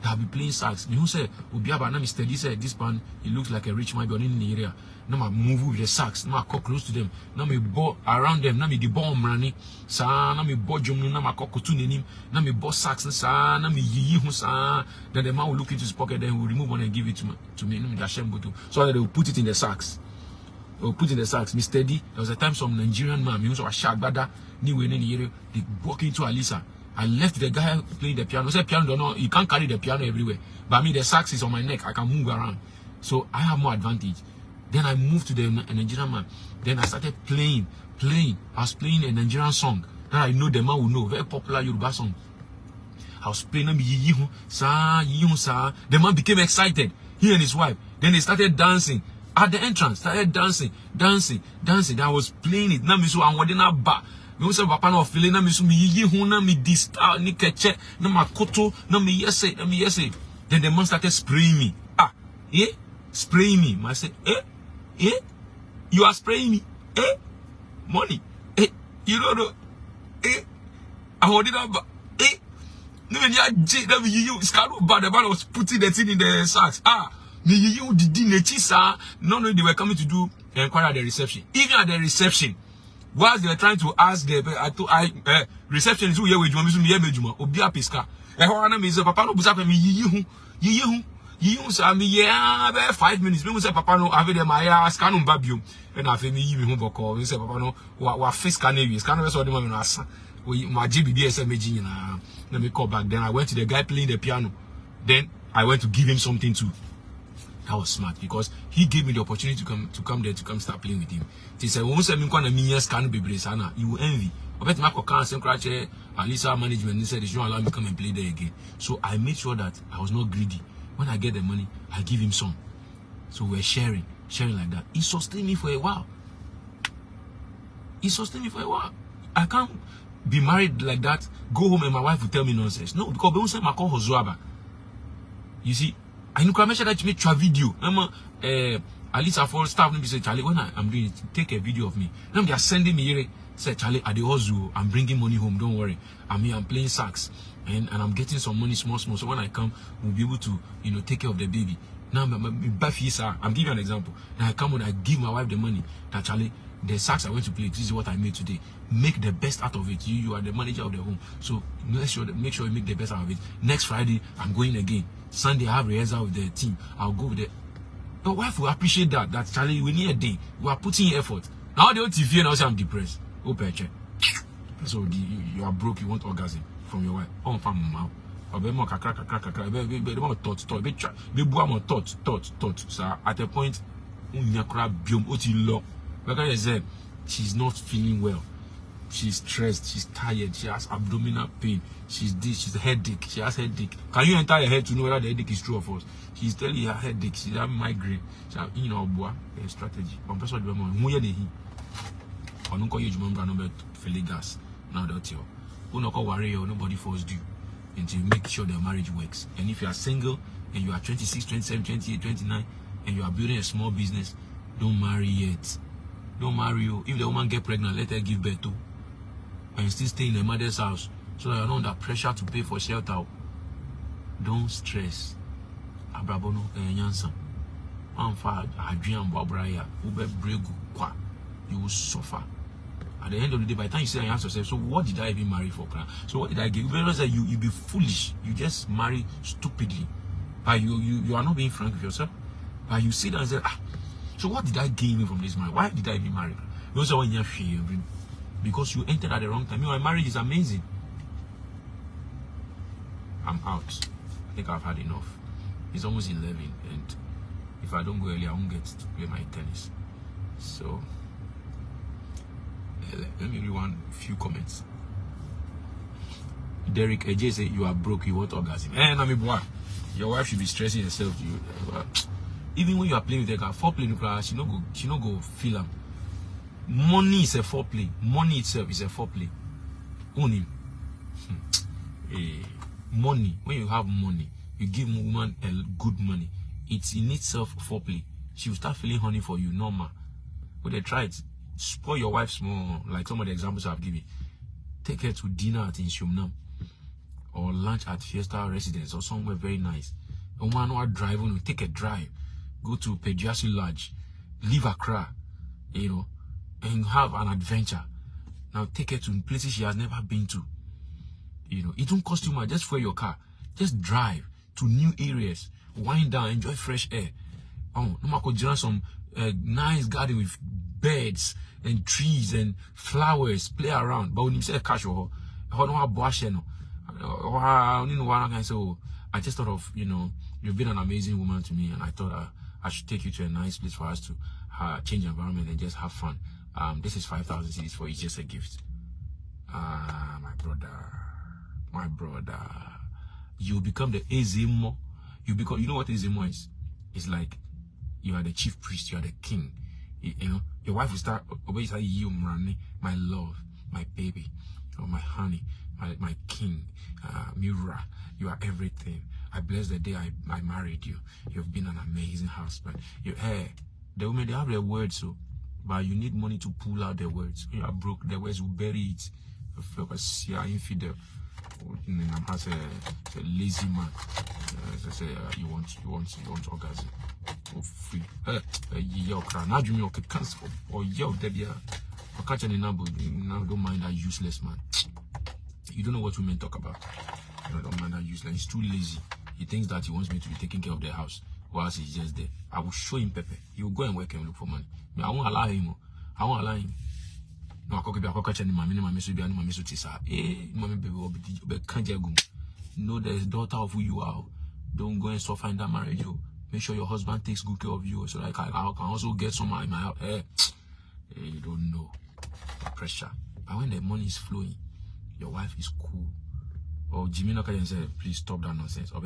Speaker 3: I'll be playing sax. You say, Obiaba, now Mr. D said, this man, he looks like a rich man in the area. Now I move with the sax. Now I come close to them. Now I ball around them. Now I the ball running. Sa, now I ball jump. Now I come to him. Now I ball sax. Sa, now I yi sa. Then the man will look into his pocket. Then he will remove one and give it to me. So that they will put it in the sax. They will put it in the sax. Mr. D, there was a time some Nigerian man, he was a shark bada. New in the area. They walk into Alisa. I left the guy playing the piano. I said, piano, don't know, you can't carry the piano everywhere. But I mean, the sax is on my neck. I can move around. So I have more advantage. Then I moved to the Nigerian man. Then I started playing. I was playing a Nigerian song that I know the man will know. Very popular Yoruba song. I was playing them. The man became excited. He and his wife. Then they started dancing. At the entrance, started dancing. I was playing it. Now, so I'm wedding up back. Me say papa no feeling na me so me yiyi hu na me distal ni keche na makoto na me yese. Then the man started spraying me. Spraying me. I said, you are spraying me. Money. You don't know. I hold it up. No me ya na me yiyi scaro bad the man was putting the thing in the sacks. Me yiyi did nechi sa. No, they were coming to do inquiry at the reception. Even at the reception, whilst they were trying to ask the receptionist who here with you, Obia Pisca. Me say, Papa no busa me yiyi hu sa me yeah 5 minutes. Me say Papa no have them my scan on babio. And I feel me yiyi hu boko. Me say Papa no wa face scan we so dem me no asa. We my GBBS meji na. Let me call back. Then I went to the guy playing the piano. Then I went to give him something too. That was smart because he gave me the opportunity to come start playing with him. He said, "Once I'm going to years can be braced, you will envy." I bet my cancer crash. Alisa management said they shouldn't allow me to come and play there again. So I made sure that I was not greedy. When I get the money, I give him some. So we're sharing like that. He sustained me for a while. I can't be married like that. Go home and my wife will tell me nonsense. No, because we won't say my call Hozuaba. You see. I know I mentioned that you make a video. At least I for staff say Charlie, when I'm doing it, take a video of me. Now they are sending me here. Say Charlie, at the Ozu, I'm bringing money home. Don't worry. I'm here. I'm playing sax, and I'm getting some money, small. So when I come, we'll be able to, take care of the baby. Now I'm giving you an example. Now I come when I give my wife the money. That Charlie, the sax I went to play. This is what I made today. Make the best out of it. You are the manager of the home, so make sure you make the best out of it. Next Friday, I'm going again. Sunday, I have rehearsal with the team. I'll go with the. Your wife will appreciate that. That Charlie, we need a day. We are putting in effort. Now the TV and also I'm depressed. Open check. So you are broke. You want orgasm from your wife. Oh, from mouth. So at a point, she's not feeling well. She's stressed, she's tired, she has abdominal pain, she's headache, she has headache. Can you enter your head to know whether the headache is true or false? She's telling you her headache, she's having migraine, she has a strategy. One person will be I don't call you number gas. Now that's your worry or nobody forced you until you make sure the marriage works. And if you are single and you are 26, 27, 28, 29 and you are building a small business, don't marry yet. Don't marry you. If the woman get pregnant, let her give birth to. And still stay in the mother's house so that you're not under pressure to pay for shelter. Don't stress. Abrabono Yansan. Adrian Babraya, Ube Bregu Kwa. You will suffer. At the end of the day, by the time you say, I ask yourself, so what did I even marry for? So what did I give? You realize that you be foolish. You just marry stupidly. But you are not being frank with yourself. But you sit down and say, so what did I gain from this marriage? Why did I even marry? You also want your because you entered at the wrong time. My marriage is amazing. I'm out. I think I've had enough. It's almost 11, and if I don't go early, I won't get to play my tennis. So let me read one few comments. Derek AJ said, you are broke, you want orgasm. Boy, your wife should be stressing herself. Even when you are playing with her, foreplay, she no go feel them. Money is a foreplay. Money itself is a foreplay. Only money. When you have money, you give woman a good money. It's in itself foreplay. She will start feeling honey for you, normal. But they try it. Spoil your wife small, like some of the examples I've given. Take her to dinner at Inshumnam, or lunch at Fiesta Residence, or somewhere very nice. A woman who are driving, take a drive, go to Pediasi Lodge, leave Accra, and have an adventure. Now take her to places she has never been to. It don't cost you much. Just fuel your car. Just drive to new areas. Wind down, enjoy fresh air. No matter some nice garden with birds and trees and flowers, play around. But when you say cash or I just thought of, you've been an amazing woman to me, and I thought I should take you to a nice place for us to change the environment and just have fun. This is 5,000 cedis for you, just a gift. My brother, you become the Ezemo. You know what Ezemo is? It's like you are the chief priest, you are the king. Your wife will start always say, you, my love, my baby, my honey, my king, Mira, you are everything. I bless the day I married you. You've been an amazing husband. The women, they have their words, but you need money to pull out their words. When you are broke, the words will bury it. You are infidel. As a lazy man, you want orgasm. Free. Don't mind that useless man. You don't know what women talk about. Don't mind that useless. He's too lazy. He thinks that he wants me to be taking care of the house whilst he's just there. I will show him pepper. He will go and work and look for money. I won't allow him. No, know there's daughter of who you are. Don't go and suffer in that marriage. Make sure your husband takes good care of you, so like I can also get some in my house. You don't know the pressure. But when the money is flowing, your wife is cool. Or Jimmy Noka and said, please stop that nonsense. I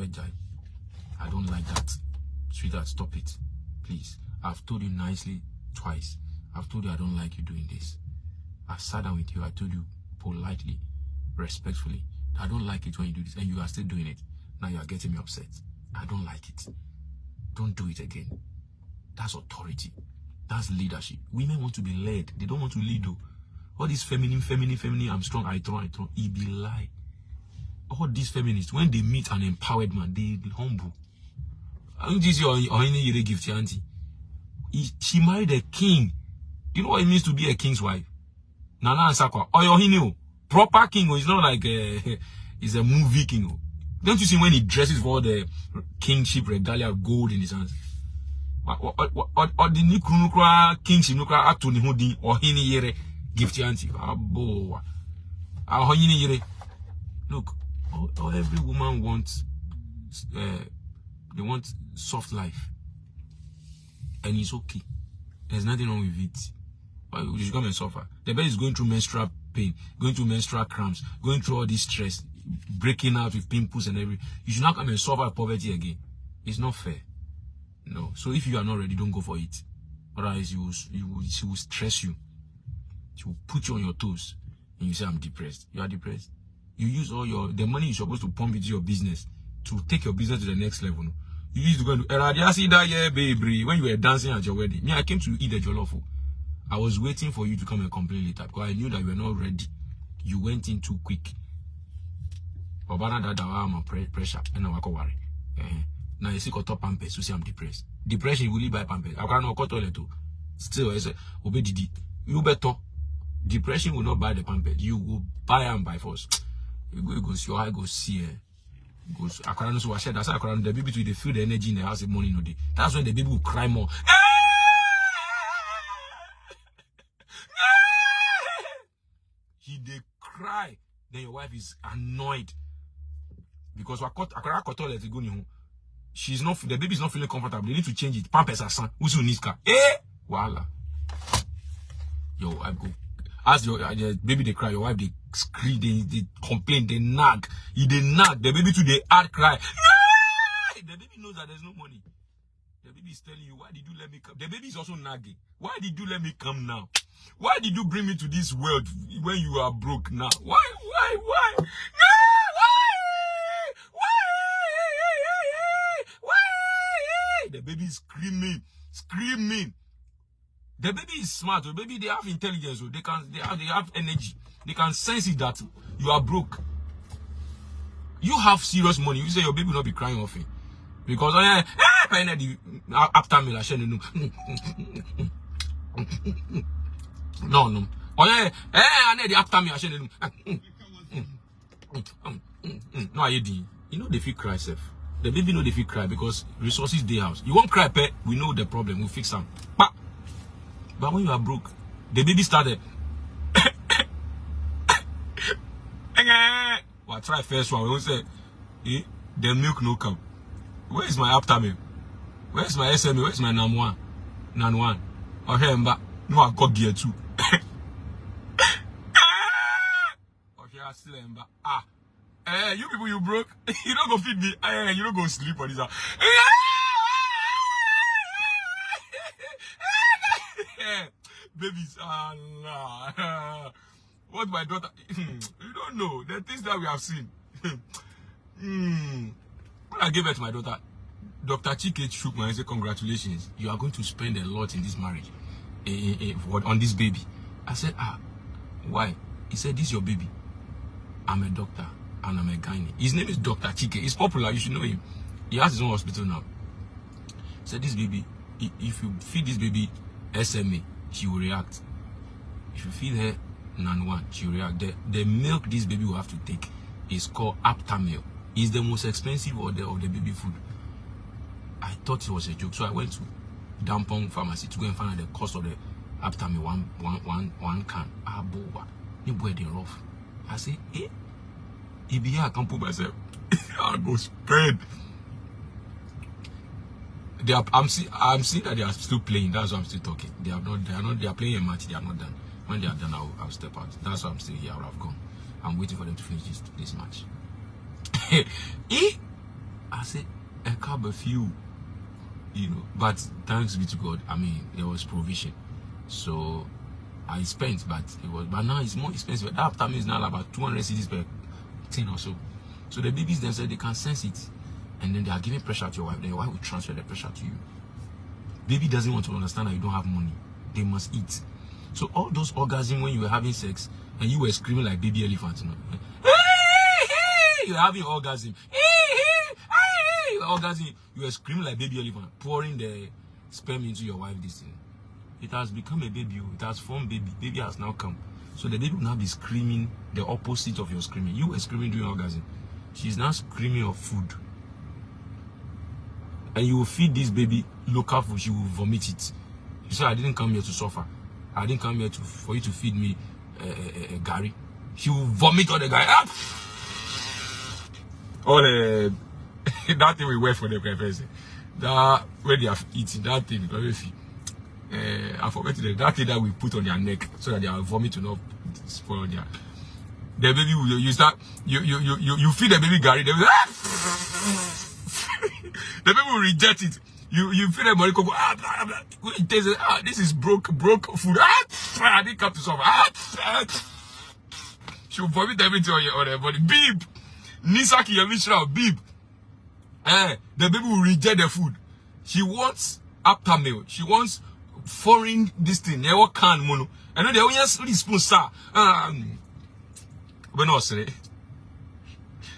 Speaker 3: don't like that. Sweetheart, stop it. Please. I've told you nicely twice. I've told you I don't like you doing this. I sat down with you. I told you politely, respectfully, I don't like it when you do this, and you are still doing it. Now you are getting me upset. I don't like it. Don't do it again. That's authority. That's leadership. Women want to be led. They don't want to lead though. All this feminine, I'm strong, I throw. It be lie. All these feminists, when they meet an empowered man, they humble. I don't see your gift, auntie. She married a king. You know what it means to be a king's wife? Nana and Sakwa. Oh, he knew. Proper king. It's not like he's a movie king. Don't you see when he dresses for the kingship regalia, gold in his hands? Or the Nikrunukra kingship nukra actu ni hudi or hini yere gift auntie. Abo. Look, every woman wants they want soft life. And it's okay. There's nothing wrong with it. But you should come and suffer. The baby is going through menstrual pain, going through menstrual cramps, going through all this stress, breaking out with pimples and everything. You should not come and suffer poverty again. It's not fair. No. So if you are not ready, don't go for it. Otherwise, she will stress you. She will put you on your toes. And you say, I'm depressed. You are depressed. You use all the money you're supposed to pump into your business to take your business to the next level. No? You used to go to that year, baby, when you were dancing at your wedding. Me, I came to eat the jollof. I was waiting for you to come and complain later because I knew that you were not ready. You went in too quick. Pressure and now I can worry. Now you see top pampers, you say I'm depressed. Depression will leave by pampers. I can't know toilet. Still, I say, obey Didi. You better. Depression will not buy the pampers. You will buy them by force. You go see your eye, go see goes I can't know that's how the baby to they feel the energy in the house the morning no day. That's when the baby will cry more. They cry, then your wife is annoyed because she's not, the baby is not feeling comfortable. They need to change it. Pampers are son. Who's who needs car? Voila. Your wife go. As your baby they cry, your wife they scream, they complain, they nag. They nag. The baby too they hard cry. The baby knows that there's no money. The baby is telling you, why did you let me come? The baby is also nagging. Why did you let me come now? Why did you bring me to this world when you are broke now? Why? No, why? The baby is screaming. The baby is smart. The baby, they have intelligence. They have energy. They can sense it that you are broke. You have serious money. You say your baby will not be crying off it. Because after me, I shouldn't know. No. I need the after me, I shouldn't know. No, I did. You know, they feel cry, self. The baby know they feel cry because resources they house. You won't cry, pet. We know the problem. We'll fix them. But when you are broke, the baby started. Well, try first one. We will say, the milk no come. Where is my after milk? Where is my SME? Where is my Nan one? Oh, here, no, I got gear too. Okay, I still am. You people, you broke. You don't go feed me. You don't go sleep on this. Babies, Allah. What my daughter, you don't know the things that we have seen. When I gave birth to my daughter, Dr. Chike shook my hand and said, congratulations, you are going to spend a lot in this marriage, on this baby. I said, why? He said, this is your baby. I'm a doctor and I'm a gynae. His name is Dr. Chike. He's popular, you should know him. He has his own hospital now. He said, this baby, if you feed this baby SMA, she will react. If you feed her Nan one, she will react. The milk this baby will have to take is called Aptamil. It's the most expensive of the baby food. I thought it was a joke, so I went to Dampong Pharmacy to go and find out the cost of the Aptamil one can. Boy, they rough. I say, if I can't put myself, I'll go spread. I'm seeing that they are still playing. That's why I'm still talking. They are playing a match. They are not done. When they are done, I'll step out. That's why I'm still here. I would have gone. I'm waiting for them to finish this match. I said, a cup of few, but thanks be to God. I mean, there was provision. So I spent, but now it's more expensive. That time is now about 200 cedis per thing or so. So the babies themselves, they can sense it. And then they are giving pressure to your wife. Then your wife will transfer the pressure to you. Baby doesn't want to understand that you don't have money. They must eat. So all those orgasms when you were having sex and you were screaming like baby elephant, you were having orgasm. You were screaming like baby elephant, pouring the sperm into your wife. This thing. It has become a baby. It has formed baby. Baby has now come. So the baby will now be screaming the opposite of your screaming. You were screaming during orgasm. She's now screaming of food. And you will feed this baby local food, she will vomit it. You say, I didn't come here to suffer. I didn't come here for you to feed me Gary. She will vomit all the Gary. All the that thing we wear for the person. That when they have eaten that thing, I forget that thing that we put on their neck so that their vomit will not spoil their. The baby will you start you feed the baby Gary. They will, the people will reject it. You feel the money go this is broke food. I didn't come to solve. She will vomit everything on her body. Beep. Nisaki Yamishra beep. The baby will reject the food. She wants Aptamil. She wants foreign this thing. They what can mono. I know they only spoon sir. But no sorry.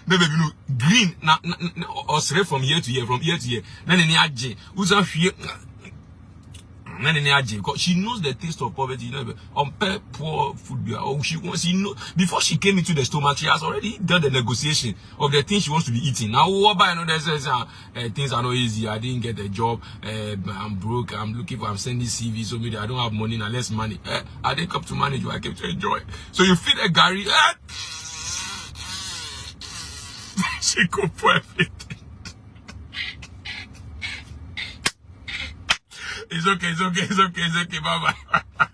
Speaker 3: Baby, you know, green or from year to year, Then in the who's a fear. Because she knows the taste of poverty. On poor food, she know before she came into the stomach, she has already done the negotiation of the things she wants to be eating. Now, what I know that things are not easy. I didn't get a job. I'm broke. I'm sending CV. So maybe I don't have money now. Less money. I didn't come to manage you. I came to enjoy. So you feed a Gary. She go for everything. It's okay. Bye bye.